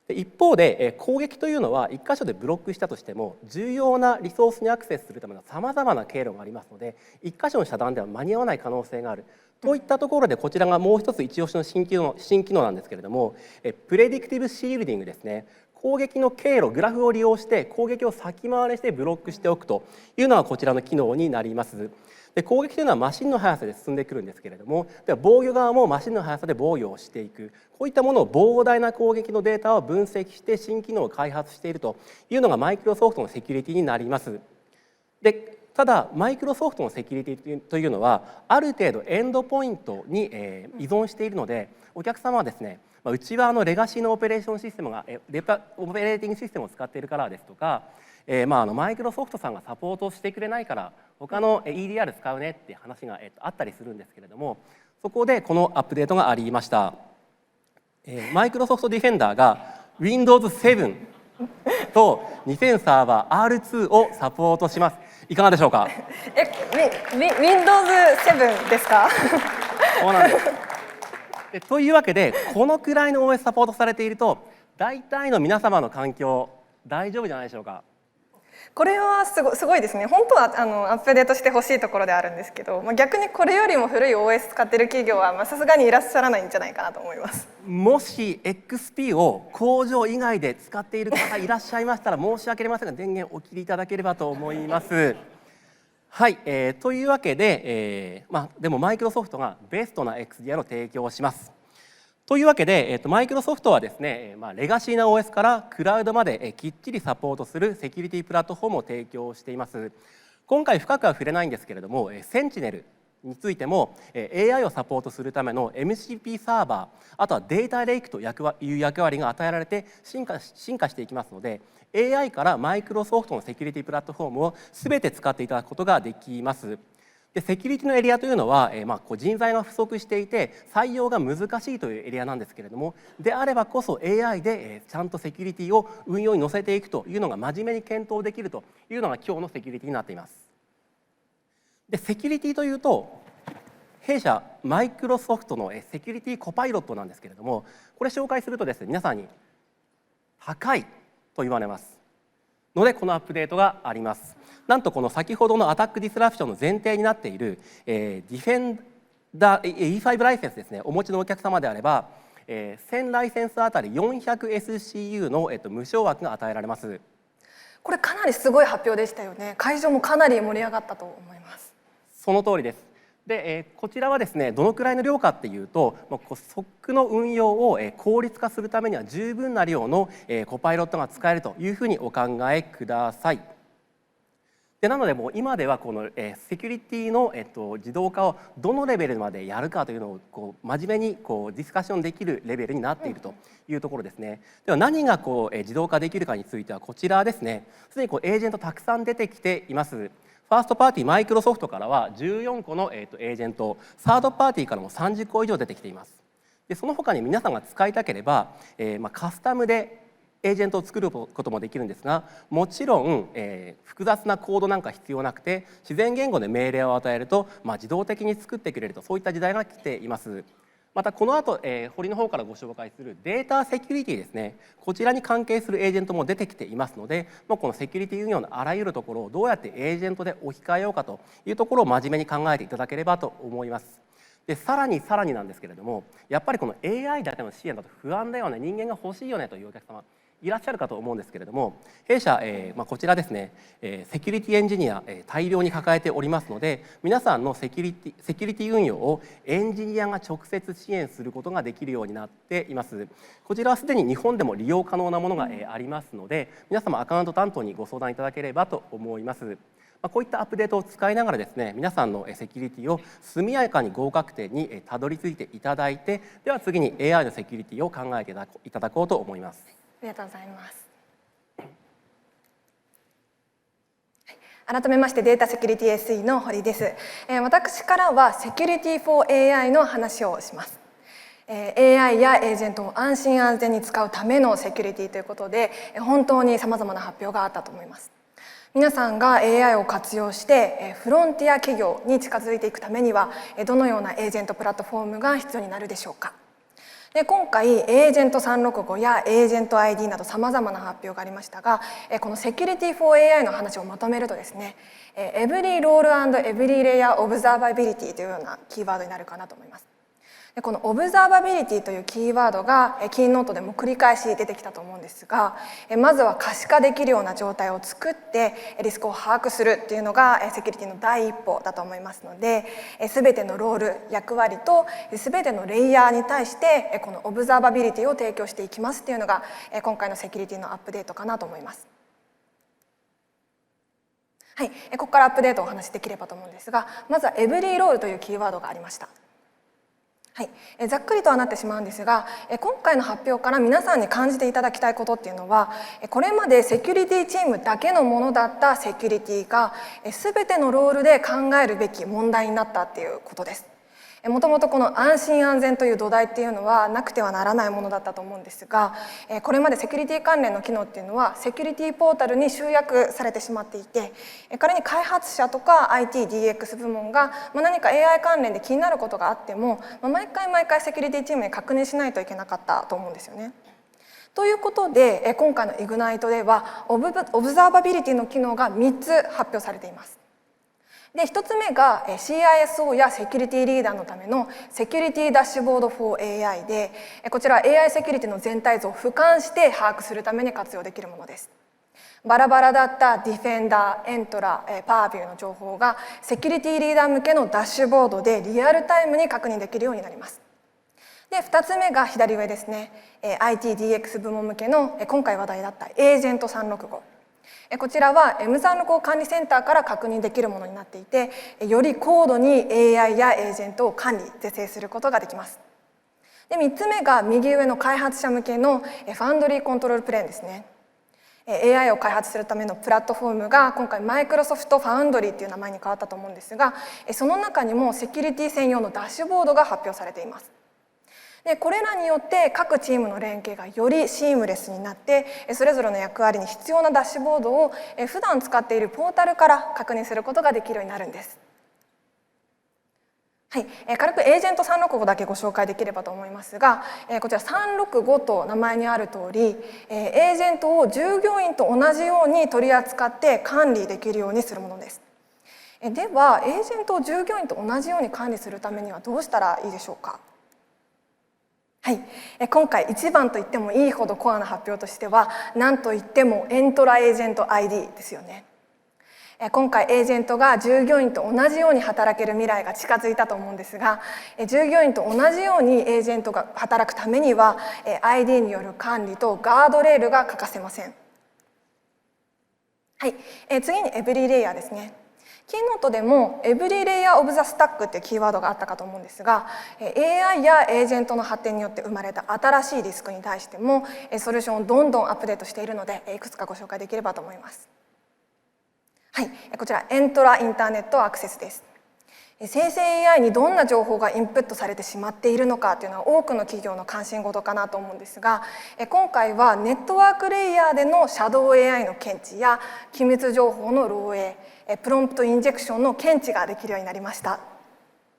一方で攻撃というのは1箇所でブロックしたとしても重要なリソースにアクセスするためのさまざまな経路がありますので、1箇所の遮断では間に合わない可能性があるといったところで、こちらがもう一つ一押しの新機能なんですけれども、プレディクティブシールディングですね。攻撃の経路グラフを利用して攻撃を先回りしてブロックしておくというのがこちらの機能になります。で、攻撃というのはマシンの速さで進んでくるんですけれども、では防御側もマシンの速さで防御をしていく、こういったものを膨大な攻撃のデータを分析して新機能を開発しているというのがマイクロソフトのセキュリティになります。で、ただマイクロソフトのセキュリティというのはある程度エンドポイントに依存しているので、お客様はですね、うちはレガシーのオペレーションシステムがオペレーティングシステムを使っているからですとか、マイクロソフトさんがサポートしてくれないから他の EDR 使うねっていう話があったりするんですけれども、そこでこのアップデートがありました。マイクロソフトディフェンダーが Windows 7と2000サーバー R2 をサポートします。いかがでしょうか。Windows 7ですか？そうなんです。というわけでこのくらいの OS サポートされていると大体の皆様の環境大丈夫じゃないでしょうか。これはすごいですね。本当はアップデートしてほしいところであるんですけど、逆にこれよりも古い OS 使ってる企業はさすがにいらっしゃらないんじゃないかなと思います。もし XP を工場以外で使っている方いらっしゃいましたら申し訳ありませんが電源お切りいただければと思います。はい、というわけで、でもマイクロソフトがベストな XDR を提供します。というわけで、マイクロソフトはですね、レガシーな OS からクラウドまできっちりサポートするセキュリティプラットフォームを提供しています。今回深くは触れないんですけれども、センチネルについても AI をサポートするための MCP サーバー、あとはデータレイクという役割が与えられて進化していきますので、AI からマイクロソフトのセキュリティプラットフォームを全て使っていただくことができます。で、セキュリティのエリアというのは、人材が不足していて採用が難しいというエリアなんですけれども、であればこそ AI でちゃんとセキュリティを運用に乗せていくというのが真面目に検討できるというのが今日のセキュリティになっています。で、セキュリティというと弊社マイクロソフトのセキュリティコパイロットなんですけれども、これ紹介するとですね、皆さんに高いと言われますので、このアップデートがあります。なんとこの先ほどのアタックディスラプションの前提になっているディフェンダー E5 ライセンスですね、お持ちのお客様であれば1000ライセンスあたり 400SCU の無償枠が与えられます。これかなりすごい発表でしたよね。会場もかなり盛り上がったと思います。その通りです。で、こちらはですね、どのくらいの量かっていうと、SOC の運用を効率化するためには十分な量のコパイロットが使えるというふうにお考えください。で、なのでもう今ではこのセキュリティの自動化をどのレベルまでやるかというのを真面目にディスカッションできるレベルになっているというところですね。では何が自動化できるかについてはこちらですね、すでにエージェントたくさん出てきています。ファーストパーティーマイクロソフトからは14個のエージェント、サードパーティーからも30個以上出てきています。で、その他に皆さんが使いたければ、カスタムでエージェントを作ることもできるんですが、もちろん、複雑なコードなんか必要なくて自然言語で命令を与えると、自動的に作ってくれると、そういった時代が来ています。またこの後、堀の方からご紹介するデータセキュリティですね、こちらに関係するエージェントも出てきていますので、このセキュリティ運用のあらゆるところをどうやってエージェントで置き換えようかというところを真面目に考えていただければと思います。でさらになんですけれども、やっぱりこの AI だけの支援だと不安だよね、人間が欲しいよねというお客様いらっしゃるかと思うんですけれども、弊社、こちらですね、セキュリティエンジニア、大量に抱えておりますので、皆さんのセキュリティ運用をエンジニアが直接支援することができるようになっています。こちらはすでに日本でも利用可能なものが、ありますので、皆様アカウント担当にご相談いただければと思います。こういったアップデートを使いながらですね、皆さんのセキュリティを速やかに合格点にたどり着いていただいて、では次に AI のセキュリティを考えていただこうと思います。ありがとうございます。改めましてデータセキュリティ SE の堀です。私からはセキュリティ for AI の話をします。AI やエージェントを安心安全に使うためのセキュリティということで、本当にさまざまな発表があったと思います。皆さんが AI を活用してフロンティア企業に近づいていくためにはどのようなエージェントプラットフォームが必要になるでしょうか。で今回エージェント365やエージェント ID などさまざまな発表がありましたが、このセキュリティ for AI の話をまとめるとですね、エブリーロール&エブリーレイヤーオブザーバビリティというようなキーワードになるかなと思います。でこのオブザーバビリティというキーワードがキーノートでも繰り返し出てきたと思うんですが、まずは可視化できるような状態を作ってリスクを把握するっていうのがセキュリティの第一歩だと思いますので、全てのロール役割と全てのレイヤーに対してこのオブザーバビリティを提供していきますっていうのが今回のセキュリティのアップデートかなと思います。はい、ここからアップデートをお話しできればと思うんですが、まずはエブリーロールというキーワードがありました。はい、ざっくりとはなってしまうんですが、今回の発表から皆さんに感じていただきたいことっていうのは、これまでセキュリティチームだけのものだったセキュリティが全てのロールで考えるべき問題になったっていうことです。もともとこの安心安全という土台っていうのはなくてはならないものだったと思うんですが、これまでセキュリティ関連の機能っていうのはセキュリティポータルに集約されてしまっていて、仮に開発者とか IT、DX 部門が何か AI 関連で気になることがあっても毎回セキュリティチームに確認しないといけなかったと思うんですよね。ということで今回の Ignite ではオブザーバビリティの機能が3つ発表されています。で1つ目が CISO やセキュリティリーダーのためのセキュリティダッシュボード for AI で、こちらは AI セキュリティの全体像を俯瞰して把握するために活用できるものです。バラバラだったディフェンダー、エントラ、パービューの情報がセキュリティリーダー向けのダッシュボードでリアルタイムに確認できるようになります。で2つ目が左上ですね、IT、DX 部門向けの今回話題だったエージェント365。こちらは M365 管理センターから確認できるものになっていて、より高度に AI やエージェントを管理・是正することができます。で3つ目が右上の開発者向けのファンドリーコントロールプレーンですね。AI を開発するためのプラットフォームが今回マイクロソフトファウンドリーっていう名前に変わったと思うんですが、その中にもセキュリティ専用のダッシュボードが発表されています。でこれらによって各チームの連携がよりシームレスになって、それぞれの役割に必要なダッシュボードを普段使っているポータルから確認することができるようになるんです。はい、軽くエージェント365だけご紹介できればと思いますが、こちら365と名前にある通り、エージェントを従業員と同じように取り扱って管理できるようにするものです。ではエージェントを従業員と同じように管理するためにはどうしたらいいでしょうか。はい、今回一番と言ってもいいほどコアな発表としては何といってもエントラエージェント ID ですよね。今回エージェントが従業員と同じように働ける未来が近づいたと思うんですが、従業員と同じようにエージェントが働くためには ID による管理とガードレールが欠かせません。はい、次にエブリーレイヤーですね。キーノートでもエブリーレイヤーオブザスタックっていうキーワードがあったかと思うんですが、 AI やエージェントの発展によって生まれた新しいリスクに対してもソリューションをどんどんアップデートしているのでいくつかご紹介できればと思います。はい、こちらエントラインターネットアクセスです。生成 AI にどんな情報がインプットされてしまっているのかというのは多くの企業の関心事かなと思うんですが、今回はネットワークレイヤーでのシャドウ AI の検知や機密情報の漏洩、プロンプトインジェクションの検知ができるようになりました。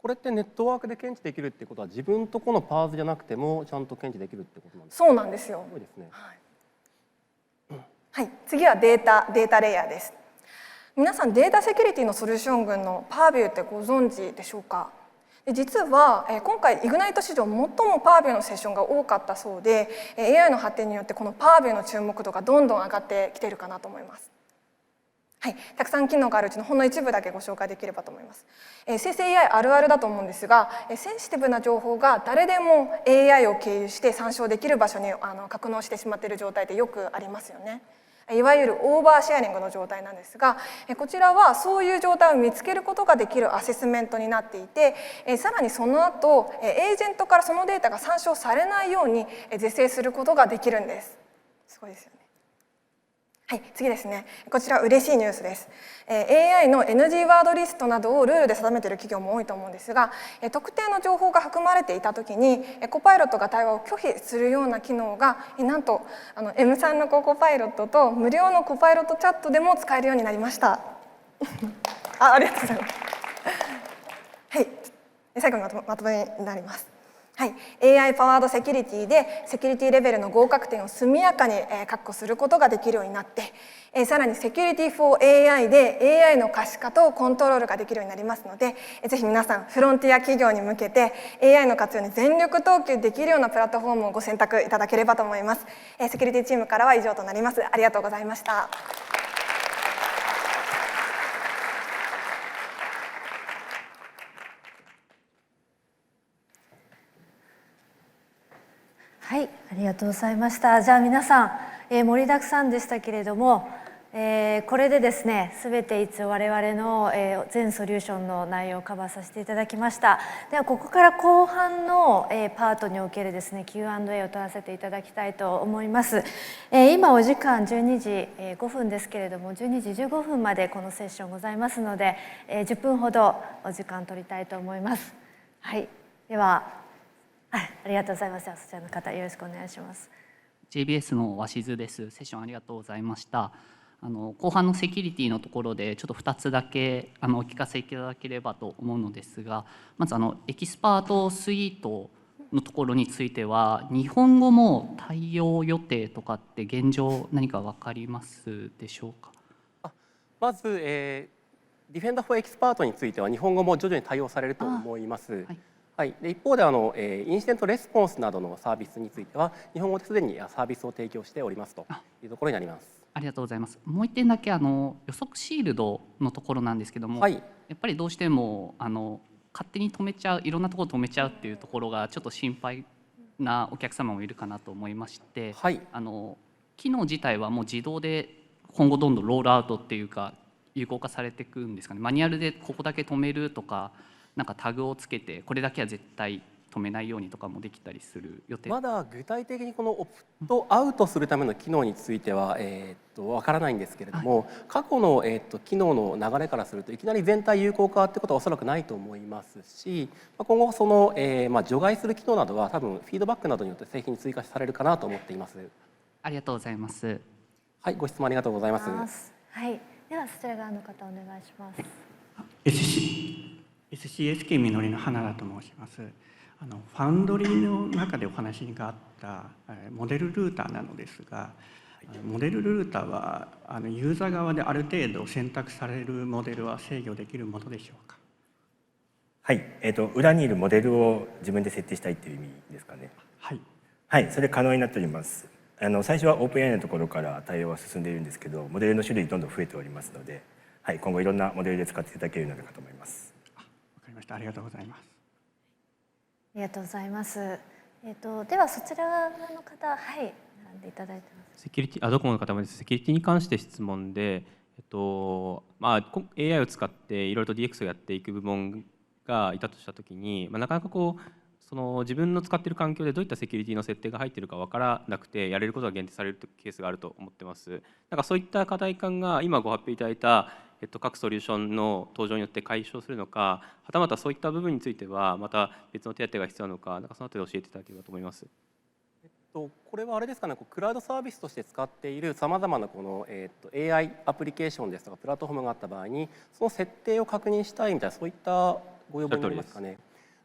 これってネットワークで検知できるってことは自分とこのパーツじゃなくてもちゃんと検知できるってことなんですか？そうなんですよ。すごいですね。はい、次はデータレイヤーです。皆さんデータセキュリティのソリューション群のパービューってご存知でしょうか？で実は今回イグナイト史上最もパービューのセッションが多かったそうで AI の発展によってこのパービューの注目度がどんどん上がってきているかなと思います。はい、たくさん機能があるうちのほんの一部だけご紹介できればと思います。生成 AI あるあるだと思うんですがセンシティブな情報が誰でも AI を経由して参照できる場所に格納してしまっている状態ってよくありますよね。いわゆるオーバーシェアリングの状態なんですがこちらはそういう状態を見つけることができるアセスメントになっていてさらにその後エージェントからそのデータが参照されないように是正することができるんです。すごいですよね。はい、次ですね。こちら嬉しいニュースです。AI の NG ワードリストなどをルールで定めている企業も多いと思うんですが、特定の情報が含まれていたときに、コパイロットが対話を拒否するような機能が、なんとM3 のコパイロットと無料のコパイロットチャットでも使えるようになりました。ありがとうございます。はい、最後のまとめになります。はい、AI パワードセキュリティでセキュリティレベルの合格点を速やかに確保することができるようになってさらにセキュリティ for AI で AI の可視化とコントロールができるようになりますのでぜひ皆さんフロンティア企業に向けて AI の活用に全力投球できるようなプラットフォームをご選択いただければと思います。セキュリティチームからは以上となります。ありがとうございました。はい、ありがとうございました。じゃあ皆さん、盛りだくさんでしたけれども、これでですね、すべて一応我々の、全ソリューションの内容をカバーさせていただきました。ではここから後半の、パートにおけるですね Q&A を取らせていただきたいと思います。今お時間12時5分ですけれども、12時15分までこのセッションございますので、10分ほどお時間取りたいと思います。はい、では。ありがとうございます。そちらの方よろしくお願いします。JBS の鷲津です。セッションありがとうございました。後半のセキュリティのところでちょっと2つだけお聞かせいただければと思うのですが、まずエキスパートスイートのところについては日本語も対応予定とかって現状何か分かりますでしょうか？まず、ディフェンダーフォーエキスパートについては日本語も徐々に対応されると思います。はい、で一方でインシデントレスポンスなどのサービスについては日本語ですでにサービスを提供しておりますというところになります。ありがとうございます。もう一点だけ予測シールドのところなんですけども、やっぱりどうしても勝手に止めちゃう、いろんなところ止めちゃうっていうところがちょっと心配なお客様もいるかなと思いまして、機能自体はもう自動で今後どんどんロールアウトっていうか有効化されていくんですかね。マニュアルでここだけ止めるとか、なんかタグをつけてこれだけは絶対止めないようにとかもできたりする予定。まだ具体的にこのオプトアウトするための機能についてはわからないんですけれども、過去の機能の流れからするといきなり全体有効化ってことはおそらくないと思いますし、今後その除外する機能などは多分フィードバックなどによって製品に追加されるかなと思っています。ありがとうございます。はい、ご質問ありがとうございます。はい、ではそちら側の方お願いします。SCSK みのりの花田と申します。ファウンドリーの中でお話があったモデルルーターなのですが、モデルルーターはユーザー側である程度選択されるモデルは制御できるものでしょうか？はい、裏にいるモデルを自分で設定したいという意味ですかね。はい、はい、それ可能になっております。最初は OpenAI のところから対応が進んでいるんですけど、モデルの種類どんどん増えておりますので、はい、今後いろんなモデルで使っていただけるようになるかと思います。わかりました。ありがとうございます。ありがとうございます。ではそちら側の方、はい、並んでいただいてます。セキュリティ、ドコモの方もです。セキュリティに関して質問で、AI を使っていろいろと DX をやっていく部門がいたとしたときに、なかなかその自分の使っている環境でどういったセキュリティの設定が入っているか分からなくてやれることが限定されるケースがあると思ってます。なんかそういった課題感が今ご発表いただいた各ソリューションの登場によって解消するのか、はたまたそういった部分についてはまた別の手当が必要なのか、なんかそのあたり教えていただければと思います。これはあれですかね、クラウドサービスとして使っているさまざまなこの、AI アプリケーションですとかプラットフォームがあった場合にその設定を確認したいみたいなそういったご要望になりますかね。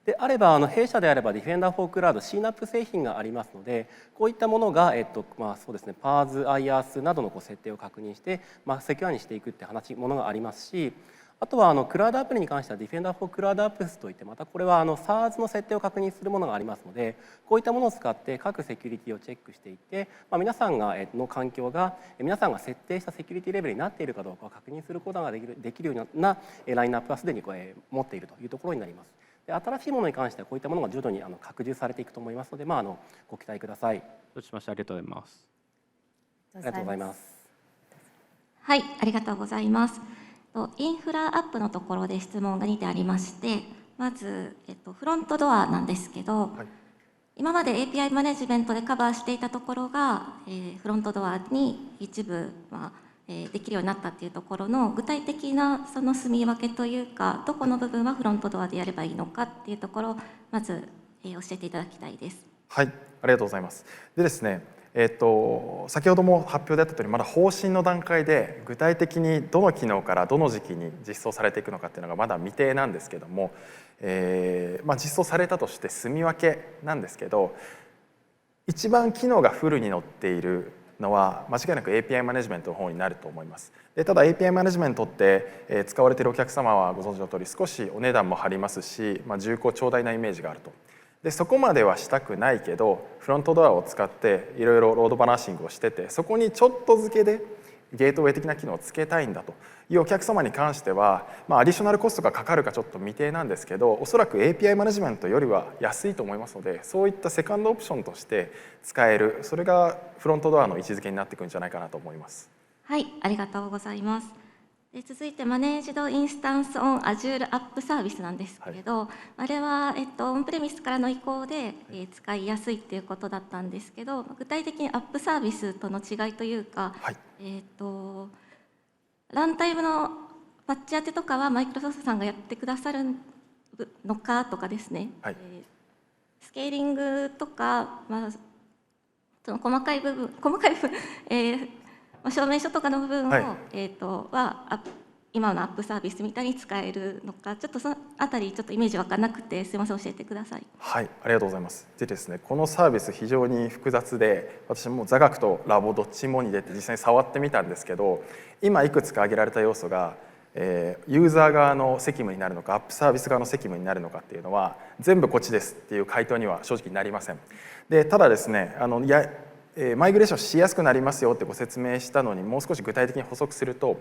であれば弊社であれば Defender for Cloud CNAP 製品がありますので、こういったものが、そうですね、PaaS、IaaS などの設定を確認して、セキュアにしていくってものがありますし、あとはクラウドアプリに関しては Defender for Cloud Apps といって、またこれはSaaS の設定を確認するものがありますので、こういったものを使って各セキュリティをチェックしていって、皆さんがの環境が皆さんが設定したセキュリティレベルになっているかどうかを確認することができるようなラインナップはすでに持っているというところになります。で新しいものに関してはこういったものが徐々に拡充されていくと思いますので、ご期待ください。どうしましてありがとうございます。ありがとうございます。はい、ありがとうございます。インフラアップのところで質問が2点ありまして、まず、フロントドアなんですけど、今まで API マネジメントでカバーしていたところが、フロントドアに一部、できるようになったっていうところの具体的なその住み分けというか、どこの部分はフロントドアでやればいいのかっていうところをまず、教えていただきたいです。はい、ありがとうございます。でですね、先ほども発表であった通り、まだ方針の段階で具体的にどの機能からどの時期に実装されていくのかっていうのがまだ未定なんですけども、実装されたとして住み分けなんですけど、一番機能がフルに載っているのは間違いなく API マネジメントの方になると思います。でただ API マネジメントって、使われているお客様はご存知の通り少しお値段も張りますし、重厚長大なイメージがあると。でそこまではしたくないけどフロントドアを使っていろいろロードバランシングをしてて、そこにちょっと付けでゲートウェイ的な機能をつけたいんだというお客様に関しては、アディショナルコストがかかるかちょっと未定なんですけど、おそらく API マネジメントよりは安いと思いますので、そういったセカンドオプションとして使える、それがフロントドアの位置づけになっていくんじゃないかなと思います。はい、ありがとうございます。で続いてマネージドインスタンスオン Azure アップサービスなんですけれど、あれは、オンプレミスからの移行で、使いやすいっていうことだったんですけど、具体的にアップサービスとの違いというか、ランタイムのパッチ当てとかはマイクロソフトさんがやってくださるのかとかですね、スケーリングとか、その細かい部分、証明書とかの部分を、今のアップサービスみたいに使えるのか、ちょっとそのあたりちょっとイメージわからなくて、すみません、教えてください。はい、ありがとうございます。でですね、このサービス非常に複雑で、私も座学とラボどっちもに出て実際に触ってみたんですけど、今いくつか挙げられた要素が、ユーザー側の責務になるのかアップサービス側の責務になるのかっていうのは全部こっちですっていう回答には正直なりません。でただですね、マイグレーションしやすくなりますよってご説明したのにもう少し具体的に補足すると、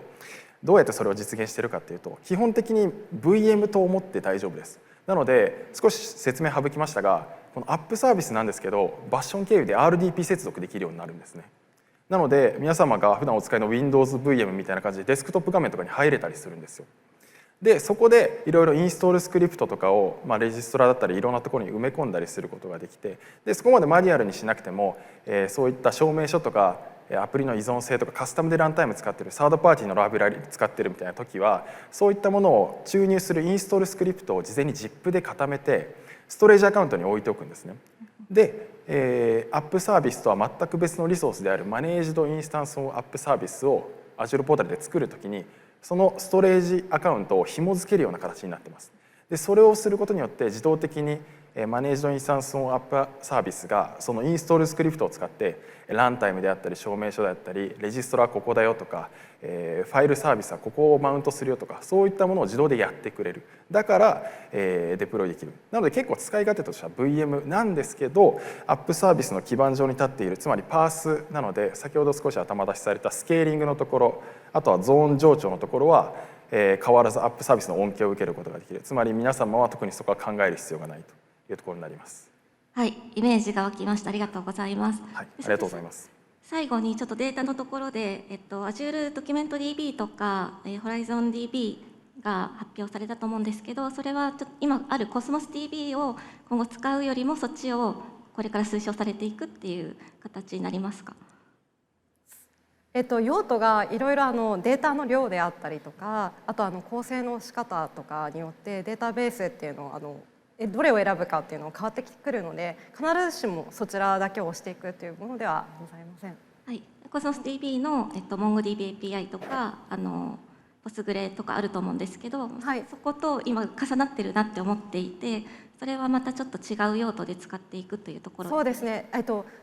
どうやってそれを実現しているかっていうと、基本的に VM と思って大丈夫です。なので少し説明省きましたが、このアップサービスなんですけどバッション経由で RDP 接続できるようになるんですね。なので皆様が普段お使いの Windows VM みたいな感じでデスクトップ画面とかに入れたりするんですよ。でそこでいろいろインストールスクリプトとかを、レジストラだったりいろんなところに埋め込んだりすることができて、でそこまでマニュアルにしなくても、そういった証明書とかアプリの依存性とかカスタムでランタイム使ってるサードパーティーのライブラリ使ってるみたいな時は、そういったものを注入するインストールスクリプトを事前に ZIP で固めてストレージアカウントに置いておくんですね。で、アップサービスとは全く別のリソースであるマネージドインスタンスオンアップサービスを Azure ポータルで作るときに、そのストレージアカウントを紐付けるような形になっています。でそれをすることによって自動的にマネージドインスタンスオンアップサービスがそのインストールスクリプトを使ってランタイムであったり証明書であったりレジストラはここだよとかファイルサービスはここをマウントするよとか、そういったものを自動でやってくれる。だからデプロイできる。なので結構使い勝手としては VM なんですけど、アップサービスの基盤上に立っている、つまりパースなので先ほど少し頭出しされたスケーリングのところ、あとはゾーン上長のところは変わらずアップサービスの恩恵を受けることができる。つまり皆様は特にそこは考える必要がないというところになります。はい、イメージが湧きました。ありがとうございます。はい、ありがとうございます。最後にちょっとデータのところで、Azure ドキュメント DB とか、Horizon DB が発表されたと思うんですけど、それは今ある Cosmos DB を今後使うよりもそっちをこれから推奨されていくっていう形になりますか？用途がいろいろデータの量であったりとか、あと構成の仕方とかによってデータベースっていうのをどれを選ぶかっていうのが変わってくるので、必ずしもそちらだけを押していくというものではございません。はい、Cosmos DB の、MongoDB API とかポスグレとかあると思うんですけど、そこと今重なってるなって思っていて、それはまたちょっと違う用途で使っていくというところ。そうですね、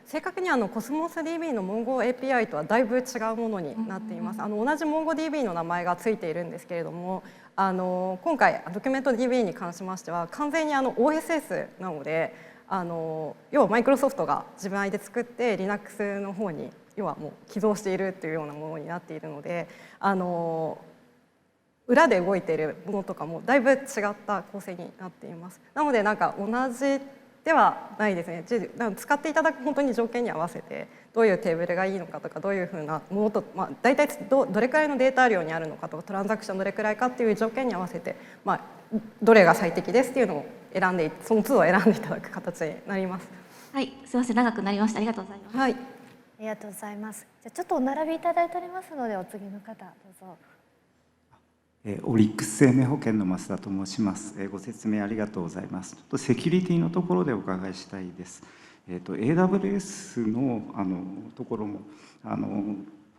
正確にコスモス DB の Mongo API とはだいぶ違うものになっています。同じ Mongo DB の名前がついているんですけれども、今回ドキュメント DB に関しましては完全にOSS なので、要はマイクロソフトが自分で作って Linux の方に要はもう寄贈しているというようなものになっているので、裏で動いているものとかもだいぶ違った構成になっています。なのでなんか同じではないですね。使っていただく本当に条件に合わせてどういうテーブルがいいのかとか、どういうふうなものと、大体どれくらいのデータ量にあるのかとか、トランザクションどれくらいかっていう条件に合わせて、どれが最適ですっていうのを選んで、その都度選んでいただく形になります。はい、すみません、長くなりました。ありがとうございます。はい、ありがとうございます。じゃあちょっとお並びいただいておりますので、お次の方どうぞ。オリックス生命保険の増田と申します。ご説明ありがとうございます。ちょっとセキュリティのところでお伺いしたいです。AWS のところも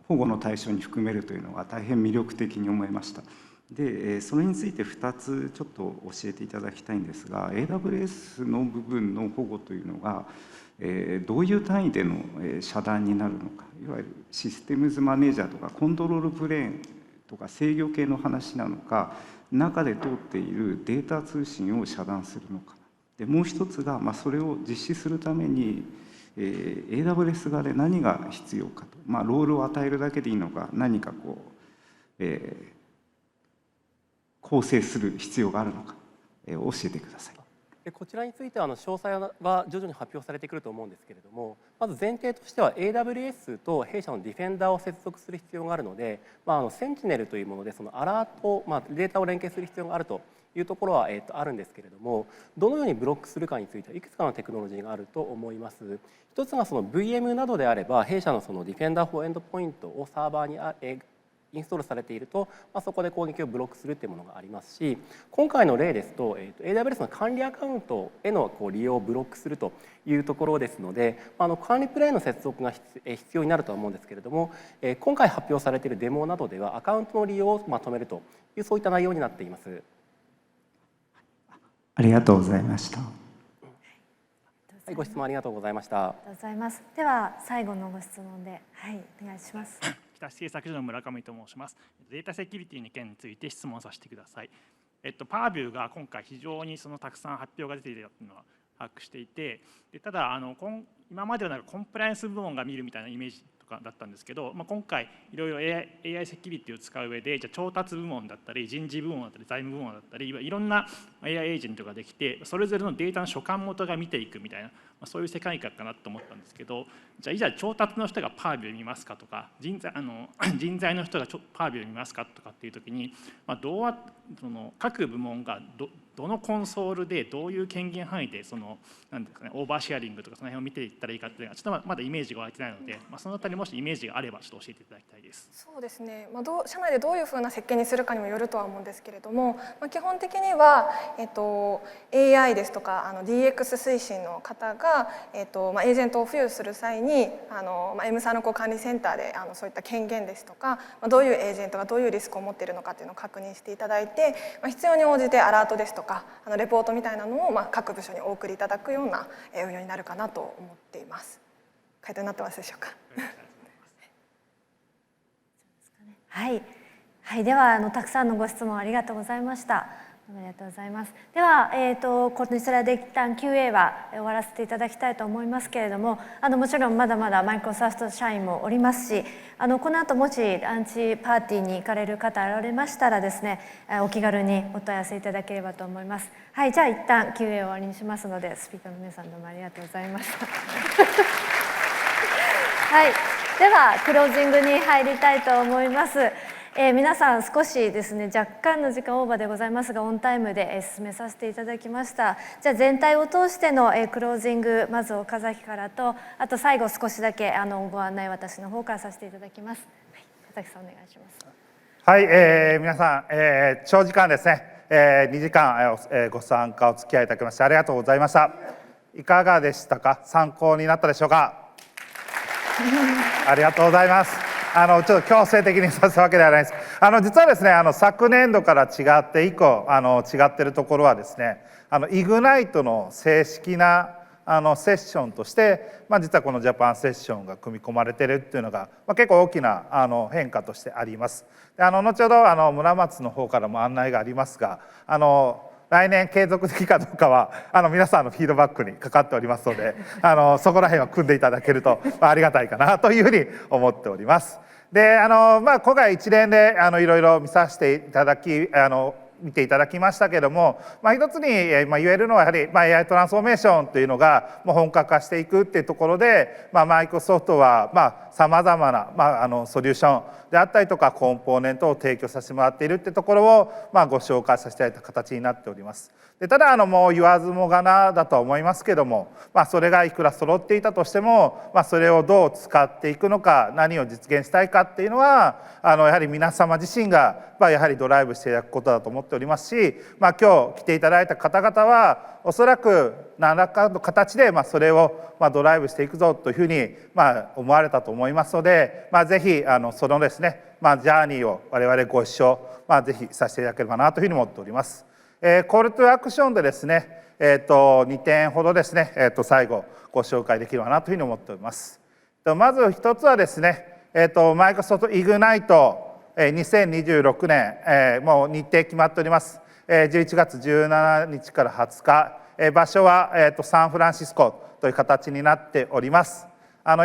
保護の対象に含めるというのが大変魅力的に思いました。で、それについて2つちょっと教えていただきたいんですが、AWS の部分の保護というのがどういう単位での遮断になるのか、いわゆるシステムズマネージャーとかコントロールプレーンとか制御系の話なのか、中で通っているデータ通信を遮断するのか。でもう一つが、それを実施するために、AWS 側で何が必要かと、ロールを与えるだけでいいのか、何か構成する必要があるのか、教えてください。こちらについては詳細は徐々に発表されてくると思うんですけれども、まず前提としては AWS と弊社のディフェンダーを接続する必要があるので、センチネルというものでそのアラート、データを連携する必要があるというところは、あるんですけれども、どのようにブロックするかについてはいくつかのテクノロジーがあると思います。一つがその VM などであれば、弊社のそのディフェンダーフォーエンドポイントをサーバーにインストールされていると、そこで攻撃をブロックするというものがありますし、今回の例ですと、AWS の管理アカウントへの利用をブロックするというところですので、管理プレーンの接続が必要になるとは思うんですけれども、今回発表されているデモなどではアカウントの利用を止めるというそういった内容になっています。ありがとうございました。ご質問ありがとうございました。ありがとうございます。では最後のご質問で、お願いします。日立製作所の村上と申します。データセキュリティの件について質問させてください。パービューが今回非常にたくさん発表が出ているというのは把握していて、ただ今まではコンプライアンス部門が見るみたいなイメージとかだったんですけど、今回いろいろ AI セキュリティを使う上で、じゃあ調達部門だったり人事部門だったり財務部門だったりいろんな AI エージェントができて、それぞれのデータの所管元が見ていくみたいな、そういう世界観かなと思ったんですけど、じゃあいざ調達の人がパービュー見ますかとか、人材の人がパービュー見ますかとかっていう時に、各部門がどのコンソールでどういう権限範囲でなんですかね、オーバーシェアリングとかその辺を見ていったらいいかっていうのはちょっとまだイメージが湧いてないので、そのあたりもしイメージがあればちょっと教えていただきたいです。そうですね、社内でどういうふうな設計にするかにもよるとは思うんですけれども、基本的には、AI ですとかDX 推進の方が、エージェントを付与する際にM サルコ管理センターでそういった権限ですとか、どういうエージェントがどういうリスクを持っているのかというのを確認していただいて、必要に応じてアラートですとかレポートみたいなのを各部署にお送りいただくような運用になるかなと思っています。回答になってますでしょうか。ではたくさんのご質問ありがとうございました。ありがとうございます。では、こちらで一旦 QA は終わらせていただきたいと思いますけれども、もちろんまだまだマイクロソフト社員もおりますし、この後もしランチパーティーに行かれる方おられましたらですね、お気軽にお問い合わせいただければと思います。じゃあ一旦 QA 終わりにしますので、スピーカーの皆さんどうもありがとうございました。ではクロージングに入りたいと思います。皆さん少しですね、若干の時間オーバーでございますが、オンタイムで進めさせていただきました。じゃあ全体を通してのクロージング、まず岡崎からと、あと最後少しだけご案内私の方からさせていただきます。岡崎さんお願いします。皆さん、長時間ですね、2時間ご参加お付き合いいただきましてありがとうございました。いかがでしたか？参考になったでしょうか？ありがとうございます。ちょっと強制的にさせたわけではないです。実はですね昨年度から違って以降違ってるところはですねイグナイトの正式なセッションとして、実はこのジャパンセッションが組み込まれているっていうのが、結構大きな変化としてあります。で後ほど村松の方からも案内がありますが来年継続的かどうかは皆さんのフィードバックにかかっておりますのでそこら辺は組んでいただけるとありがたいかなというふうに思っております。で今回一連でいろいろ見させていただき見ていただきましたけれども、一つに言えるのはやはりAI トランスフォーメーションというのが本格化していくっていうところでマイクロソフトはさまざまなソリューションであったりとかコンポーネントを提供させてもらっているっていうところをご紹介させていただいた形になっております。でただもう言わずもがなだとは思いますけども、それがいくら揃っていたとしても、それをどう使っていくのか何を実現したいかっていうのはやはり皆様自身がやはりドライブしていただくことだと思っておりますし、今日来ていただいた方々はおそらく何らかの形でそれをドライブしていくぞというふうに思われたと思いますので、ぜひそのですねジャーニーを我々ご一緒ぜひさせていただければなというふうに思っております。コールトゥアクションでですね2点ほどですね最後ご紹介できればなというふうに思っております。まず一つはですねマイクロソフトイグナイト2026年もう日程決まっております。11月17日から20日場所はサンフランシスコという形になっております。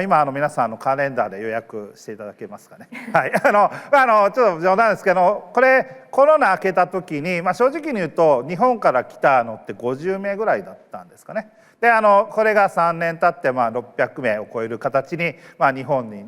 今皆さんカレンダーで予約していただけますかね。はい、ちょっと冗談ですけどこれコロナ明けた時に、正直に言うと日本から来たのって50名ぐらいだったんですかね。でこれが3年経って600名を超える形に、日本に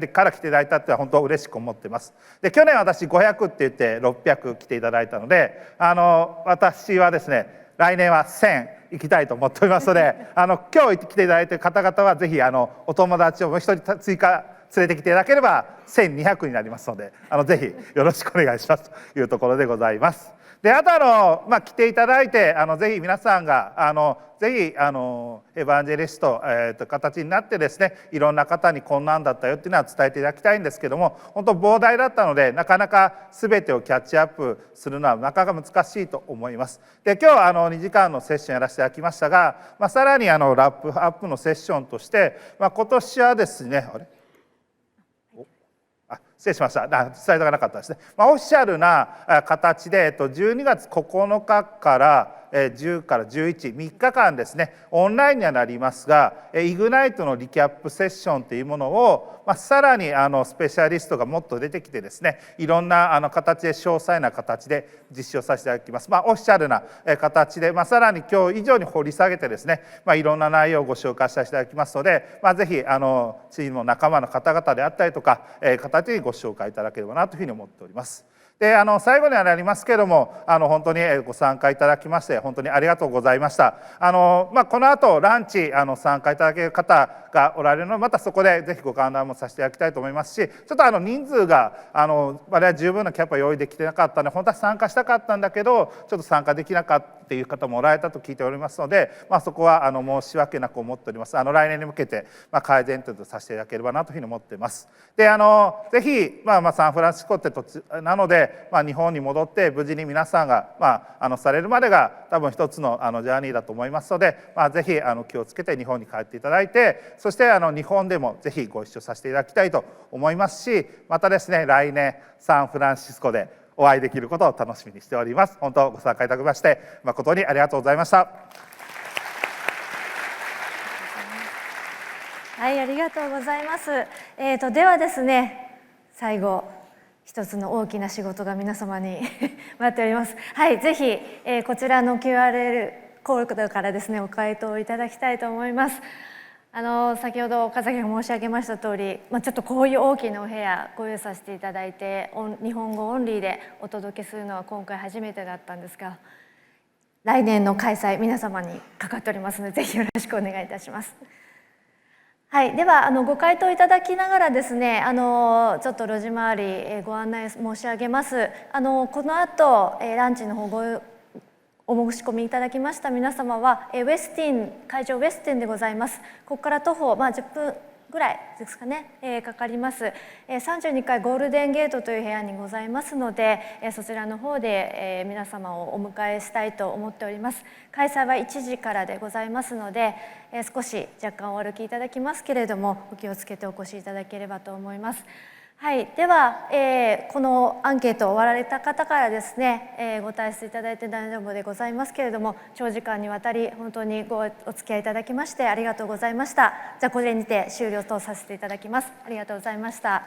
から来ていただいたって本当嬉しく思っています。で去年私500って言って600来ていただいたので私はですね来年は1000行きたいと思っておりますので今日来ていただいている方々はぜひお友達をもう一人追加連れてきていただければ1200になりますのでぜひよろしくお願いしますというところでございます。であと来ていただいてぜひ皆さんがぜひエヴァンジェリストという形になってですねいろんな方にこんなんだったよっていうのは伝えていただきたいんですけども本当膨大だったのでなかなか全てをキャッチアップするのはなかなか難しいと思います。で今日2時間のセッションやらせていただきましたが、さらにラップアップのセッションとして、今年はですね失礼しましたスライドがなかったですね。オフィシャルな形で12月9日から10から11、3日間ですねオンラインにはなりますがイグナイトのリキャップセッションというものをさらにスペシャリストがもっと出てきてですねいろんな形で詳細な形で実施をさせていただきます。オフィシャルな形でさらに今日以上に掘り下げてですねいろんな内容をご紹介させていただきますのでぜひチームの仲間の方々であったりとか形にご紹介いただければなというふうに思っております。で最後にはなりますけれども本当にご参加いただきまして本当にありがとうございました。この後ランチ参加いただける方がおられるのでまたそこでぜひご観覧もさせていただきたいと思いますしちょっと人数が我々十分なキャパ用意できてなかったので本当は参加したかったんだけどちょっと参加できなかったっていう方もおられたと聞いておりますのでそこは申し訳なく思っております。来年に向けて改善とさせていただければなというふうに思っています。でぜひサンフランシスコって土地なので日本に戻って無事に皆さんがされるまでが多分一つのジャーニーだと思いますのでぜひ気をつけて日本に帰っていただいてそして日本でもぜひご一緒させていただきたいと思いますしまたですね来年サンフランシスコでお会いできることを楽しみにしております。本当ご参加いただきまして誠にありがとうございました。はい、ありがとうございます。ではですね最後一つの大きな仕事が皆様に待っております。はい、ぜひ、こちらの QRL コードからですねお回答いただきたいと思います。先ほど岡崎が申し上げました通り、ちょっとこういう大きなお部屋ご用意させていただいて日本語オンリーでお届けするのは今回初めてだったんですが来年の開催皆様にかかっておりますのでぜひよろしくお願いいたします。はい、ではご回答いただきながらですねちょっと路地回りご案内申し上げます。この後ランチの方お申し込みいただきました皆様はウェスティン会場ウェスティンでございます。ここから徒歩10分ぐらいですかね、かかります。32階ゴールデンゲートという部屋にございますので、そちらの方で皆様をお迎えしたいと思っております。開催は1時からでございますので、少し若干お歩きいただきますけれども、お気をつけてお越しいただければと思います。はい、では、このアンケートを終わられた方からですね、ご退出いただいて大丈夫でございますけれども、長時間にわたり本当にお付き合いいただきましてありがとうございました。じゃあこれにて終了とさせていただきます。ありがとうございました。